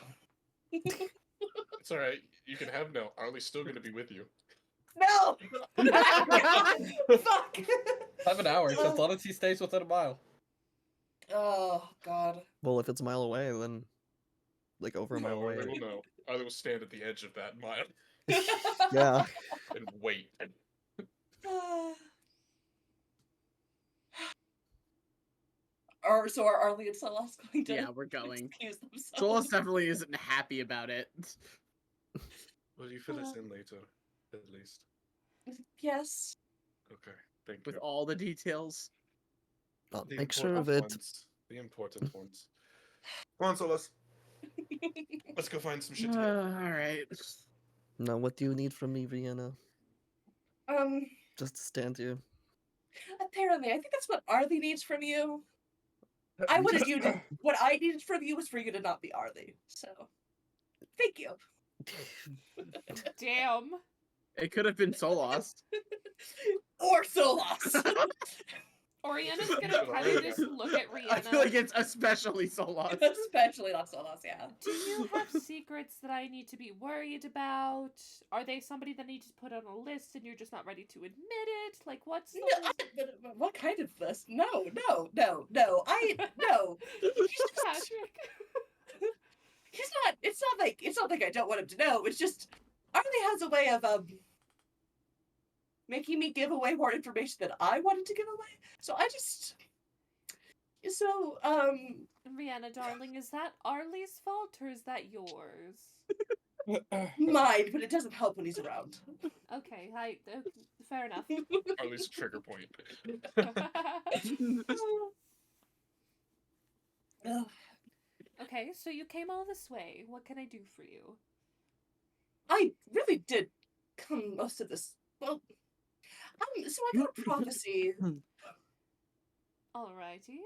It's alright. You can have Nell. Arlie's still gonna be with you. No! Fuck! 7 hours, as long as he stays within a mile. Oh, God. Well, if it's a mile away, then like over a mile No, away. Arlie will know. Arlie will stand at the edge of that mile Yeah. and wait. So are Arlie and Solas going to Yeah, we're going. excuse themselves? Solas definitely isn't happy about it. Will you fill us in later, at least? Yes. Okay, thank With you. all the details. I'll The make sure of important it. ones. The important ones. Come on, Solas. Let's go find some shit to get. Alright. Now, what do you need from me, Rihanna? Just to stand here. Apparently, I think that's what Arlie needs from you. I wanted you to. What I needed from you was for you to not be Arlie. So, thank you. Damn. It could have been Solas. Or Solas. Oriana's gonna kind of just look at I feel like Rihanna. it's especially Solas. Especially not Solas, yeah. Do you have secrets that I need to be worried about? Are they somebody that I need to put on a list and you're just not ready to admit it? Like, what's the No, but what kind of list? No. No. Patrick? He's not. It's not like I don't want him to know. It's just Arlie has a way of making me give away more information that I wanted to give away. So Rihanna, darling, is that Arlie's fault or is that yours? mine, but it doesn't help when he's around. Okay, fair enough. At least a trigger point. Ugh. Okay, so you came all this way. What can I do for you? I really did come most of this. Well, so I got a prophecy. Alrighty.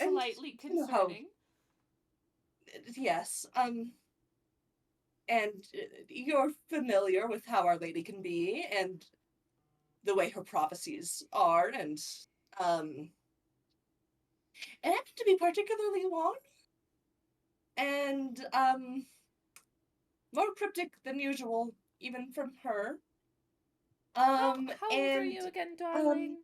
And, Slightly you know how- concerning. Yes. And you're familiar with how Our Lady can be, and the way her prophecies are, and it happened to be particularly long, and more cryptic than usual, even from her. How old are and you again, darling?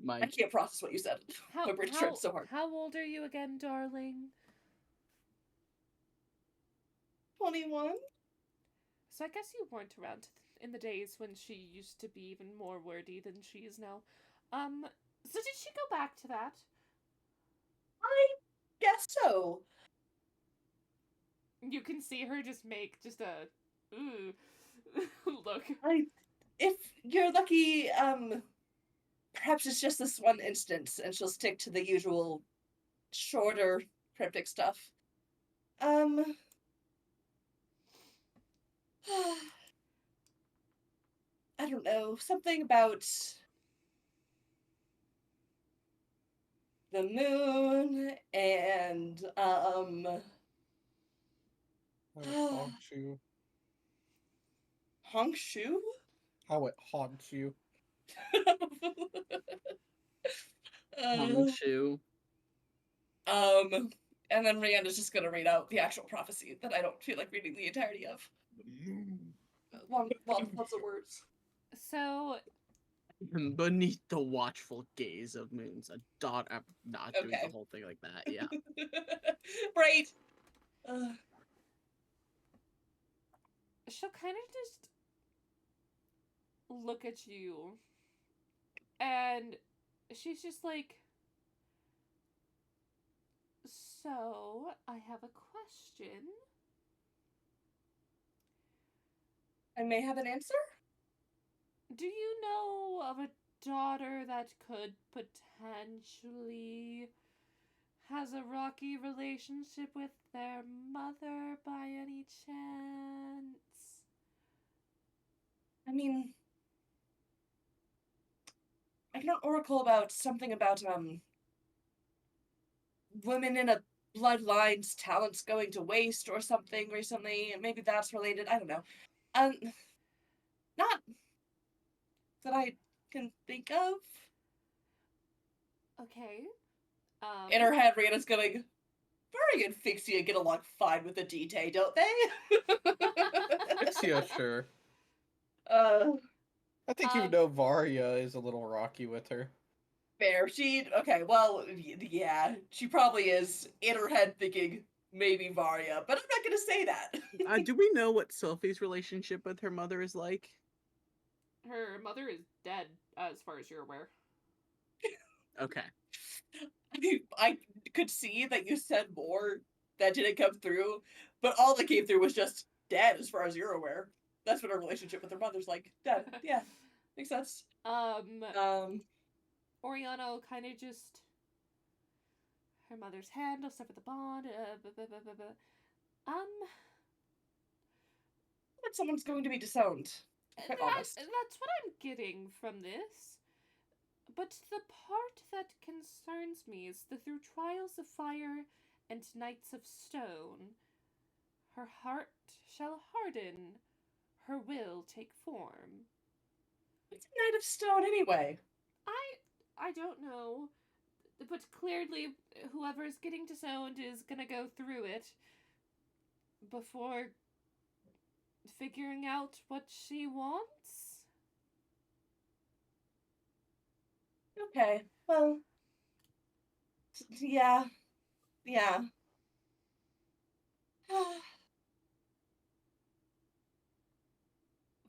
My I can't process what you said. How, My brain's trying so hard. how old are you again, darling? 21. So I guess you weren't around in the days when she used to be even more wordy than she is now. So did she go back to that? I guess so. You can see her just make just a ooh look. If you're lucky, perhaps it's just this one instance, and she'll stick to the usual shorter cryptic stuff. I don't know, something about the moon and How it haunts you. Hongshu? How it haunts you. Hongshu. And then Rihanna's just gonna read out the actual prophecy that I don't feel like reading the entirety of. Lots of words. So Beneath the watchful gaze of moons, a daughter. I'm not doing Okay. the whole thing like that. Yeah. Right. she'll kind of just look at you, and she's just like, so I have a question. I may have an answer? Do you know of a daughter that could potentially has a rocky relationship with their mother by any chance? I mean, I can oracle about something about women in a bloodline's talents going to waste or something recently. Maybe that's related. I don't know. Not that I can think of. Okay. In her head, Rihanna's going, Burry and Fixia get along fine with the DT, don't they? Yeah, sure. I think you Um, know Varia is a little rocky with her. Fair. Okay, well, yeah, she probably is in her head thinking, maybe Varia, but I'm not gonna say that. Do we know what Sylphie's relationship with her mother is like? her mother is dead, as far as you're aware. Okay. I could see that you said more that didn't come through, but all that came through was just dead, as far as you're aware. That's what her relationship with her mother's like. Dead. Yeah, makes sense. Oriana will kind of just her mother's hand will stuff at the bond. But someone's going to be disowned. Quite honest. That's what I'm getting from this. But the part that concerns me is the through trials of fire and nights of stone, her heart shall harden, her will take form. What's a Knight of Stone anyway? I don't know, but clearly whoever's getting disowned is gonna go through it before figuring out what she wants. Okay, well, yeah, yeah.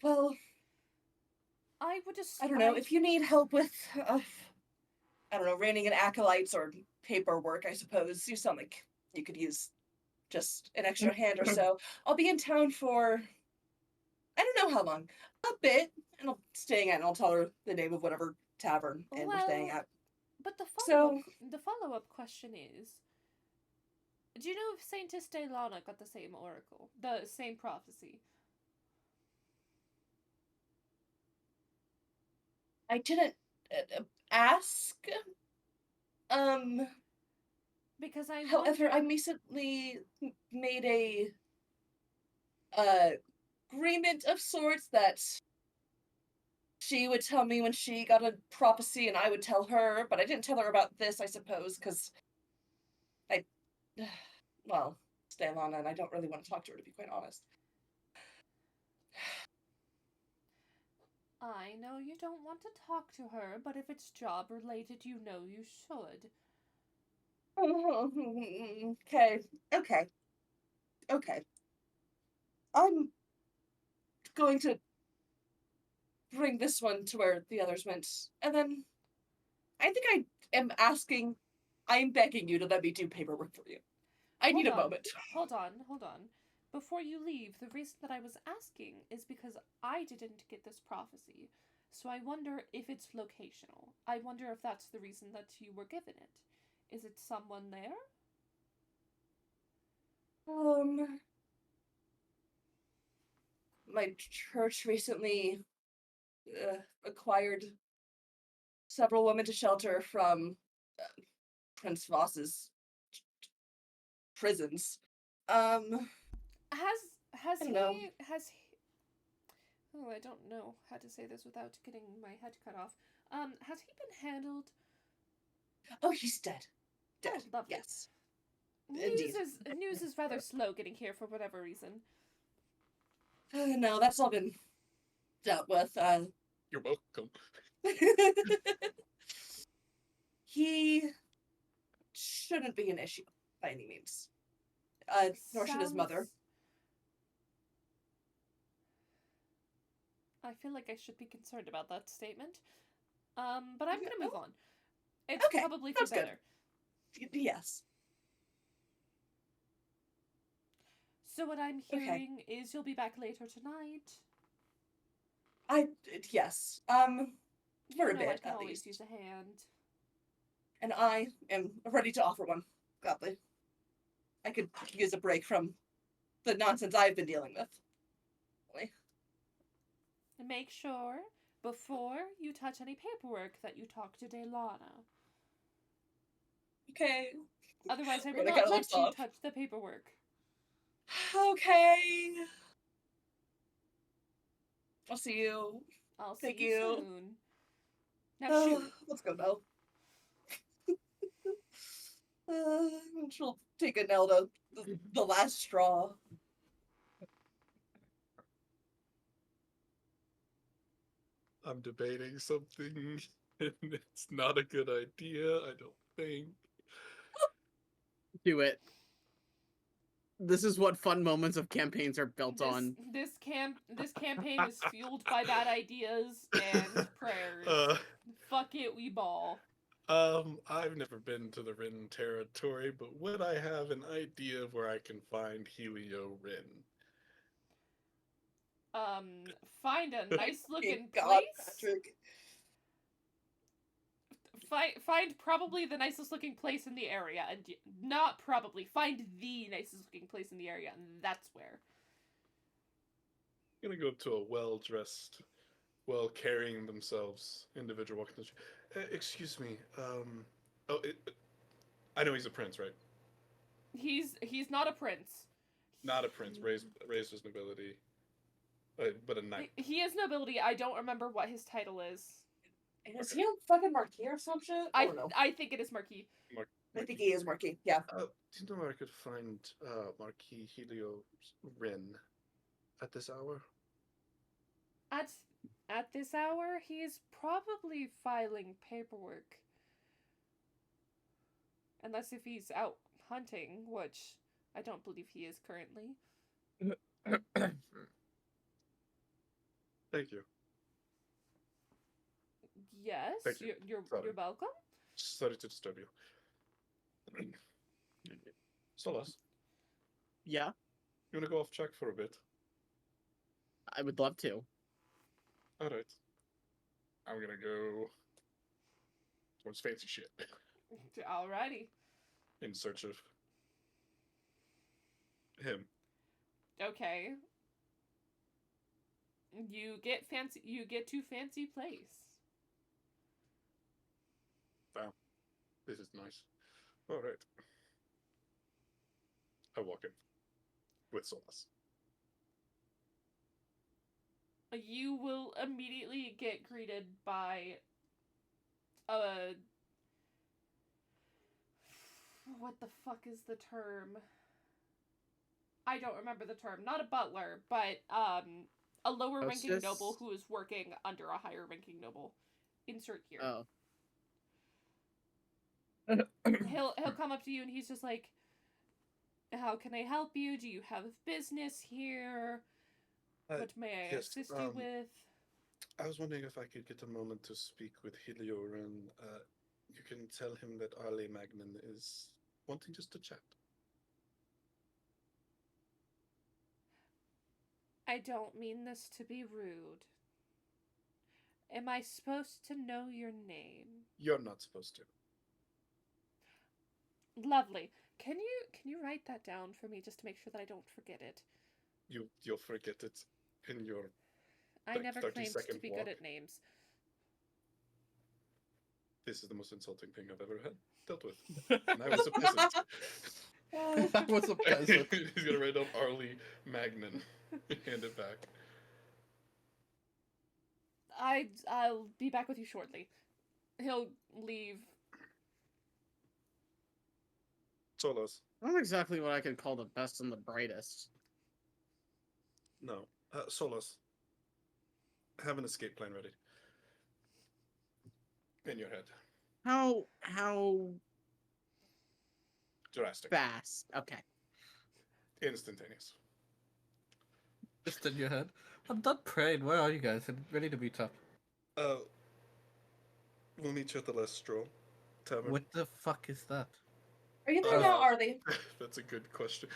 Well, I would just. I don't know. If you need help with, I don't know, reining in acolytes or paperwork, I suppose you sound like you could use just an extra hand or so. I'll be in town for, I don't know how long, a bit, and I'll staying at, and I'll tell her the name of whatever tavern and we're staying Well, at. But So- the follow up question is, do you know if Saintess Delana got the same oracle, the same prophecy? I didn't ask. Because I However, I wonder- recently made a agreement of sorts that she would tell me when she got a prophecy and I would tell her, but I didn't tell her about this, I suppose, because well, Stelana, and I don't really want to talk to her, to be quite honest. I know you don't want to talk to her, but if it's job related, you know you should. Okay. I'm going to bring this one to where the others went, and then I think I'm begging you to let me do paperwork for you. I need a Hold on. moment. Hold on. Before you leave, the reason that I was asking is because I didn't get this prophecy. So I wonder if it's locational. I wonder if that's the reason that you were given it. Is it someone there? My church recently acquired several women to shelter from Prince Voss's prisons. Has I don't know. has he Oh, I don't know how to say this without getting my head cut off. Has he been handled? Oh, he's dead. Dead. Oh, lovely. Yes. News Indeed. is rather slow getting here for whatever reason. No, that's all been dealt with. You're welcome. He shouldn't be an issue by any means. Nor should his mother. Sounds- I feel like I should be concerned about that statement. But I'm gonna move on. It's Okay, probably for sounds good. better. Yes. So what I'm Okay. hearing is you'll be back later tonight. Yes. You For a know I bit, can at always least. use a hand. And I am ready to offer one. Gladly. I could use a break from the nonsense I've been dealing with. And make sure before you touch any paperwork that you talk to Delana. Okay. Otherwise, I will Really not gotta let lift you off. touch the paperwork. Okay. I'll see you. I'll see Thank you you. soon. Now shoot. Let's go now. She'll take a nail to the last straw. I'm debating something, and it's not a good idea, I don't think. Do it. This is what fun moments of campaigns are built on. This campaign is fueled by bad ideas and prayers. Fuck it, we ball. I've never been to the Rin territory, but would I have an idea of where I can find Helio Rin? Find a nice looking God, place. Patrick. Find probably the nicest looking place in the area, and not probably find the nicest looking place in the area, and that's where. I'm gonna go up to a well-dressed, well-carrying themselves individual walking the street. Excuse me. I know he's a prince, right? He's not a prince. Not a prince, raised his nobility, but a knight. He has nobility. I don't remember what his title is. Is he a fucking Marquis or some shit? I don't know. I think it is Marquis. I think he is Marquis. Yeah. Do you know where I could find Marquis Helio Rin at this hour? At this hour, he's probably filing paperwork. Unless if he's out hunting, which I don't believe he is currently. Thank you. Yes, Thank you. you're Sorry. welcome. Sorry to disturb you. Solas, Yeah, you wanna go off track for a bit? I would love to. All right. I'm gonna go towards fancy shit Alrighty. in search of him. Okay. You get to fancy place. Wow, this is nice. All right. I walk in with Solas. You will immediately get greeted by what the fuck is the term? I don't remember the term. Not a butler, but a lower ranking Hostess? noble who is working under a higher ranking noble. Insert here. Oh, He'll come up to you and he's just like, "How can I help you? Do you have business here? What may I yes, assist you with?" I was wondering if I could get a moment to speak with Helio, and you can tell him that Arle Magnan is wanting just to chat. I don't mean this to be rude. Am I supposed to know your name? You're not supposed to. Lovely. Can you write that down for me just to make sure that I don't forget it? You'll forget it in your. I Like never 30 claimed to second be walk. good at names. This is the most insulting thing I've ever dealt with. And I was a peasant. I was a peasant. He's gonna write down Arle Magnan. Hand it back. I'll be back with you shortly. He'll leave. Solas. not exactly what I could call the best and the brightest. No. Solas. Have an escape plan ready. In your head. How Drastic. fast? Okay. Instantaneous. Just in your head. I'm done praying. Where are you guys? I'm ready to meet up. We'll meet you at the Lestro Tavern. What the fuck is that? Are you there now, Arlie? That's a good question.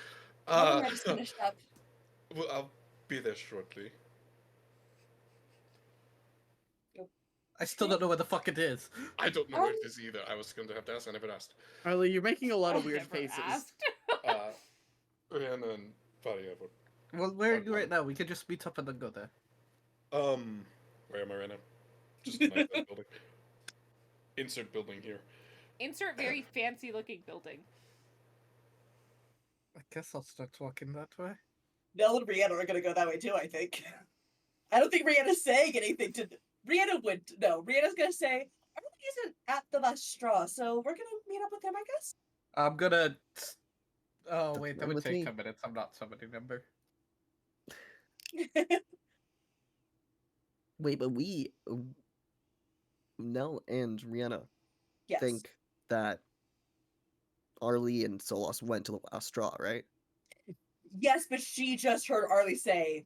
Oh, I just finished up. Well, I'll be there shortly. I still don't know where the fuck it is. I don't know where it is either. I was going to have to ask. I never asked. Arlie, you're making a lot of I weird never faces. asked. Rihanna and Varia. Well, where are you right now? We could just meet up and then go there. Where am I right now? Just in that building. Insert building here. Insert very fancy looking building. I guess I'll start walking that way. Nell and Rihanna are gonna go that way too, I think. I don't think Rihanna's saying anything to. Rihanna would. No, Rihanna's gonna say, Arlie isn't at the last straw, so we're gonna meet up with him, I guess. I'm gonna. Oh, Come wait, that on would with take me. 10 minutes. I'm not summoning number. Wait, but we, Nell and Rihanna, Yes. think that Arlie and Solas went to the last straw, right? Yes, but she just heard Arlie say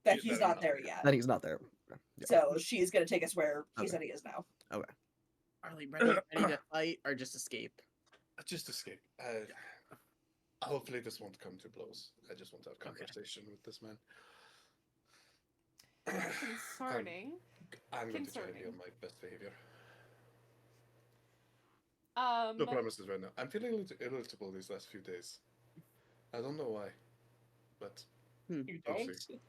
that Yeah, he's that not I'm there not. yet. That he's not there. Yeah. So she's gonna take us where he Okay. said he is now. Arlie, ready to fight or just escape? Just escape. Hopefully this won't come to blows. I just want to have conversation with this man. Concerning. I'm going to try to be Concerning. on my best behavior. No Um, promises right now. I'm feeling a little irritable these last few days. I don't know why, but You We'll don't? see.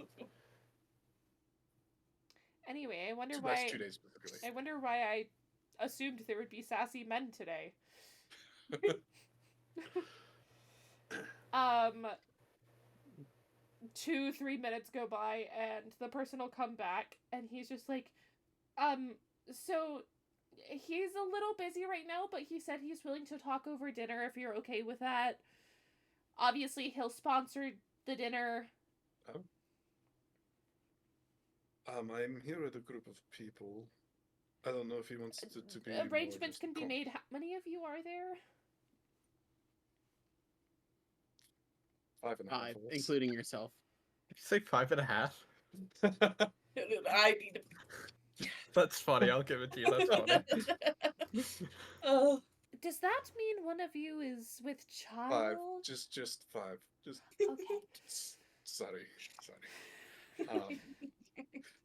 anyway, I wonder it's the last why 2 days specifically. I wonder why I assumed there would be sassy men today. 2-3 minutes go by, and the person will come back, and he's just like, so he's a little busy right now, but he said he's willing to talk over dinner if you're okay with that. Obviously, he'll sponsor the dinner. I'm here with a group of people. I don't know if he wants to be. more Arrangements just can be made. How many of you are there? 5.5 5, of us. including yourself. Did you say 5.5? I need That's funny. I'll give it to you. That's funny. Oh, Does that mean one of you is with 5. child? Just 5. Just Okay. sorry.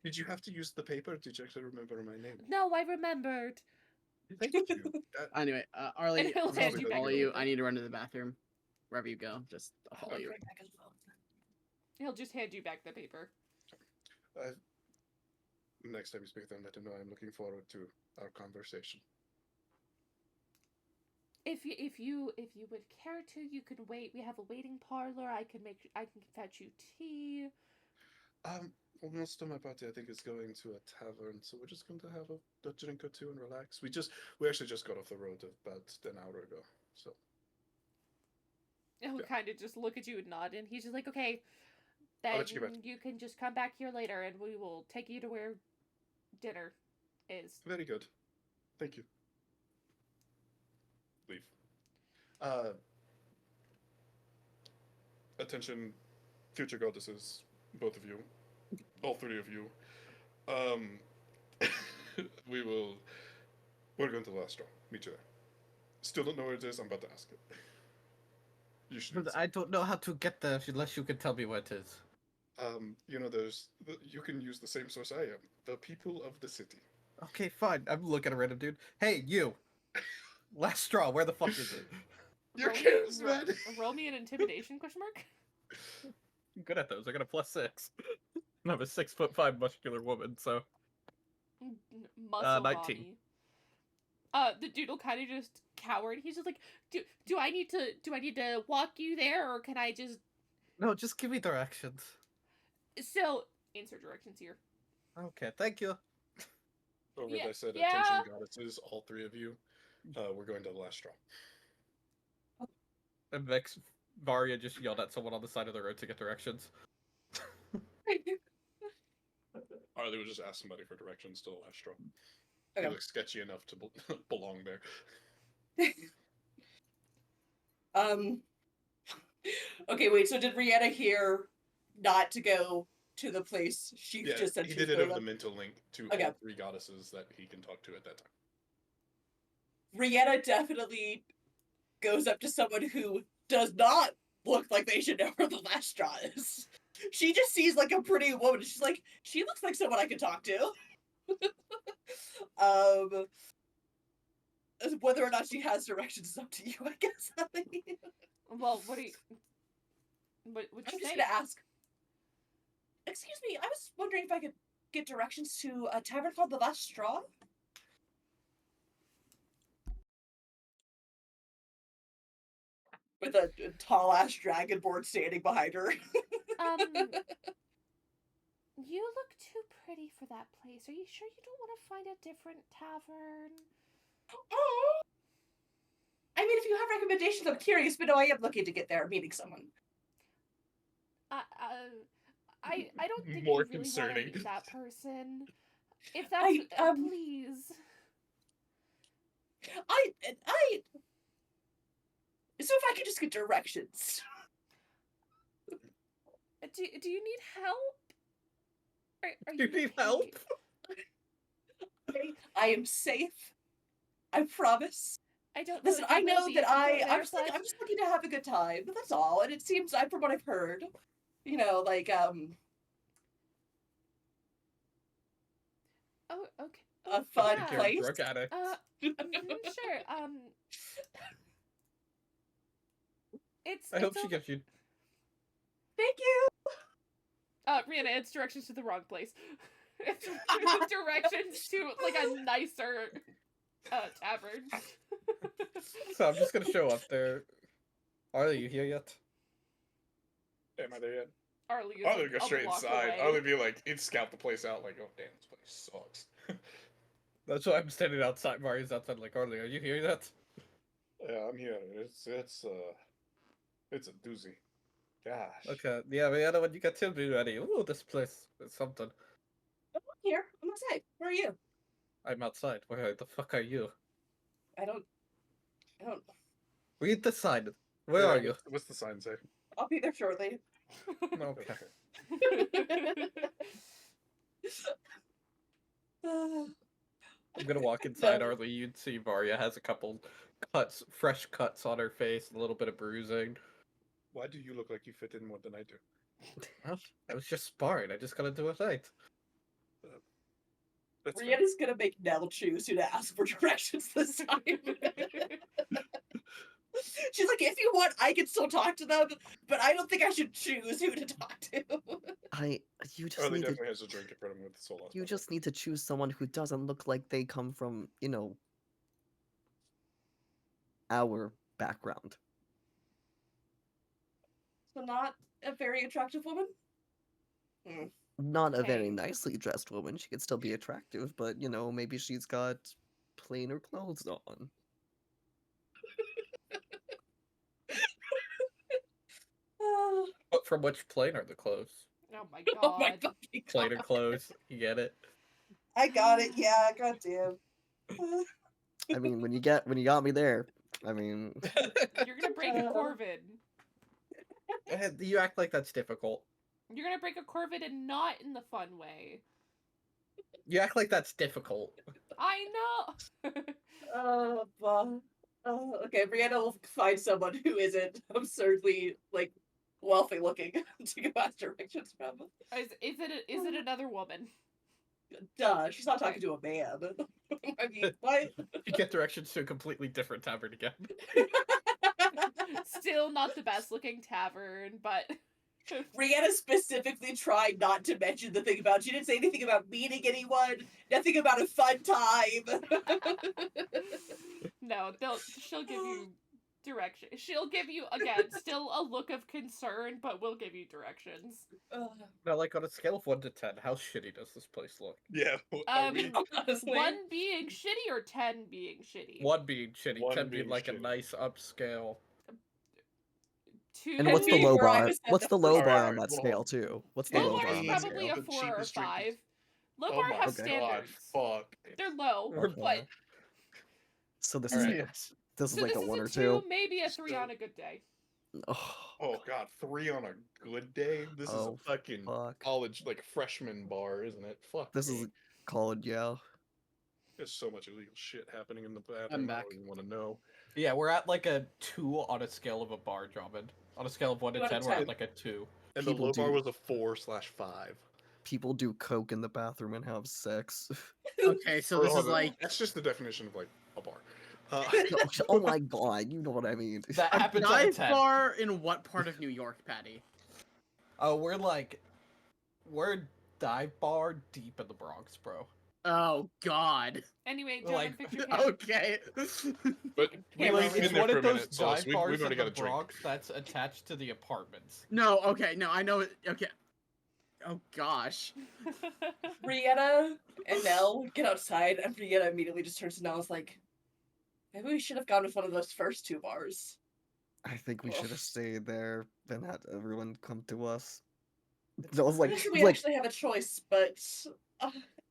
Did you have to use the paper? Did you actually remember my name? No, I remembered. Thank you. Anyway, Arlie, And he'll I'm hand supposed you to back follow the you. paper. I need to run to the bathroom. Wherever you go, just I'll follow I'll be you. right back as well. He'll just hand you back the paper. Next time you speak to them, let them know I'm looking forward to our conversation. If you would care to, you could wait. We have a waiting parlor. I can fetch you tea. Well, most of my party, I think, is going to a tavern, so we're just going to have a drink or two and relax. We actually just got off the road about an hour ago, so. He'll Yeah. kind of just look at you and nod, and he's just like, okay, I'll then let you get back. you can just come back here later, and we will take you to where dinner is. Very good. Thank you. Leave. Attention, future goddesses, both of you, all 3 of you. We're going to Lastro. Meet you there. Still don't know where it is. I'm about to ask it. You should. But I don't know how to get there unless you can tell me where it is. You can use the same source I am. The people of the city. Okay, fine. I'm looking at a random dude. Hey, you! Last straw, where the fuck is it? Your Roll me- cares, ro- man. Roll me an intimidation question mark. I'm good at those. I got a +6. And I'm a 6'5" muscular woman, so. Muscle 19. mommy. The dude will kind of just cower. And he's just like, do I need to walk you there, or can I just? No, just give me directions. So insert directions here. Okay, thank you. Over Yeah, as I said, yeah. attention goddesses, all 3 of you. We're going to the last straw. And Vex Varia just yelled at someone on the side of the road to get directions. Arlie would just ask somebody for directions to the last straw. Okay. He looks sketchy enough to belong there. Okay, wait. So did Rihanna hear not to go to the place she Yeah, just said he she was did it going over the on? mental link to Okay. all 3 goddesses that he can talk to at that time. Rihanna definitely goes up to someone who does not look like they should know where the last straw is. She just sees like a pretty woman. She's like, she looks like someone I could talk to. Whether or not she has directions is up to you, I guess. Well, what do you? What would I'm you just say? gonna ask. Excuse me, I was wondering if I could get directions to a tavern called the Last Straw. With a tall ass dragonborn standing behind her. You look too pretty for that place. Are you sure you don't want to find a different tavern? Oh. I mean, if you have recommendations, I'm curious, but no, I am looking to get there, meeting someone. I don't think More you really want concerning. to meet that person. If that's please. So if I could just get directions. Do you need help? Are You need help? I am safe. I promise. I don't know. Listen, if you I will know be that if you go there, I'm just looking to have a good time. But that's all. And it seems, from what I've heard, you know, like Oh, okay. a fun yeah. You're a place. drug addict. Sure. I hope she over- gives you. Thank you. Rihanna, it's directions to the wrong place. It's directions to like a nicer tavern. So I'm just gonna show up there. Are you here yet? Am I there yet? Arlie is Arlie like, go a straight block inside. away. Arlie be like, he'd scout the place out like, oh damn, this place sucks. That's why I'm standing outside. Mario's outside like, Arlie, are you hearing that? Yeah, I'm here. It's a doozy. Gosh. Okay, yeah, Rihanna, when you get to be ready. Ooh, this place is something. I'm here. I'm outside. Where are you? I'm outside. Where the fuck are you? I don't. Read the sign. Where Yeah, are you? What's the sign say? I'll be there shortly. Okay. I'm gonna walk inside. No. Arlie, you'd see Varia has a couple cuts, fresh cuts on her face, a little bit of bruising. Why do you look like you fit in more than I do? Well, I was just sparring. I just gotta do it right. That's fair. Brianna's gonna make Nell choose who to ask for directions this time. She's like, if you want, I can still talk to them, but I don't think I should choose who to talk to. You just Arlie need to definitely has a drink in front of him with the soul. you just need to choose someone who doesn't look like they come from, our background. So not a very attractive woman? Not a very Okay. nicely dressed woman. She could still be attractive, but maybe she's got plainer clothes on. But from which plane are the clothes? Oh my Oh my god. fucking Plainer god. clothes. You get it? I got it, yeah, goddamn. I mean, when you got me there, I mean, You're gonna break a Corvid. You act like that's difficult. You're gonna break a Corvid and not in the fun way. You act like that's difficult. I know. Okay, Brianna will find someone who isn't absurdly, wealthy looking to go ask directions from. Is it another woman? Duh, she's not talking to a man. I mean, what? You get directions to a completely different tavern again. Still not the best looking tavern, but Brianna specifically tried not to mention the thing about, she didn't say anything about meeting anyone, nothing about a fun time. no, she'll give you direction. She'll give you again still a look of concern, but we'll give you directions. Now, like on a scale of 1 to 10, how shitty does this place look? Yeah. Honestly. 1 being shitty or 10 being shitty? 1 being shitty, 1 10 being being like a shitty. nice upscale. 2 and what's the being low where I bar? was at What's the the low first bar hour. on that Hold scale on. too? What's the Low low bar bar is on that probably scale? a The 4 or cheapest drink 5. Low Oh bar my has Okay. standards. Fuck. They're low, Okay. but So this Alright. is Yes. this is so like this a is 1 a or 2, 2. maybe a 3 So- on a good day. Oh god, 3 on a good day? This is a Oh, fucking fuck. college, freshman bar, isn't it? Fuck. This is called, yeah. There's so much illegal shit happening in the bathroom. I'm I back. don't even want to know. Yeah, we're at like a 2 on a scale of a bar, Drummond. On a scale of 1 to 2 out of 10, we're 10. at like a 2. And People the low bar do- was a 4/5. People do coke in the bathroom and have sex. Okay, so this Hold is on, like that's just the definition of a bar. Oh my god, you know what I mean. That a happens on a dive 10. bar in what part of New York, Patty? Oh, we're dive bar deep in the Bronx, bro. Oh God. Anyway, Like- German, fix your camp. Okay. But Yeah, we've It's been there one for of a those minute, so dive we've bars already in got the a drink. Bronx that's attached to the apartments. No. Okay. No. I know it. Okay. Oh gosh. Brianna and Nell get outside, and Brianna immediately just turns to Nell and is like, maybe we should have gone with one of those first 2 bars. I think we should have stayed there and had everyone come to us. I was like, I'm not sure we actually have a choice, but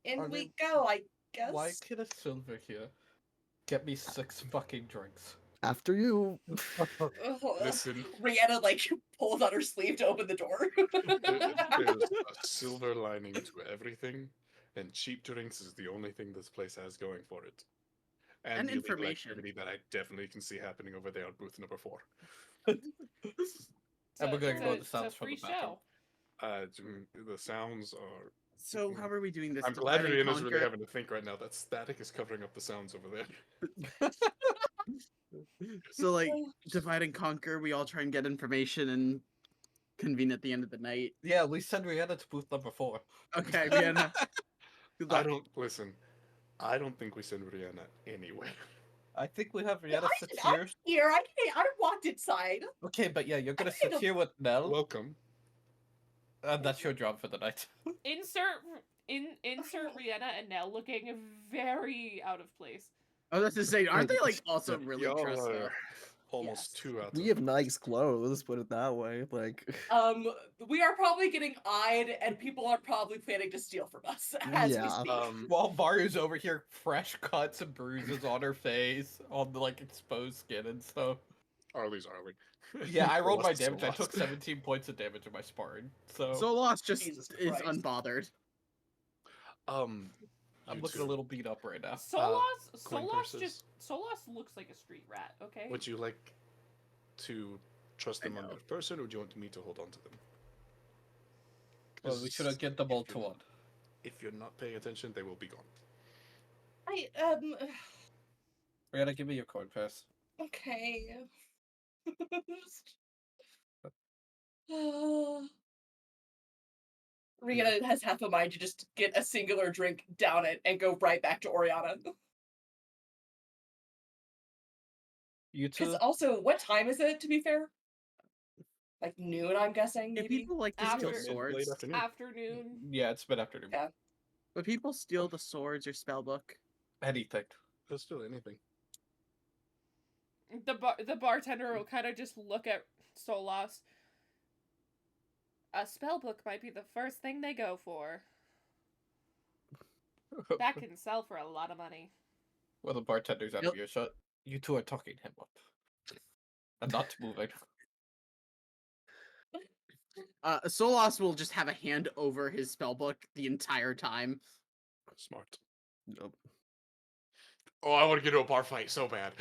in Are we go, I guess. Why can a silver here get me 6 fucking drinks? after you. Ugh. Listen, Brianna pulls on her sleeve to open the door. there's a silver lining to everything, and cheap drinks is the only thing this place has going for it. And the illegal information. activity that I definitely can see happening over there on booth number 4. And we're gonna it's go a- with the sounds it's a from the free bathroom. The sounds are. So how are we doing this? I'm glad Divide and Rihanna's really conquer? having to think right now. That static is covering up the sounds over there. So like divide and conquer. We all try and get information and convene at the end of the night. Yeah, we send Rihanna to booth number 4. Okay, Vienna. Good I luck. don't listen. I don't think we send Rihanna anywhere. I think we have Rihanna sit I'm here. here. I walked inside. Okay, but yeah, you're gonna I sit think here with Nell. Welcome. That's your job for the night. Insert Rihanna and Nell looking very out of place. I was just saying, aren't they like also Yeah, really y'all dressed are up? almost Yes. 2 out We of have nice clothes, put it that way. Like, We are probably getting eyed, and people are probably planning to steal from us as we Yeah. speak. While Varu's over here, fresh cuts and bruises on her face, on the like exposed skin and stuff. Arlie's Arlie. Yeah, I rolled my Lost is damage. I lost. took 17 points of damage in my sparring. So Solas just Jesus is Christ. unbothered. I'm You looking two, a little beat up right now. Clink versus- Solas looks like a street rat, okay? Would you like to trust I them on know. their person, or do you want me to hold on to them? Well, we 'Cause should get them all if to you're one. not- If you're not paying attention, they will be gone. Rihanna, give me your coin pass. Okay. Rihanna has half a mind to just get a singular drink, down it, and go right back to Oriana. You Because two? also, what time is it, to be fair? Like noon, I'm guessing, Do maybe? people like to After- steal Late swords? afternoon. Afternoon. Yeah, it's mid-afternoon. Yeah. But people steal the swords or spellbook. Anything. Let's do anything. The bartender will kind of just look at Solas. A spellbook might be the first thing they go for. That can sell for a lot of money. Well, the bartender's out Yep. of earshot. You two are talking him up. I'm not moving. Solas will just have a hand over his spellbook the entire time. Smart. Nope. Oh, I want to get into a bar fight so bad.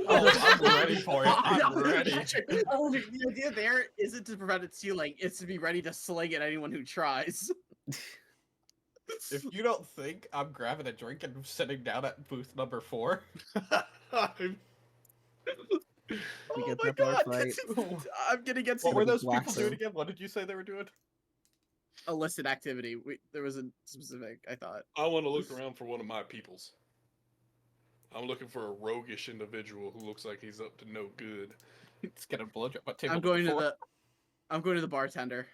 I'm ready for it. I'm No, ready. the idea there isn't to prevent it stealing; it's to be ready to sling at anyone who tries. If you don't think I'm grabbing a drink and sitting down at booth number 4, I'm- We Oh get my that bar god! fight. I'm gonna get what were the those black people doing zone. again? What did you say they were doing? illicit activity. There was a specific. I thought. I want to look around for one of my peoples. I'm looking for a roguish individual who looks like he's up to no good. It's gonna blow up. What table? I'm going to number I'm going to the bartender.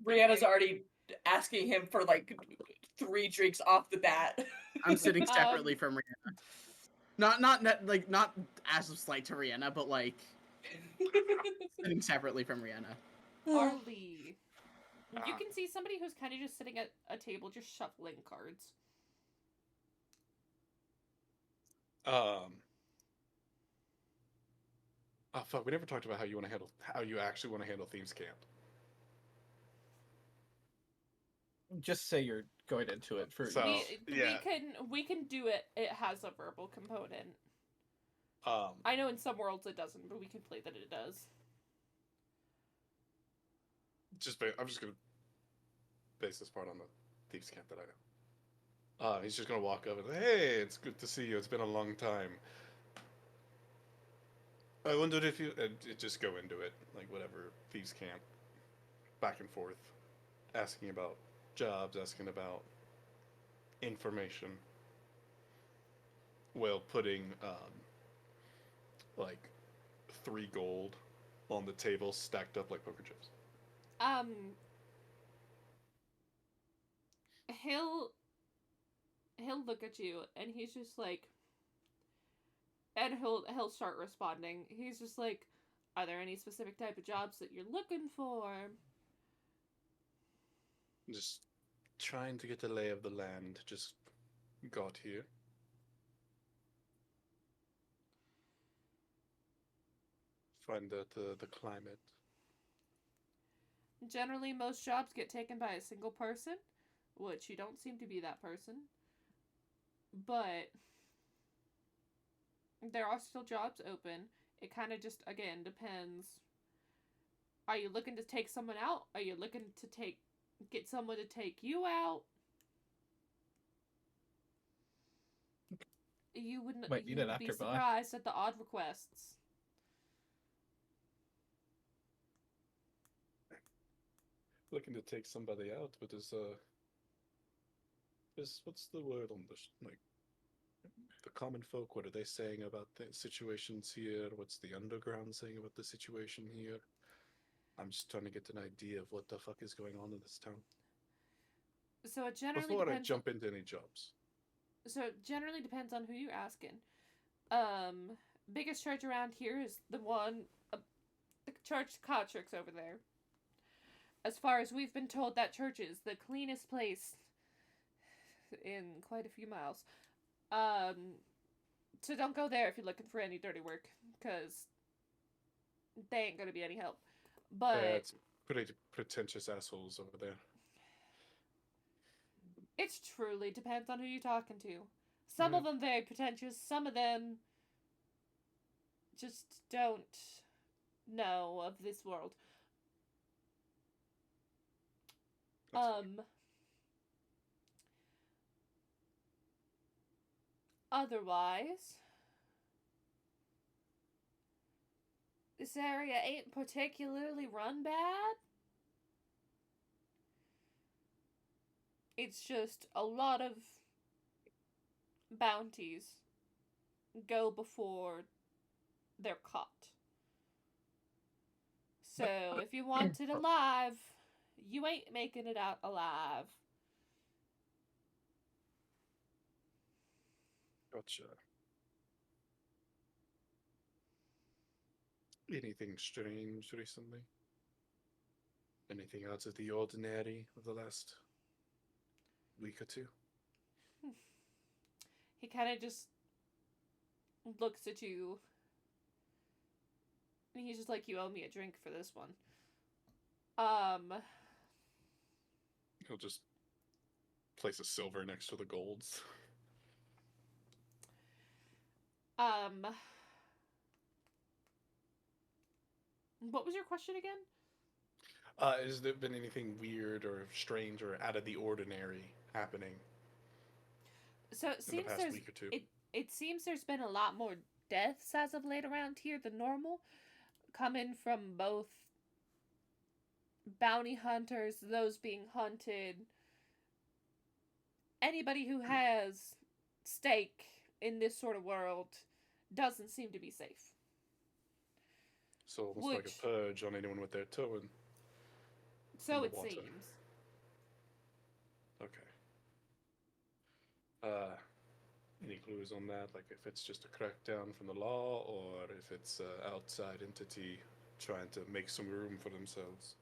Rihanna's already asking him for like 3 drinks off the bat. I'm sitting separately from Rihanna. Not as of slight to Rihanna, but like sitting separately from Rihanna. Arlie. You Ah. can see somebody who's kind of just sitting at a table just shuffling cards. Oh fuck, we never talked about how you actually want to handle Thieves Camp. Just say you're going into it for So- yeah. We can do it. It has a verbal component. Um I know in some worlds it doesn't, but we can play that it does. I'm just gonna base this part on the Thieves Camp that I know. He's just gonna walk up and hey, it's good to see you. It's been a long time. I wondered if you just go into it, like whatever Thieves Camp, back and forth, asking about jobs, asking about information, while putting like 3 gold on the table stacked up like poker chips. He'll look at you and he's just like, and he'll start responding. He's just like, are there any specific type of jobs that you're looking for? Just trying to get the lay of the land. Just got here. Find out the climate. Generally, most jobs get taken by a single person, which you don't seem to be that person. But there are still jobs open. It kind of just, again, depends. Are you looking to take someone out? Are you looking to get someone to take you out? You wouldn't Might need you an would be afterbuy. surprised at the odd requests. Looking to take somebody out, but what's the word on this? Like the common folk. What are they saying about the situations here? What's the underground saying about the situation here? I'm just trying to get an idea of what the fuck is going on in this town So it generally before I depends. jump into any jobs. So it generally depends on who you're asking. Biggest church around here is the one, the church Cotrix over there. As far as we've been told, that church is the cleanest place in quite a few miles. So don't go there if you're looking for any dirty work, because they ain't gonna be any help. But It's pretty pretentious assholes over there. it truly depends on who you're talking to. Some of them very pretentious, some of them just don't know of this world. That's fine. Otherwise, this area ain't particularly run bad. It's just a lot of bounties go before they're caught. So if you want it alive, you ain't making it out alive. Gotcha. Anything strange recently? Anything out of the ordinary of the last week or two? He kind of just looks at you. And he's just like, you owe me a drink for this one. He'll just place a silver next to the golds. What was your question again? Has there been anything weird or strange or out of the ordinary happening So it in the seems past there's week or two? it seems there's been a lot more deaths as of late around here than normal, coming from both bounty hunters, those being hunted, anybody who has stake in this sort of world doesn't seem to be safe. So almost like Which- a purge on anyone with their toe in. So the it water. seems. Okay. Any clues on that? Like if it's just a crackdown from the law, or if it's an outside entity trying to make some room for themselves?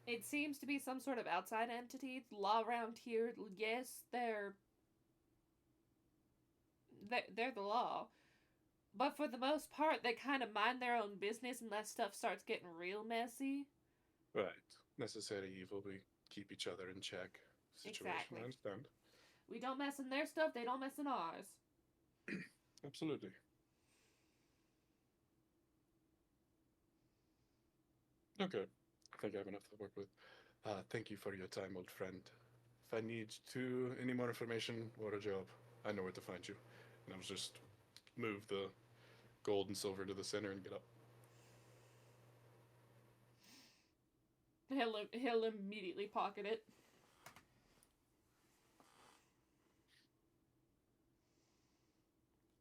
It seems to be some sort of outside entity. The law around here, yes, they're the law. But for the most part, they kind of mind their own business unless stuff starts getting real messy. Right. Necessary evil. We keep each other in check. Situation. Exactly. I understand. We don't mess in their stuff, they don't mess in ours. Absolutely. Okay. I think I have enough to work with. Thank you for your time, old friend. If I need any more information or a job, I know where to find you. And I'll just move the gold and silver to the center and get up. He'll immediately pocket it.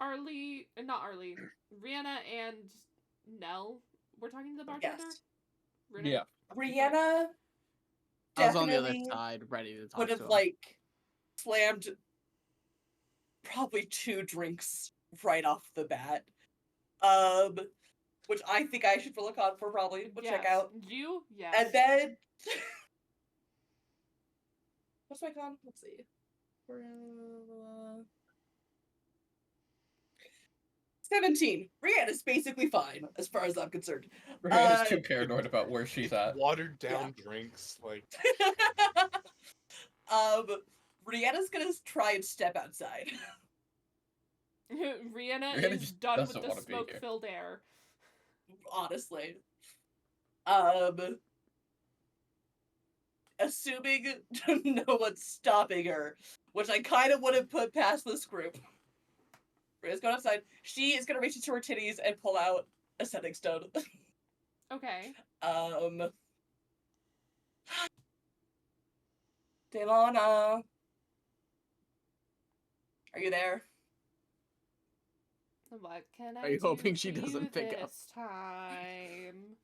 Not Arlie, Rihanna and Nell. We're talking to the bartender? Yes. Renee? Yeah. Brianna I was on the other definitely side, ready to talk would to have him. like slammed probably 2 drinks right off the bat. Which I think I should roll a con for probably. We'll check Yes. out. You? Yes. And then what's my con? Let's see. 17. Brianna's basically fine, as far as I'm concerned. Brianna's too paranoid about where she's at. Watered down drinks, like Brianna's gonna try and step outside. Rihanna Rihanna is just done with doesn't the wanna be here. smoke-filled air. Honestly. Assuming no one's stopping her, which I kind of would have put past this group. Brianna's going outside. She is gonna reach into her titties and pull out a sending stone. Okay. Delana. Are you there? What can I Are you do hoping she for doesn't you pick up? this time?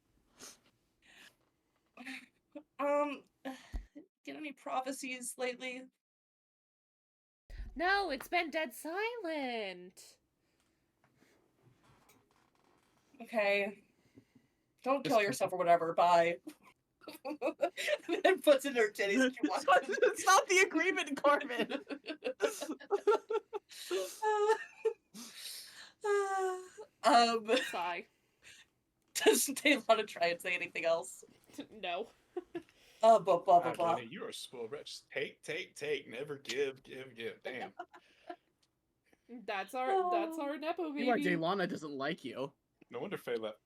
Get any prophecies lately? No, it's been dead silent. Okay. Don't Just kill yourself or whatever. Bye. And then puts in her titties. It's not the agreement, Corbin. Sigh. Doesn't they want to try and say anything else? No. Blah blah blah Ah, blah. Danny, you are spoiled rich. Take, take, take. Never give, give, give. Damn. That's our Nepo See why baby. Daylana doesn't like you. No wonder Faye left.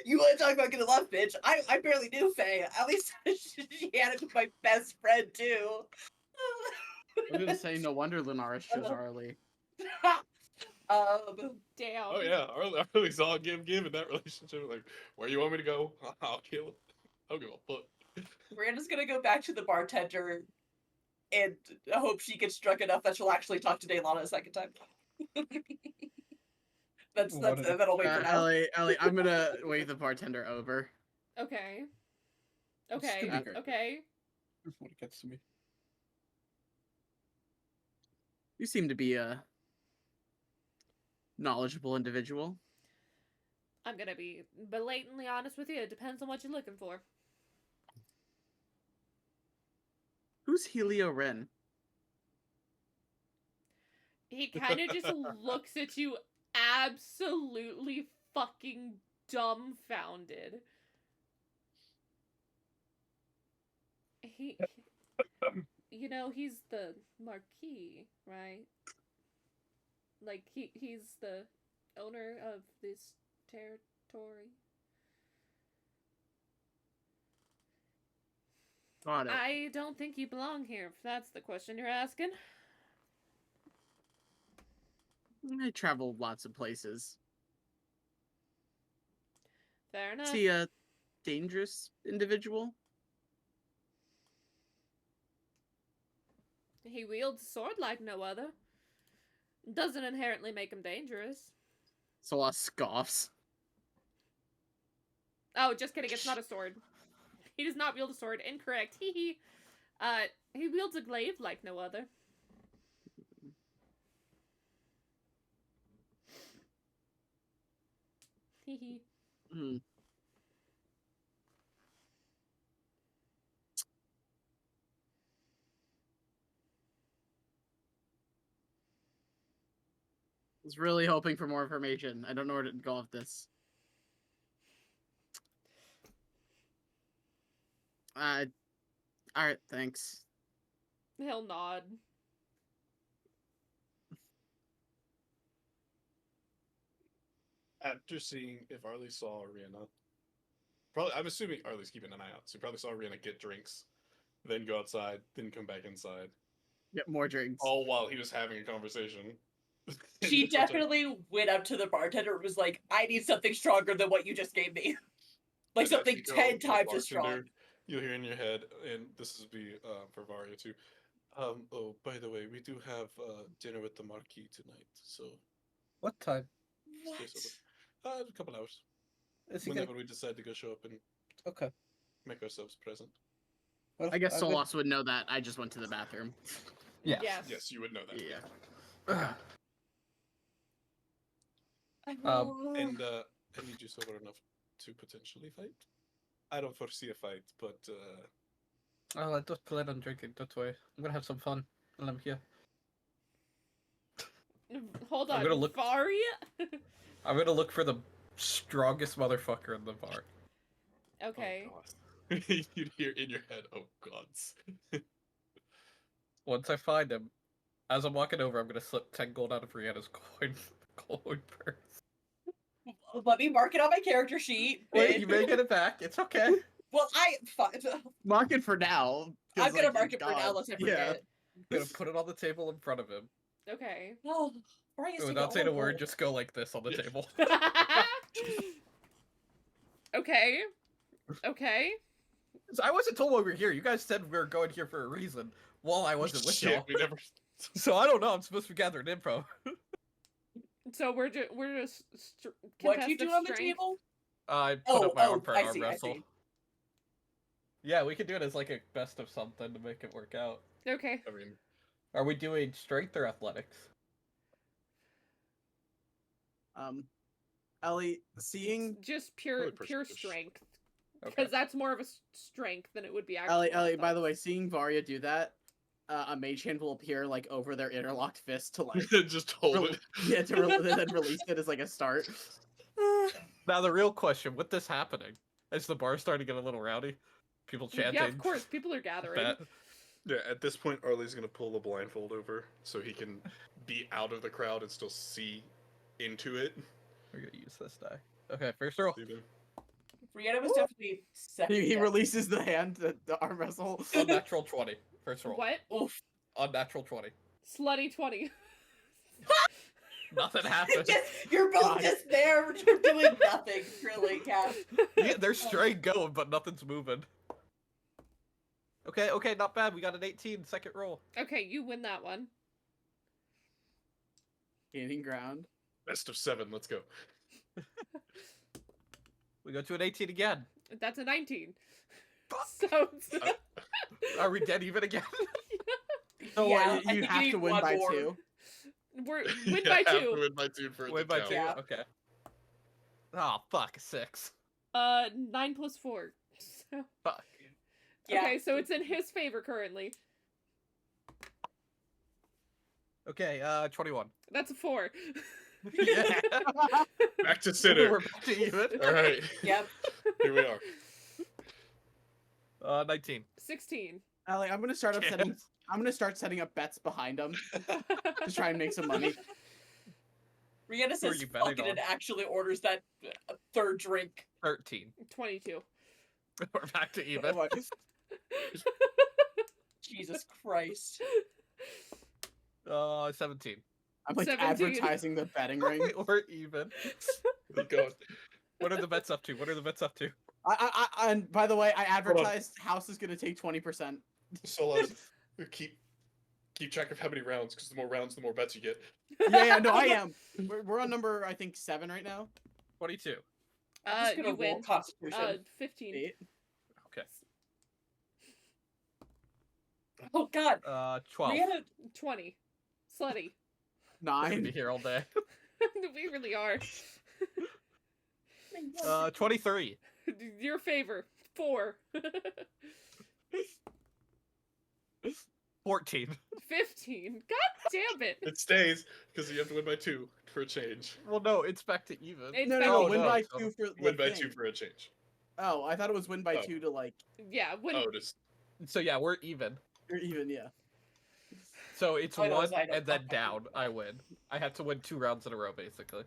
You want to talk about getting left, bitch? I barely knew Faye. At least she had it with my best friend too. I was gonna say no wonder Lunaris chose Arlie. Damn. Oh yeah, Arlie saw give, give in that relationship. Like, where you want me to go? I'll kill him. I'll give a fuck. Miranda's gonna go back to the bartender and hope she gets drunk enough that she'll actually talk to Daylana a second time. What a- That'll wait for now. Ellie, I'm gonna wave the bartender over. Okay. It's Okay. gonna be great. Okay. When it gets to me. You seem to be a knowledgeable individual. I'm gonna be blatantly honest with you. It depends on what you're looking for. Who's Helio Ren? He kind of just looks at you absolutely fucking dumbfounded. You know, he's the Marquis, right? Like, he's the owner of this territory. Got it. I don't think you belong here, if that's the question you're asking. I travel lots of places. Fair enough. Is he a dangerous individual? He wields a sword like no other. Doesn't inherently make him dangerous. Sola scoffs. Oh, just kidding, it's not a sword. He does not wield a sword. Incorrect. Hee. He wields a glaive like no other. Hee. Hmm. I was really hoping for more information. I don't know where to go with this. Alright, thanks. He'll nod. After seeing if Arlie saw Rihanna, probably I'm assuming Arlie's keeping an eye out. So he probably saw Rihanna get drinks, then go outside, then come back inside. Get more drinks. All while he was having a conversation. She definitely went up to the bartender and was like, I need something stronger than what you just gave me. Like And as something you go 10 to the times as strong. bartender, you'll hear in your head, and this is be for Varia too. Oh, by the way, we do have dinner with the Marquis tonight, so What time? stay What? sober. A couple hours. Is he Whenever gonna... we decide to go show up and Okay. make ourselves present. Well, I guess I'm gonna- Solas would know that. I just went to the bathroom. Yeah. Yes. Yes, you would know that. Yeah. And I need you sober enough to potentially fight. I don't foresee a fight, but Oh, I don't plan on drinking. Don't worry. I'm gonna have some fun while I'm here. Hold I'm on. gonna look- Varia? I'm gonna look for the strongest motherfucker in the bar. Okay. Oh, God. You'd hear in your head, "Oh gods." Once I find him, as I'm walking over, I'm gonna slip 10 gold out of Rihanna's coin purse. Let me mark it on my character sheet. Wait, you may get it back. It's okay. Well, Mark it for now. 'cause, I'm gonna like, mark it for now God, unless I yeah. forget. I'm gonna put it on the table in front of him. Okay. Oh, Brian's And taking without saying a all word, gold. just go like this on the Yeah. table. Okay. Okay. So I wasn't told why we were here. You guys said we were going here for a reason while I wasn't with Shit, y'all. we never. So I don't know. I'm supposed to be gathering info. So we're just What do you do contested on the strength? table? I put up my arm for an I arm see, I wrestle. see. Yeah, we could do it as like a best of something to make it work out. Okay. I mean, Are we doing strength or athletics? Ellie, seeing Just Probably pure percentage. strength. Okay. Because that's more of a strength than it would be actual. Ellie, by the way, athletics. seeing Varya do that, a mage hand will appear like over their interlocked fist to like just hold rel- it. yeah then release it as like a start. Now the real question: with this happening, is the bar starting to get a little rowdy? People chanting. Yeah, of course. People are gathering. Bet. Yeah, at this point, Arlie's gonna pull the blindfold over so he can be out of the crowd and still see into it. We're gonna use this die. Okay, first roll. See them? Brianna was definitely second. He guess. releases the hand, the arm wrestle. Unnatural 20. First roll. What? Oof. Unnatural 20. Slutty 20. Nothing happened. You're both God. just there. You're doing nothing, really, Cat. Yeah, they're straight going, but nothing's moving. Okay, not bad. We got an 18 second roll. Okay, you win that one. Gaining ground. Best of 7. Let's go. We go to an 18 again. That's a 19. So Are we dead even again? So Yeah, I you think have need to win one by more. 2. we're You win by have to 2. Win by 2 for it Win to by count. 2? Yeah. Okay. Oh, fuck. 6. 9 plus 4. So, Fuck. Yeah. okay, so it's in his favor currently. Okay, 21. That's a 4. Yeah. Back to Sitter. We're back to even. All right, Yep. here we are. 19. 16. Ellie, I'm gonna start up setting. Yes. I'm gonna start setting up bets behind him to try and make some money. Rihanna Who are says you betting fuck it on? and actually orders that third drink. 13. 22. We're back to even. What? Jesus Christ. 17. I'm like 17. advertising the betting ring. We're even. Keep going. What are the bets up to? What are the bets up to? And by the way, I advertised House is gonna take 20%. So keep track of how many rounds, because the more rounds, the more bets you get. Yeah, no, I am. We're on number I think 7 right now. 22. I'm just gonna You roll win. Constitution. 15. 8. Okay. Oh God. 12. Rihanna. 20. Slutty. I'm gonna be 9. here all day. We really are. 23. Your favor. 4. 14. 15. God damn it. It stays because you have to win by 2 for a change. Well, no, it's back to even. It's No, back no, to win no, by so 2 for the Win by thing. 2 for a change. Oh, I thought it was win by Oh. 2 to like Yeah, when Oh, just So yeah, we're even. or even, yeah. So it's Oh, no, 1 I know. and then down. I win. I have to win 2 rounds in a row, basically.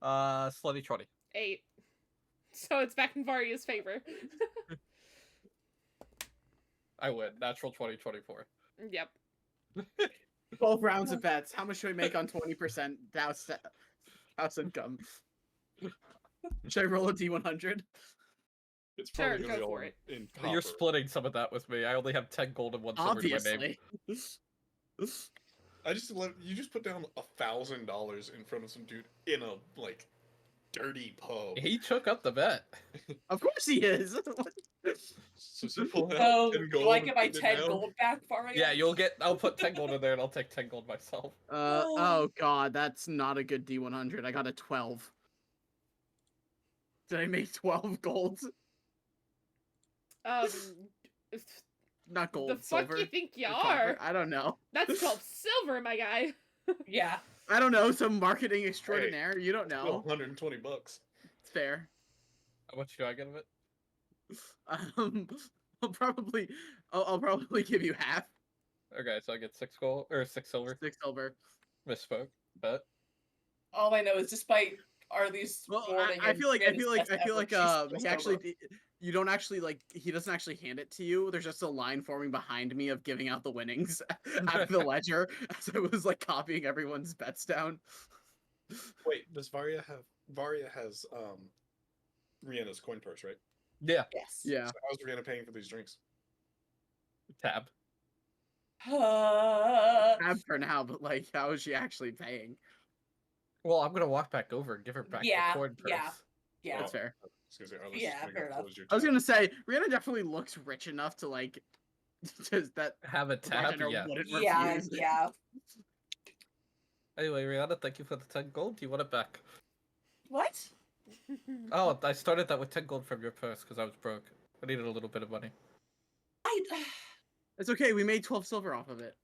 Slutty 20. 8. So it's back in Varya's favor. I win. Natural 20, 24. Yep. 12 rounds of bets. How much should we make on 20% house income? Should I roll a D100? it's Sure, probably gonna go be all for it. in You're copper. splitting some of that with me. I only have 10 gold and 1 silver to my name. Obviously. You just put down $1,000 in front of some dude in a like dirty pub. He took up the bet. Of course he is. So she pulled out So 10 gold. do I and get my put it 10 down. gold back, Varya? Yeah, I'll put 10 gold in there and I'll take 10 gold myself. Oh god, that's not a good D100. I got a 12. Did I make 12 gold? Not gold, The fuck silver. you think you or copper? are? I don't know. That's called silver, my guy. Yeah. I don't know. Some marketing extraordinaire. You don't Still know. $120. It's fair. How much do I get of it? I'll probably give you half. Okay, so I get 6 gold or 6 silver. 6 silver. Misspoke. Bet. All I know is despite Arlie's Well, warning I and feel like Brianna's best effort, she's he actually you don't actually like he doesn't actually hand it to you. There's just a line forming behind me of giving out the winnings out of the ledger as I was like copying everyone's bets down. Wait, does Varya has Rihanna's coin purse, right? Yeah. Yes. Yeah. So how's Rihanna paying for these drinks? Tab. Tab tab for now, but like, how is she actually paying? Well, I'm gonna walk back over and give her back Yeah, the coin purse. yeah. Yeah. That's fair. I was gonna say, Arliss Yeah, just gonna fair go enough. close your I was tab. gonna say Rihanna definitely looks rich enough to like, just that Have a the tab, bartender yeah. wouldn't Yeah, refuse. yeah. Anyway, Rihanna, thank you for the 10 gold. Do you want it back? What? Oh, I started that with 10 gold from your purse because I was broke. I needed a little bit of money. It's okay. We made 12 silver off of it.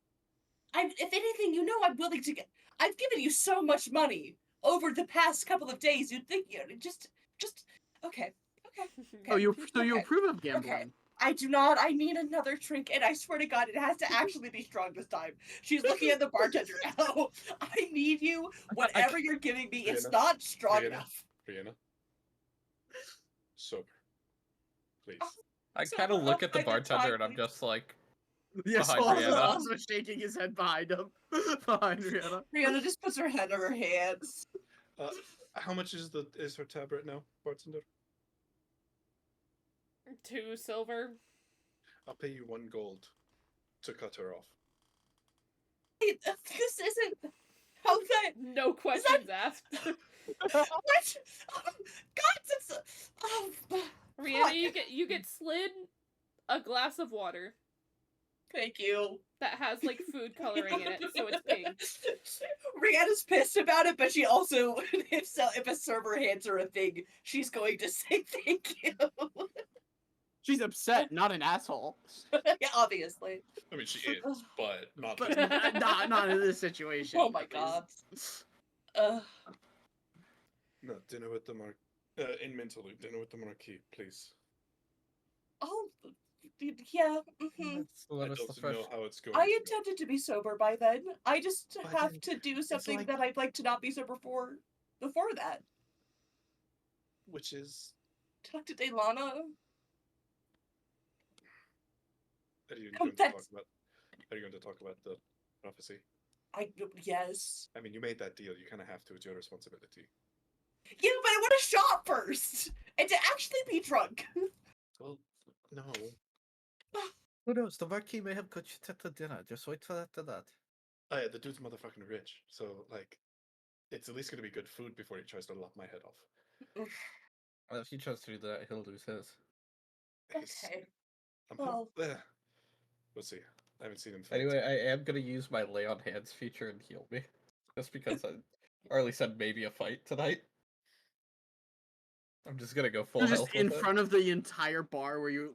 If anything, you know, I'm willing to get. I've given you so much money over the past couple of days. You'd think, you know, just, okay, okay. Oh, you so you okay. approve of gambling? I do not. I need another drink, and I swear to God, it has to actually be strong this time. She's looking at the bartender now. I need you. Whatever you're giving me, it's Rihanna, not strong Rihanna. enough. Rihanna. Sober. Please. I So kind of look at the by the bartender time and I'm we- just like, Yes, Behind also, Rihanna. also shaking his head behind him. Behind Rihanna. Rihanna just puts her head on her hands. How much is her tab right now, bartender? 2 silver. I'll pay you 1 gold to cut her off. Wait, this isn't. How that? No questions asked. What? God, that's. Rihanna, you get slid a glass of water Thank you. that has like food coloring in it, so it's pink. Rihanna's pissed about it, but she also, if a server hands her a thing, she's going to say thank you. She's upset, not an asshole. Yeah, obviously. I mean, she is, but not. But this- not in this situation. Oh my at God. least. No, dinner with the in Minterlude, dinner with the Marquis, please. Oh, yeah. Mhm. I don't know how it's going. I to go. intended to be sober by then. I just By have then, to do something like- that I'd like to not be sober for before that. Which is. Talk to Daylana. Are you Come going to talk back. about? Are you going to talk about the prophecy? Yes. I mean, you made that deal. You kind of have to. It's your responsibility. Yeah, but I want a shot first, and to actually be drunk. Well, no. who knows? The Marquis may have got you to dinner. Just wait till after that. Oh, yeah, the dude's motherfucking rich, so like, it's at least gonna be good food before he tries to lop my head off. Well, if he tries to do that, he'll lose his. He's- Okay. I'm Well- we'll see. I haven't seen him fight. Anyway, I am gonna use my lay on hands feature and heal me, just because Arlie said maybe a fight tonight. I'm just gonna go full You're health. just in with it. front of the entire bar where you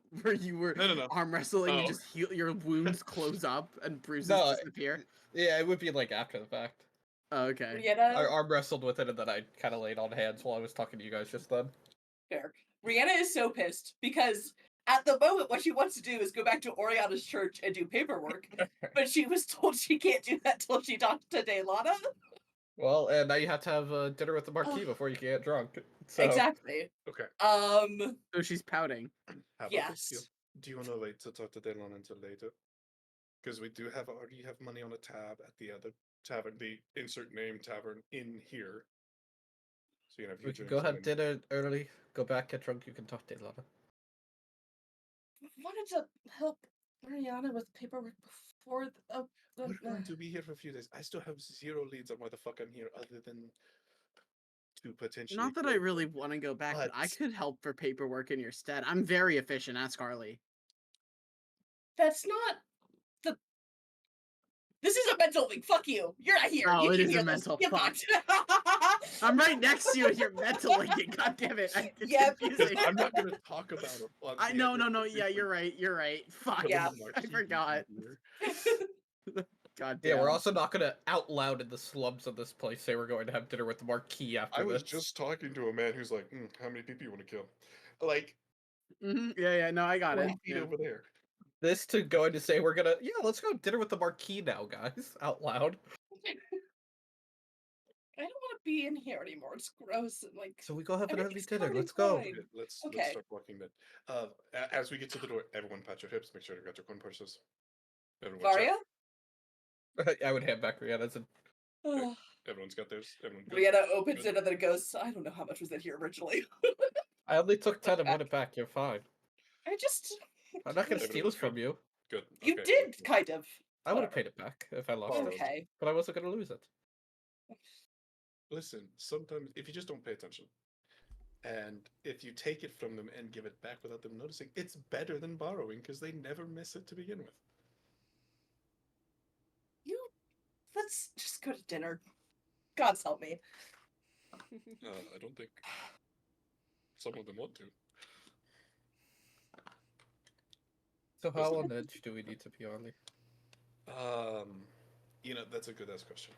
were No. arm wrestling. You Oh. just heal your wounds, close up, and bruises No, disappear. Yeah, it would be like after the fact. Oh, okay. I Rihanna. arm wrestled with it and then I kind of laid on hands while I was talking to you guys just then. Fair. Rihanna is so pissed because at the moment what she wants to do is go back to Oriana's church and do paperwork, but she was told she can't do that till she talks to Daylana. Well, and now you have to have dinner with the Marquis before you can get drunk. So, Exactly. Okay. So she's pouting. How about this Yes. deal? Do you want to wait to talk to Delon until later? Because we do already have money on a tab at the other tavern, the insert name tavern in here. So you can have we your can drinks go and have then- dinner early, go back, get drunk, you can talk to Lana. Wanted to help Rihanna with paperwork before. We're going to be here for a few days. I still have 0 leads on why the fuck I'm here, other than to potentially. Not that I really want to go back, but I But- could help for paperwork in your stead. I'm very efficient. Ask Harley. That's not the. This is a mental thing. Fuck you. You're not here. Oh, you it can is a hear this. mental Get fuck. fucked. I'm right next to you and you're mentally. God damn it. It's Yep. confusing. I'm not going to talk about it. on I the no other no yeah, frequent- you're right. You're right. Fuck. Yeah. I forgot. God damn. Yeah, we're also not gonna out loud in the slums of this place say we're going to have dinner with the Marquis after I was this. just talking to a man who's like, how many people you want to kill? Like, Yeah, no, I got 20 it. feet Yeah. over there. This to going to say we're gonna let's go have dinner with the Marquis now, guys, out loud. I don't want to be in here anymore. It's gross. And like. So we go have an early everything's dinner. covered in Let's go. grime. Okay, let's Okay. start walking then. As we get to the door, everyone pat your hips. Make sure you got your coin purses. Everyone check. Varia? I would hand back Rihanna's and Ugh. Everyone's got theirs. Everyone good? Rihanna opens Good. it and then goes, I don't know how much was in here originally. I only took 10 and won it back. You're fine. I just. I'm not gonna steal it Everyone's from good. you. Good. You okay, did, okay. kind of. I would have Whatever. paid it back if I lost it, Okay. but I wasn't gonna lose it. Listen, sometimes if you just don't pay attention, and if you take it from them and give it back without them noticing, it's better than borrowing because they never miss it to begin with. Let's just go to dinner. God's help me. I don't think some of them want to. So how on edge do we need to be, Arlie? That's a good ass question.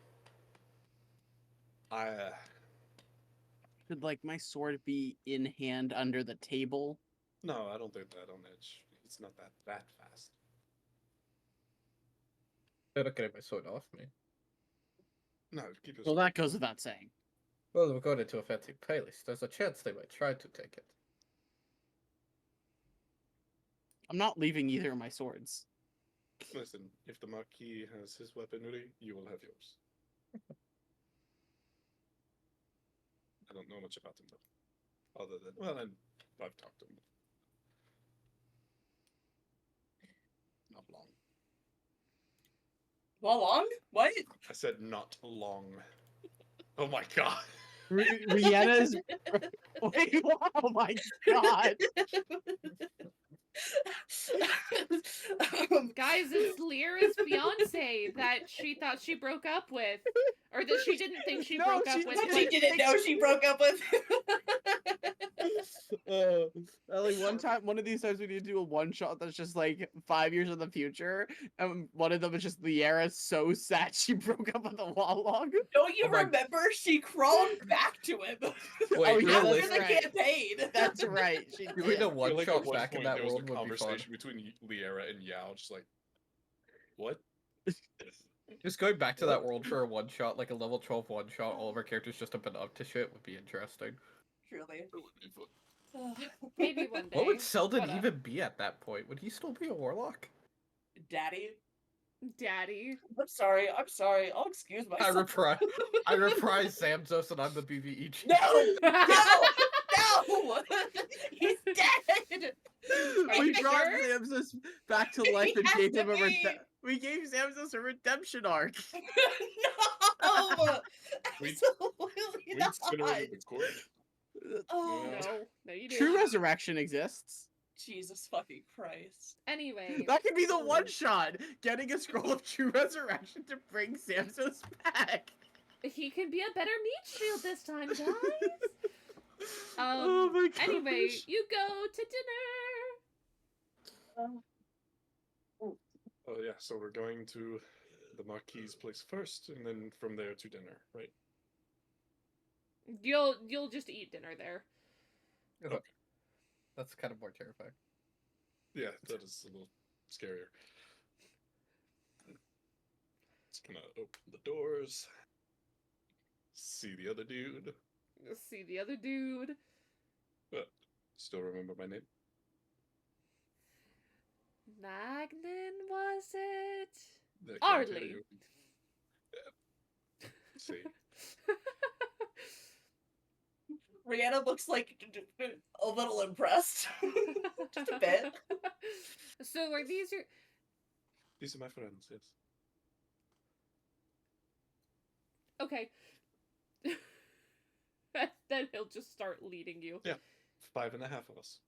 Could like my sword be in hand under the table? No, I don't think that on edge. It's not that fast. They're not getting my sword off me. No, keep your Well, sword. that goes without saying. Well, we're going into a fancy place. There's a chance they might try to take it. I'm not leaving either of my swords. Listen, if the Marquis has his weaponry, you will have yours. I don't know much about him though. Other than I've talked to him. Not long. Well, long? What? I said not long. Oh my god. Rihanna's. Wait, oh my god. Guys, it's Lyra's fiance that she thought she broke up with. Or that she didn't think she No, broke up she- with. That Wait, she didn't know she broke up with. Ellie, one of these times we need to do a one shot that's just like 5 years in the future, and one of them is just Liara so sad she broke up with a wall log. Don't you Oh my- remember? She crawled back to him. Wait, yeah, After that's the right. campaign. That's right. She Doing did. a I feel one like shot at one back in point that there was world a would be fun. conversation between Liara and Yao, just like, what? Just going back to that world for a one shot, like a level 12 one shot, all of our characters just have been up to shit would be interesting. Truly. Maybe one day. What would Selden but, even be at that point? Would he still be a warlock? Daddy. Daddy. I'm sorry. I'll excuse I myself. reprise Samzos and I'm the BBE chief. No! No! He's dead! Are We you brought sure? Samsus back to life He and has gave to him a be. we gave Samsus a redemption arc. No! We- Absolutely We not. incinerated the corpse. Oh, Yeah. No, you didn't. True resurrection exists. Jesus fucking Christ. Anyway, That could be the one shot. Getting a scroll of true resurrection to bring Samsos back. he can be a better meat shield this time, guys. Oh my gosh. Anyway, you go to dinner. Oh yeah, so we're going to the Marquis' place first, and then from there to dinner, right? You'll just eat dinner there. That's kind of more terrifying. Yeah, that is a little scarier. Just gonna open the doors. See the other dude. See the other dude. But still remember my name? Magnan, was it? I can't hear Arlie. you. Yeah. See. Rihanna looks like a little impressed. Just a bit. So are these your... These are my friends, yes. Okay. Then he'll just start leading you. Yeah. 5.5 of us.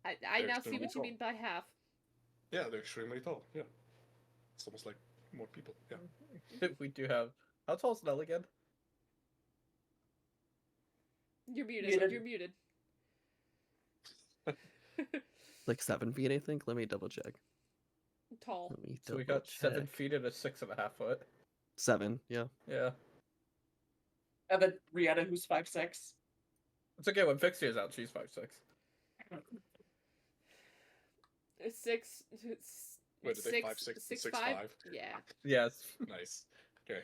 I They're now see extremely what you mean by half. Yeah, they're extremely tall. Yeah. It's almost like more people. Yeah. We do have. How tall is Nell again? You're muted. Muted. You're muted. Like 7 feet, I think. Let me double check. Tall. Let me So we double got 7 check. feet and a 6.5 foot. 7, yeah. Yeah. And then Rihanna, who's 5'6". It's okay, when Fixier's out, she's 5'6". 6. Wait, did they 5'6" and 6'5"? Yeah. Yes. Nice. Okay.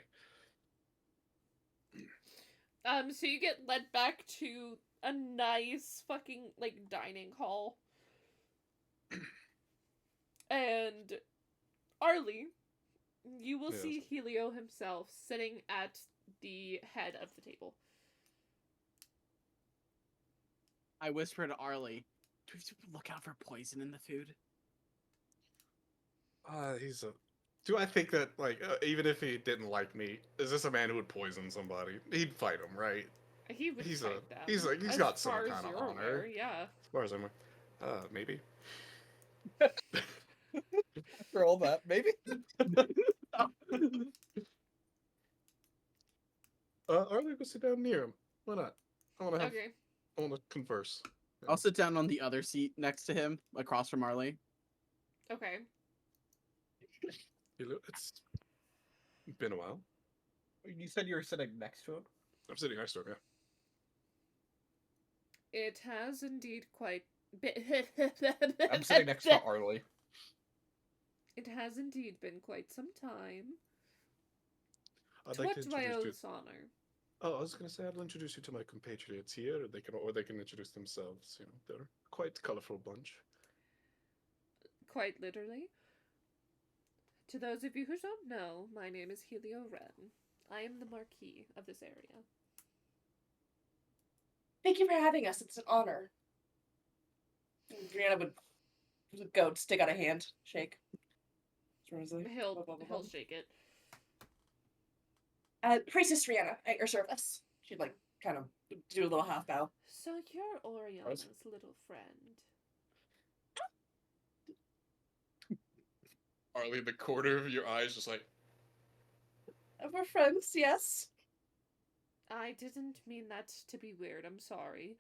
So you get led back to a nice fucking like dining hall. And Arlie, you will Yes. see Helio himself sitting at the head of the table. I whisper to Arlie, do we have to look out for poison in the food? He's a. Do I think that like even if he didn't like me, is this a man who would poison somebody? He'd fight him, right? He would He's fight them. he's as got some far as kind of you're honor. aware, yeah. As far as I'm aware. Maybe. For all that, maybe. Arlie, go sit down near him. Why not? I want to have. Okay. I want to converse. I'll sit down on the other seat next to him, across from Arlie. Okay. It's been a while. You said you were sitting next to him. I'm sitting next to him. Yeah. It has indeed quite. I'm sitting next to Arlie. It has indeed been quite some time. I'd To like what to do I owe introduce you. this honor? Oh, I was gonna say I'll introduce you to my compatriots here. Or they can introduce themselves. You know, they're quite colorful bunch. Quite literally. To those of you who don't know, my name is Helio Wren. I am the Marquis of this area. Thank you for having us. It's an honor. And Brianna would go stick out a hand, shake. He'll shake it. Priestess Rihanna, at your service. She'd like kind of do a little half bow. So you're Oriana's little friend. Arlie, the corner of your eyes just like. We're friends, yes. I didn't mean that to be weird. I'm sorry.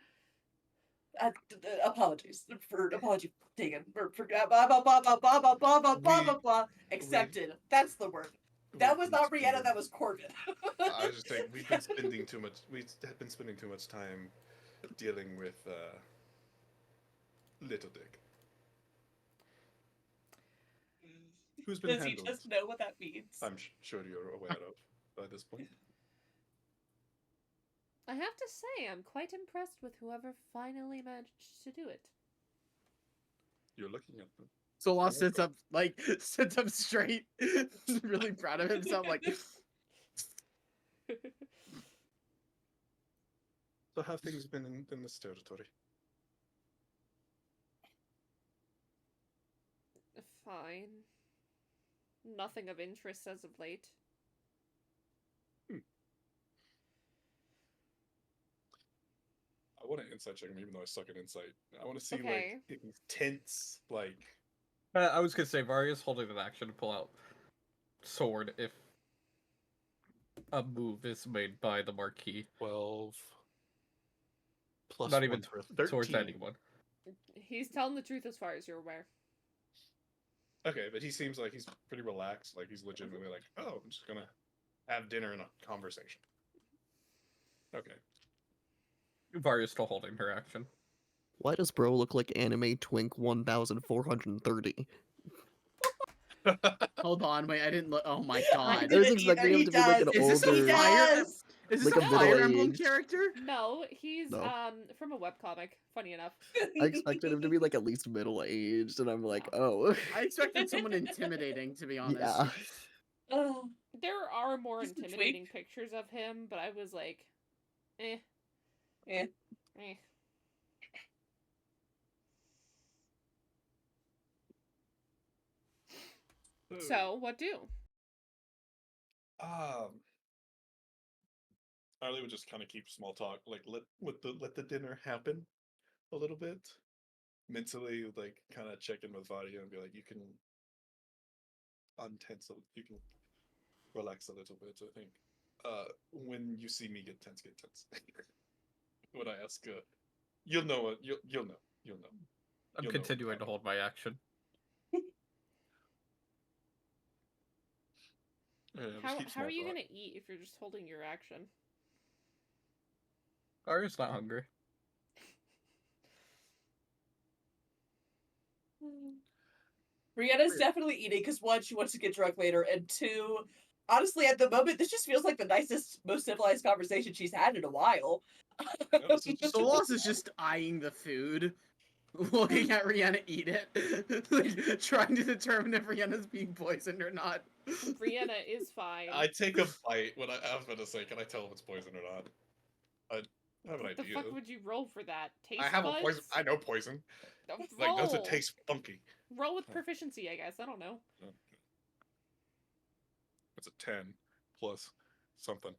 Apologies for apology taken. For blah blah blah blah blah blah blah blah blah blah blah blah. Accepted. That's the word. That was not Rihanna. That was Corbin. I was just saying we've been spending too much. We've been spending too much time dealing with Little Dick. Who's been Does he handled? just know what that means? I'm sure you're aware of by this point. I have to say, I'm quite impressed with whoever finally managed to do it. You're looking at them. Solas sits up straight, really proud of himself. Like, So how have things been in this territory? Fine. Nothing of interest as of late. I want to insight check him, even though I suck at insight. I want to see Okay. like tense, like I was gonna say Varia's holding an action to pull out sword if a move is made by the Marquis. 12 plus Not even 1 for 13. towards anyone. He's telling the truth as far as you're aware. Okay, but he seems like he's pretty relaxed. Like he's legitimately like, oh, I'm just gonna have dinner and a conversation. Okay. Varia's still holding her action. Why does bro look like anime twink 1430? hold on, wait, I didn't look. Oh my I god. I was didn't expecting either. him to be like an Is this a older. fire? does. Is this Like a a Fire Emblem middle-aged- character? No, he's No. from a webcomic. Funny enough. I expected him to be like at least middle aged, and I'm like, oh. I expected someone intimidating, to be honest. Yeah. Oh, There are more Just a tweak. intimidating pictures of him, but I was like, eh. Eh. Eh. So, what do? Arlie would just kind of keep small talk, like let the dinner happen a little bit. Mentally, like kind of check in with Vadia and be like, you can untense, you can relax a little bit. I think when you see me get tense, get tense. When I ask, you'll know what you'll know. I'm You'll know continuing to how- hold my action. Yeah, just How keep are small you talk. gonna eat if you're just holding your action? Varia's not hungry. Brianna's definitely eating because one, she wants to get drunk later, and two, honestly, at the moment, this just feels like the nicest, most civilized conversation she's had in a while. this is just- Solas is just eyeing the food, looking at Rihanna eat it, like, trying to determine if Rihanna's being poisoned or not. Brianna is fine. I take a bite when I was about to say, can I tell if it's poison or not? I have an What the idea. fuck would you roll for that? Taste I have buds? a poison. I know poison. Like, Roll. does it taste funky? Roll with proficiency, I guess. I don't know. It's a 10 plus something.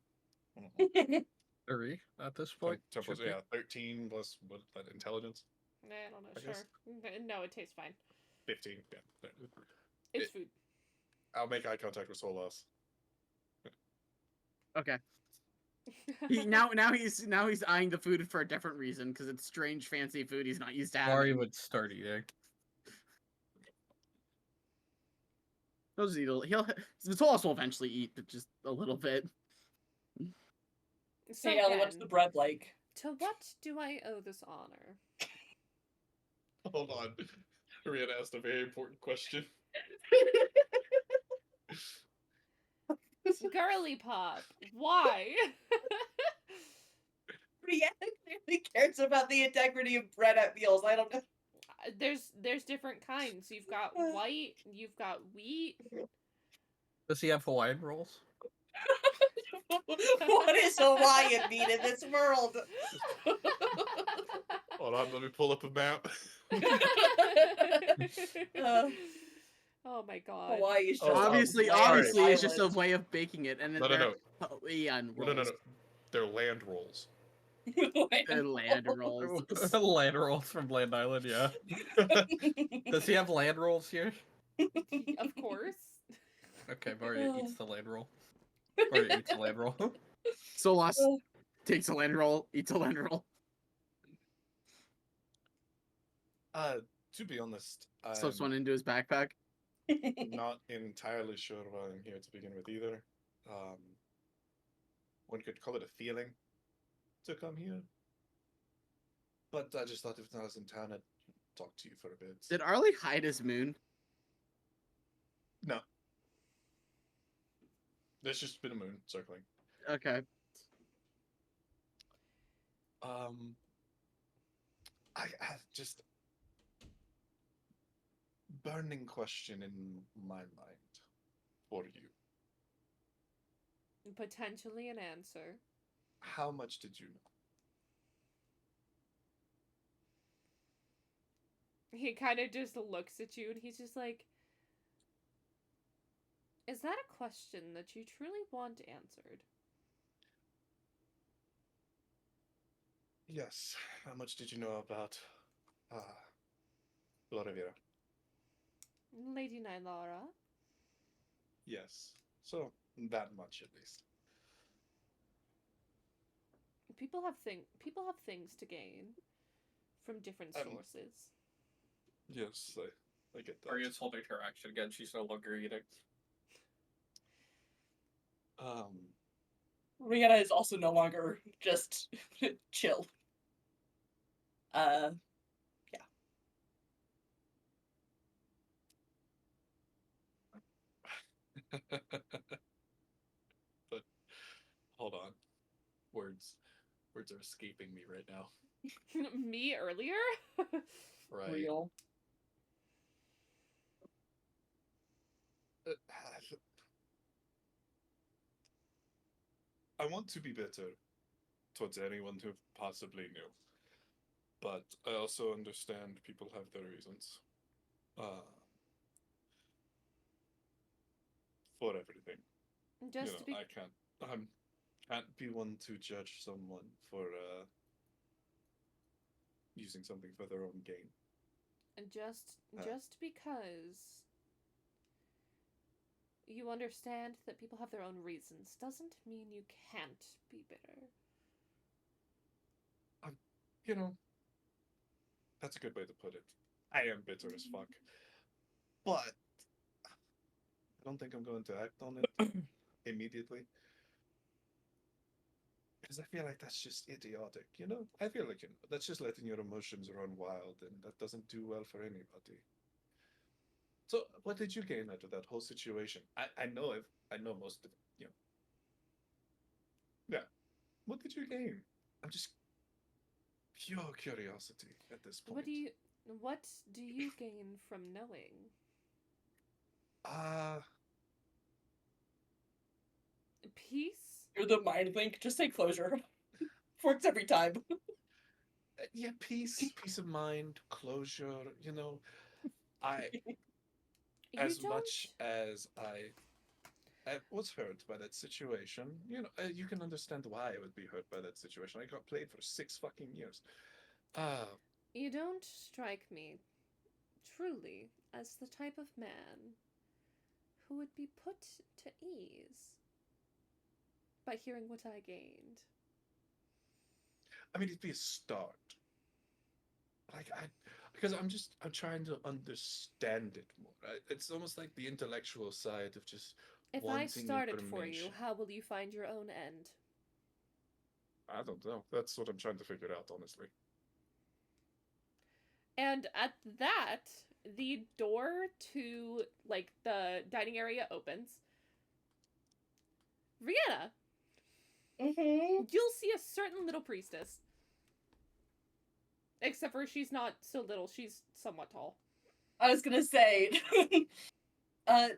3 at this 10, point. 10 plus, should be. yeah, 13 plus what that intelligence? I don't know. I Sure. guess. No, it tastes fine. 15. Yeah. It's food. I'll make eye contact with Solas. Okay. Now he's eyeing the food for a different reason because it's strange, fancy food he's not used to having. Mari would start eating. He'll just eat. Solas will eventually eat, but just a little bit. So Hey, Ellie, what's then, the bread like? to what do I owe this honor? Hold on. Rihanna asked a very important question. Girly Pop, why? Brianna clearly cares about the integrity of bread at meals. I don't know. There's different kinds. You've got white, you've got wheat. Does he have Hawaiian rolls? What is Hawaiian meat in this world? Hold on, let me pull up a map. Oh my god. Hawaii is just Oh, obviously, a land it's just a island. way of baking it, and then No. Leon No. rolls. They're land rolls. They're land rolls. Land rolls from Land Island, yeah. Does he have land rolls here? Of course. Okay, Mari eats the land roll. Or eats the land roll. Solas takes a land roll, eats a land roll. To be honest, Slips I'm one into his backpack. not entirely sure why I'm here to begin with either. One could call it a feeling to come here. But I just thought if I was in town, I'd talk to you for a bit. Did Arlie hide his moon? No. There's just been a moon circling. Okay. I have just burning question in my mind for you. Potentially an answer. How much did you know? He kind of just looks at you and he's just like, is that a question that you truly want answered? Yes. How much did you know about Loravira? Lady Nylara? Yes. So that much at least. People have things to gain from different sources. Yes, I get that. Maria's holding her action again. She's no longer eating. Rihanna is also no longer just chill. Yeah. But hold on. Words are escaping me right now. Me earlier? Right. Real. I want to be better towards anyone who possibly knew. But I also understand people have their reasons. For everything. Just to be I can't be one to judge someone for using something for their own gain. just because you understand that people have their own reasons doesn't mean you can't be bitter. That's a good way to put it. I am bitter as fuck. But I don't think I'm going to act on it immediately. Because I feel like that's just idiotic, I feel like that's just letting your emotions run wild, and that doesn't do well for anybody. So, what did you gain out of that whole situation? I know most of it, Yeah. What did you gain? I'm just pure curiosity at this point. What do you gain from knowing? Peace? Peace? You're the mind link. Just say closure. Works every time. Yeah, peace of mind, closure. You know, I You as don't. much as I was hurt by that situation. You know, you can understand why I would be hurt by that situation. I got played for 6 fucking years. Ah, You don't strike me truly as the type of man who would be put to ease by hearing what I gained. I mean, it'd be a start. Like because I'm trying to understand it more. It's almost like the intellectual side of just If I wanting started for you, information. how will you find your own end? I don't know. That's what I'm trying to figure out, honestly. And at that, the door to like the dining area opens. Rihanna, Mm-hmm. you'll see a certain little priestess. Except for she's not so little, she's somewhat tall. I was gonna say, I'm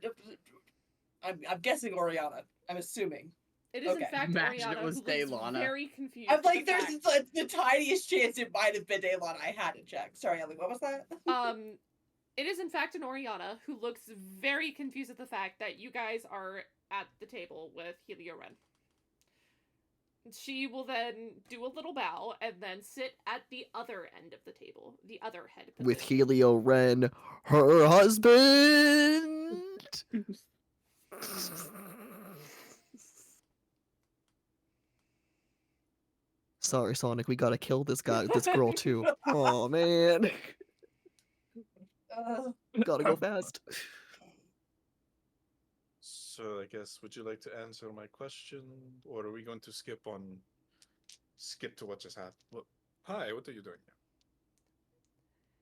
guessing Oriana. I'm assuming. It is Okay. in fact Imagine it Oriana was who looks Daylana. very confused. I'm at like, the there's fact- the tiniest chance it might have been Daylon. I had to check. Sorry, Ellie. What was that? It is in fact an Oriana who looks very confused at the fact that you guys are at the table with Helio Ren. She will then do a little bow and then sit at the other end of the table, the other head With position. Helio Ren, her husband. Sorry, Sonic. We gotta kill this girl too. Oh man, gotta go fast. So I guess, would you like to answer my question, or are we going to skip to what just happened? Well, hi, what are you doing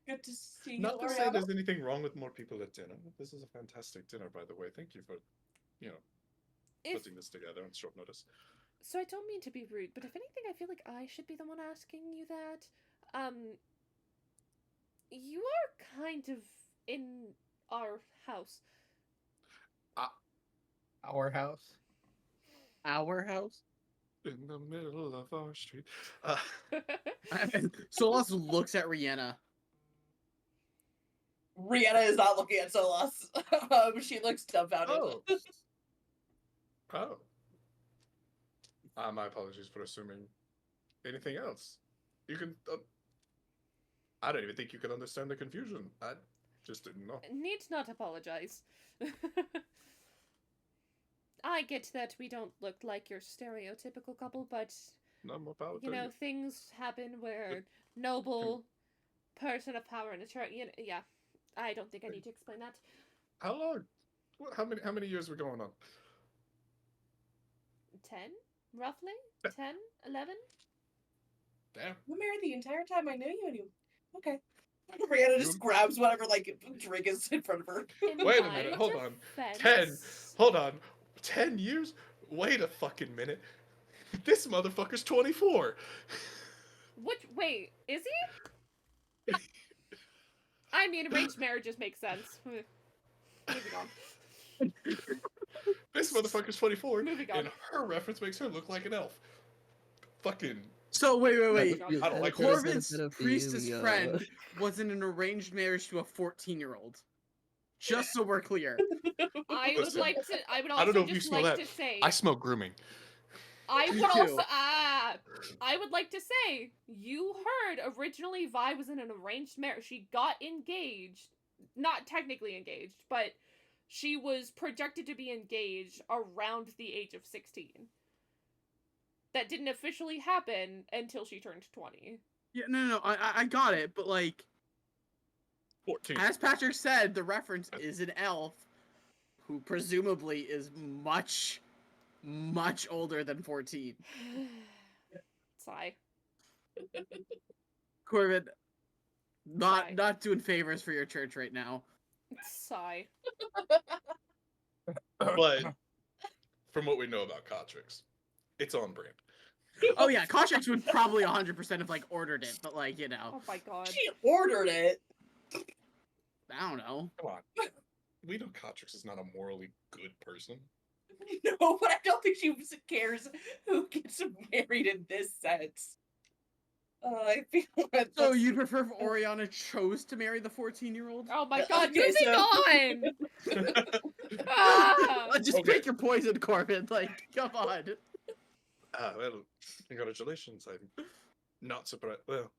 here? Good to see you, Not to say Oriana. there's anything wrong with more people at dinner. This is a fantastic dinner, by the way. Thank you for, If, putting this together on short notice. so I don't mean to be rude, but if anything, I feel like I should be the one asking you that. You are kind of in our house. Our house. Our house. In the middle of our street. Solas looks at Rihanna. Rihanna is not looking at Solas. She looks dumbfounded. Oh. Oh. My apologies for assuming anything else. You can. I don't even think you can understand the confusion. I just didn't know. Need not apologize. I get that we don't look like your stereotypical couple, but No more power you to know, you. things happen where noble person of power in a church. Yeah, I don't think I need to explain that. How long? How many years were going on? 10, roughly 10, 11. Damn. You were married the entire time I knew you, and you. Okay. Rihanna just grabs whatever drink is in front of her. In Wait a my minute, hold on. defense- 10. Hold on. 10 years? Wait a fucking minute. This motherfucker's 24. Wait, is he? I mean, arranged marriages make sense. Moving on. This motherfucker's 24, Moving on. and her reference makes her look like an elf. Fucking. So wait. I don't like Corvin's priestess friend was in an arranged marriage to a 14-year-old. Just so we're clear. I would Listen, like to. I would I don't also know if you just smell like that. to say. I smell grooming. I Me would too. also. I would like to say you heard originally Vi was in an arranged marriage. She got engaged, not technically engaged, but she was projected to be engaged around the age of 16. That didn't officially happen until she turned 20. Yeah, no, I got it, but like, 14. as Patrick said, the reference is an elf who presumably is much, much older than 14. Sigh. Corbin, Sigh. not doing favors for your church right now. Sigh. But from what we know about Cotrix, it's on brand. Oh yeah, Koshix would probably 100% have like ordered it, but like, you know, Oh my god. She ordered it. I don't know. Come on. We know Cotrix is not a morally good person. No, but I don't think she cares who gets married in this sense. I feel like So that's- you'd prefer if Oriana chose to marry the 14-year-old? Oh my god, Okay, moving so- on! Ah! Just Okay. pick your poison, Corbin. Like, come on. Well, congratulations. I'm not surprised. Well,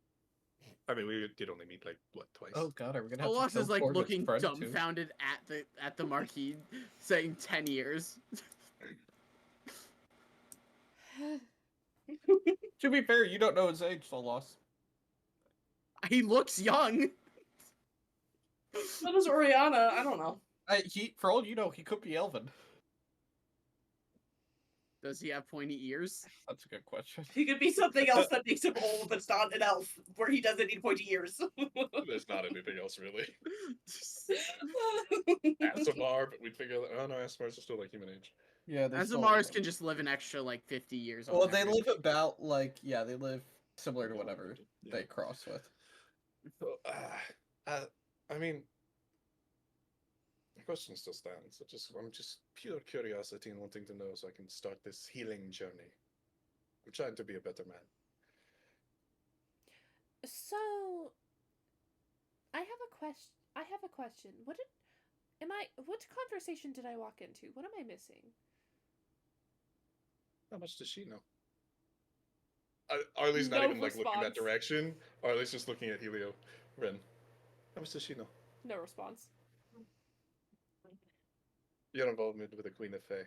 I mean, we did only meet like what, twice? Oh god, are we gonna have to Alox kill is like Corbin's looking friend, too? dumbfounded at the marquee, saying 10 years. To be fair, you don't know his age, so lost. He looks young. So does Oriana. I don't know. He, for all you know, he could be Elven. Does he have pointy ears? That's a good question. He could be something else that makes him old that's not an elf, where he doesn't need pointy ears. There's not anything else really. Asimar, but we'd figure that. Oh no, Asimars are still like human age. Yeah, Azamars can just live an extra like 50 years. on Well, they average. live about like they live similar to whatever Yeah. they cross with. So, I mean, the question still stands. I'm just pure curiosity and wanting to know so I can start this healing journey. I'm trying to be a better man. So, I have a question. What conversation did I walk into? What am I missing? How much does she know? Arlie's not No even like looking that response. direction. Arlie's just looking at Helio. Ren, how much does she know? No response. Your involvement with the Queen of Fae.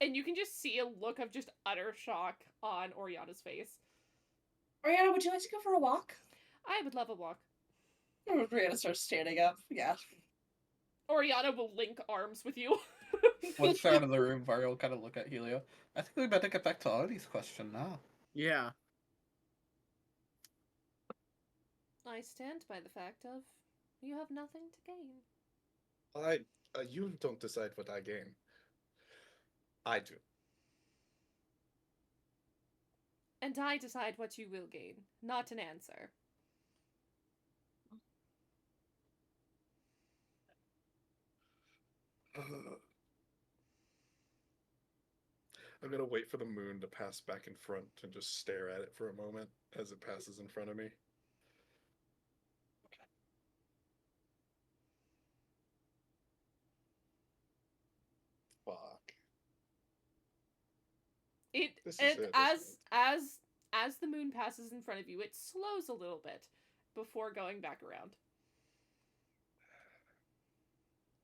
And you can just see a look of just utter shock on Oriana's face. Oriana, would you like to go for a walk? I would love a walk. Oriana starts standing up. Yeah. Oriana will link arms with you. Once they're out of the room, Vario will kind of look at Helio. I think we better get back to Artie's question now. Yeah. I stand by the fact of you have nothing to gain. You don't decide what I gain. I do. And I decide what you will gain, not an answer. I'm gonna wait for the moon to pass back in front and just stare at it for a moment as it passes in front of me. Fuck. This is And it, as isn't as the moon passes in front of you, it slows a little bit before going back around.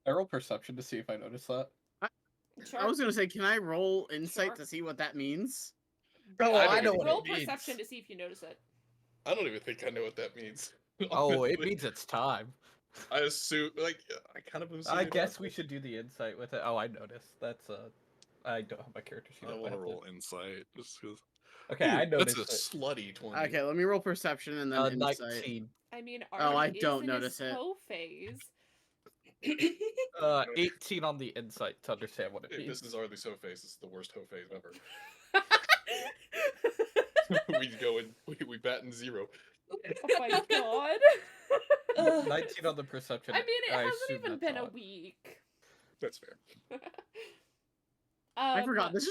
I roll perception to see if I notice that. Sure. I was gonna say, can I roll insight Sure. to see what that means? Oh, I know what Roll it means. perception to see if you notice it. I don't even think I know what that means. Oh, it honestly. means it's time. I assume, like, I kind of assume. I it guess does. we should do the insight with it. Oh, I noticed. That's I don't have my character sheet. I up, want to have roll insight just because. Okay, I That's noticed a it. slutty 20. Okay, let me roll perception and then insight. 19. I mean, Oh, I Artie is don't in his notice it. slow phase. 18 on the insight to understand what it If means. this is Arlie So Face, this is the worst hoe phase ever. we go in, we bat in 0. Oh my god. Ugh. 19 on the perception. I mean, it hasn't assume even that's been a odd. week. That's fair. I forgot. This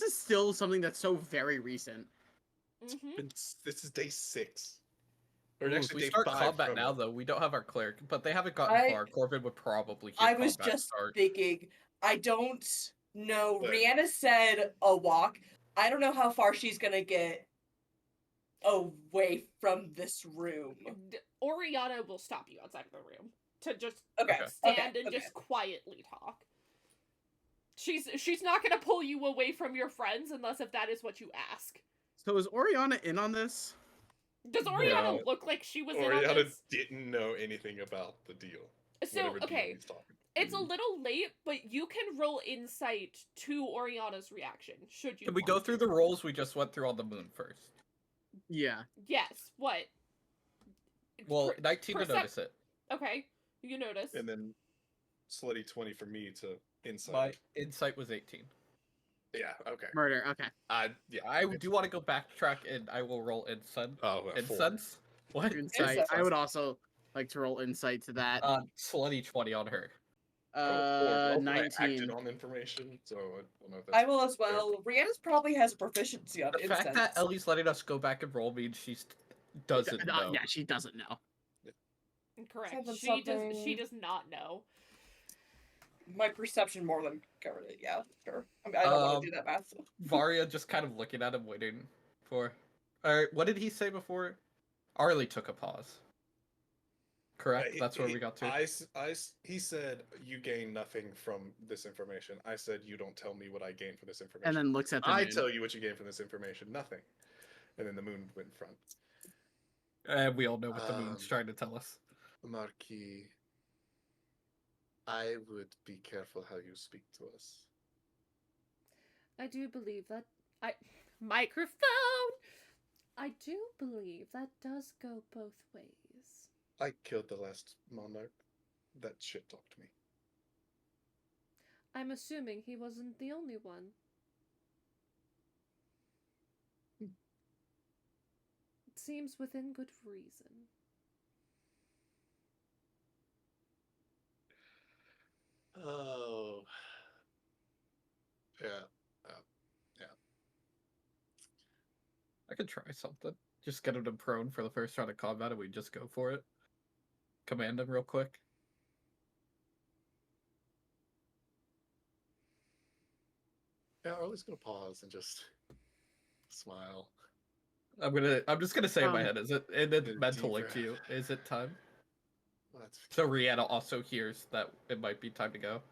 is still something that's so very recent. Mhm. This is day 6. Or Ooh, if actually we day start 5 combat from now, it. though. We don't have our cleric, but they haven't gotten I- far. Corbin would probably hear I was combat just start. thinking, I don't know. But- Rihanna said a walk. I don't know how far she's gonna get away from this room. Oriana will stop you outside of the room to just Okay. Okay. stand okay, and okay. just quietly talk. She's not gonna pull you away from your friends unless if that is what you ask. So is Oriana in on this? Does Oriana No. look like she was in on Oriana this? didn't know anything about the deal. So whatever deal okay, he's talking. it's a little late, but you can roll insight to Oriana's reaction. Should you? Can we go want through to. the rolls we just went through on the moon first? Yeah. Yes. What? Well, Per- 19 to percep- notice it. Okay, you notice. And then slutty 20 for me to insight. My insight was 18. Yeah, okay. Murder. Okay. Yeah. I do want to go backtrack and I will roll incense. Oh, 4. Incense? What? Insight. I would also like to roll insight to that. Slutty 20 on her. I 19. acted on information, so I don't know if that's I will as well. Rihanna's probably has a proficiency on The fact incense. that Ellie's letting us go back and roll means she doesn't know. Yeah, she doesn't know. Correct. Something, She something. does not know. My perception more than covered it. Yeah, sure. I mean, I don't want to do that math. So. Varia just kind of looking at him, waiting for. Alright, what did he say before? Arlie took a pause. Correct? That's where we got to. He said, "You gain nothing from this information." I said, "You don't tell me what I gain from this information." And then looks at the I moon. tell you what you gain from this information. Nothing. And then the moon went in front. And we all know what the moon's Um, trying to tell us. Marquis, I would be careful how you speak to us. I do believe that microphone. I do believe that does go both ways. I killed the last monarch. That shit talked me. I'm assuming he wasn't the only one. It seems within good reason. Oh. Yeah. I could try something. Just get him to prone for the first round of combat and we just go for it. Command him real quick. Yeah, Arlie's gonna pause and just smile. I'm just gonna say in my Um, head, is it in the Deep mental link breath. to you? Is it time? Well, that's So Rihanna also hears that it might be time to go.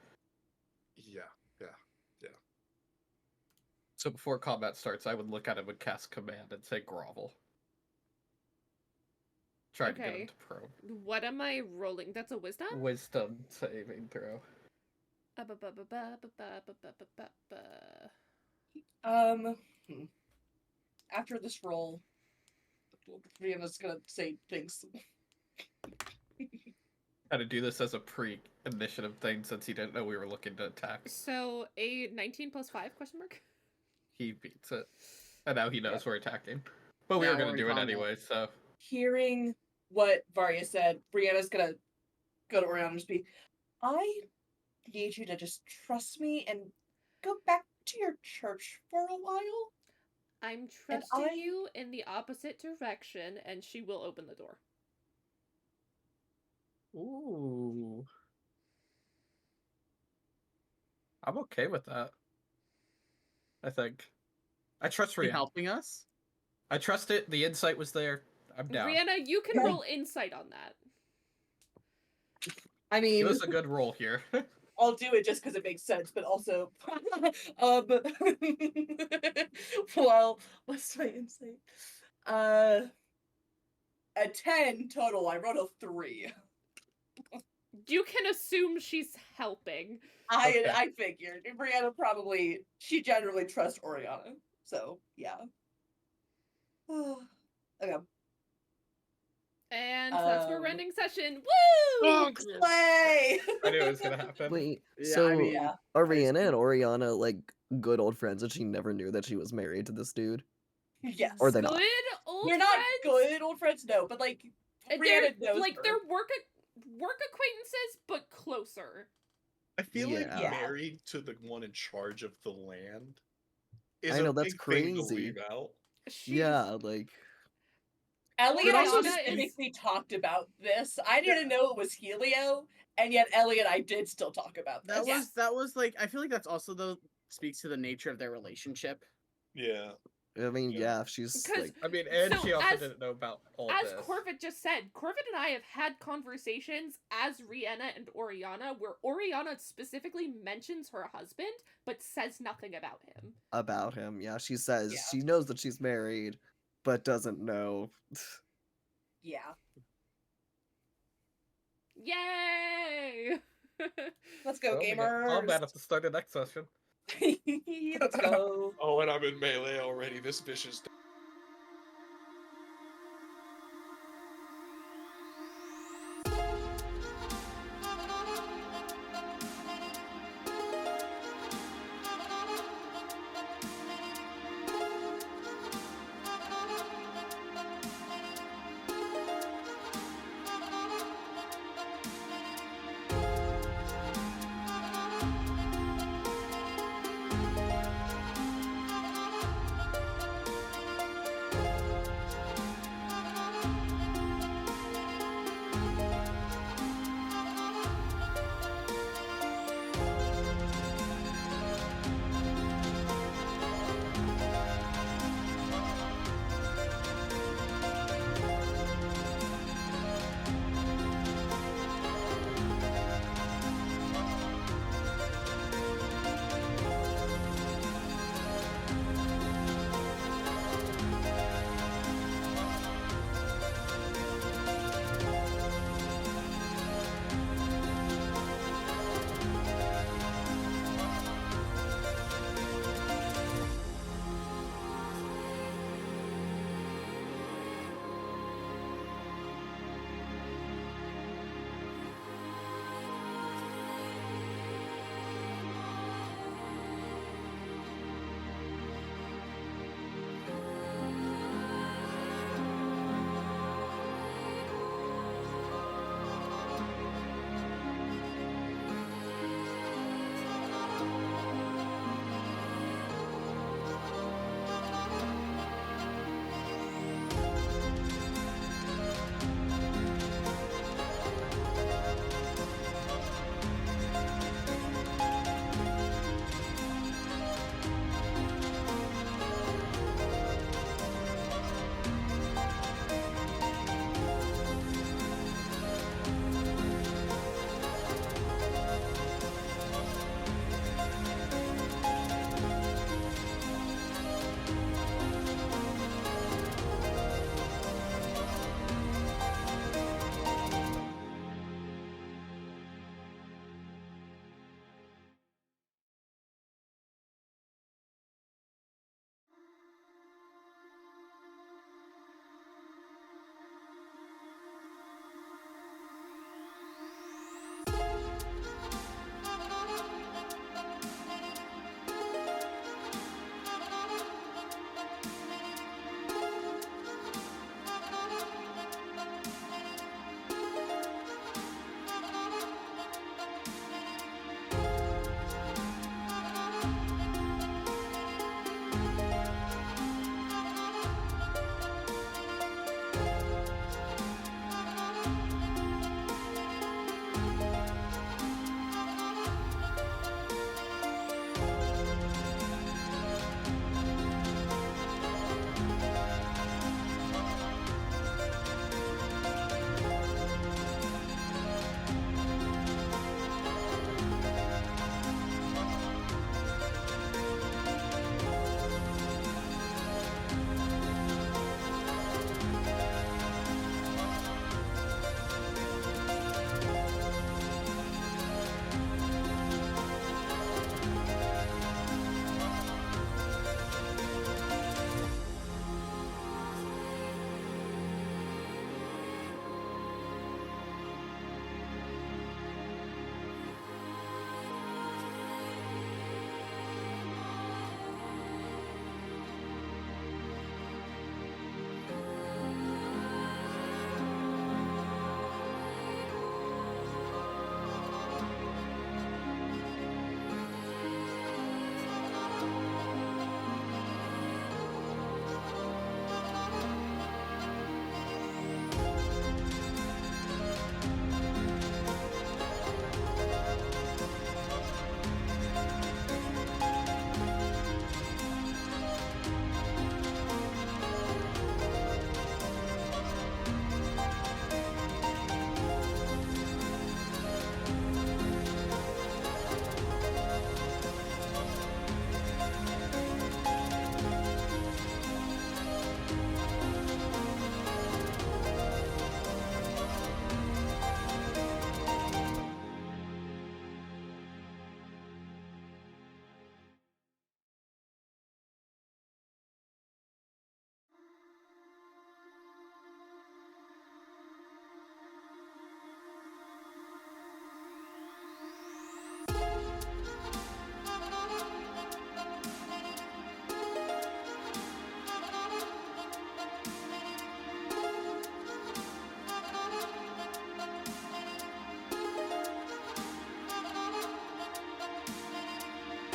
yeah. So before combat starts, I would look at him and cast command and say grovel. Try to get Okay. him to prone. What am I rolling? That's a wisdom? Wisdom saving throw. After this roll, Rihanna's gonna say things. Had to do this as a pre-initiative thing since he didn't know we were looking to attack. So a 19 plus 5 question mark? He beats it. And now he knows we're attacking. But we Now were we're gonna in do it combat. anyway, so Hearing what Varia said, Brianna's gonna go to Oriana and just be, I need you to just trust me and go back to your church for a while. I'm And trusting I- you in the opposite direction, and she will open the door. ooh. I'm okay with that. I think. I trust You Rihanna. helping us? I trust it. The insight was there. I'm down. Rihanna, you can Yeah. roll insight on that. I mean, Give us a good roll here. I'll do it just because it makes sense, but also, well, what's my insight? A 10 total. I rolled a 3. You can assume she's helping. Okay. I figured Brianna probably she generally trusts Oriana, so yeah. Okay. And that's where we're Um, ending session. Woo! Play. I knew it was gonna happen. Wait, Yeah, so I mean, Yeah. are Rihanna and Oriana like good old friends and she never knew that she was married to this dude? Yes. Or they're not? Good old They're not friends. good old friends, no, but like They're Rihanna knows like her. they're work acquaintances, but closer. I feel like Yeah. married to the one in charge of the land is I know, a that's big thing to crazy. leave out. She's, Yeah, like Ellie and I Rihanna is- specifically talked about this. I didn't know it was Helio, and yet Ellie and I did still talk about this. that was like I feel like that's also though speaks to the nature of their relationship. Yeah. I mean, Yeah. yeah, if she's 'Cause like I mean, and So she also as- didn't know about all As this. Corvid just said, Corvid and I have had conversations as Rihanna and Oriana where Oriana specifically mentions her husband, but says nothing about him. about him, yeah, she says Yeah. she knows that she's married, but doesn't know. Yeah. Yay! Let's go, Well, we got gamers. combat at the start of next session. Let's go. Oh, and I'm in melee already. This vicious.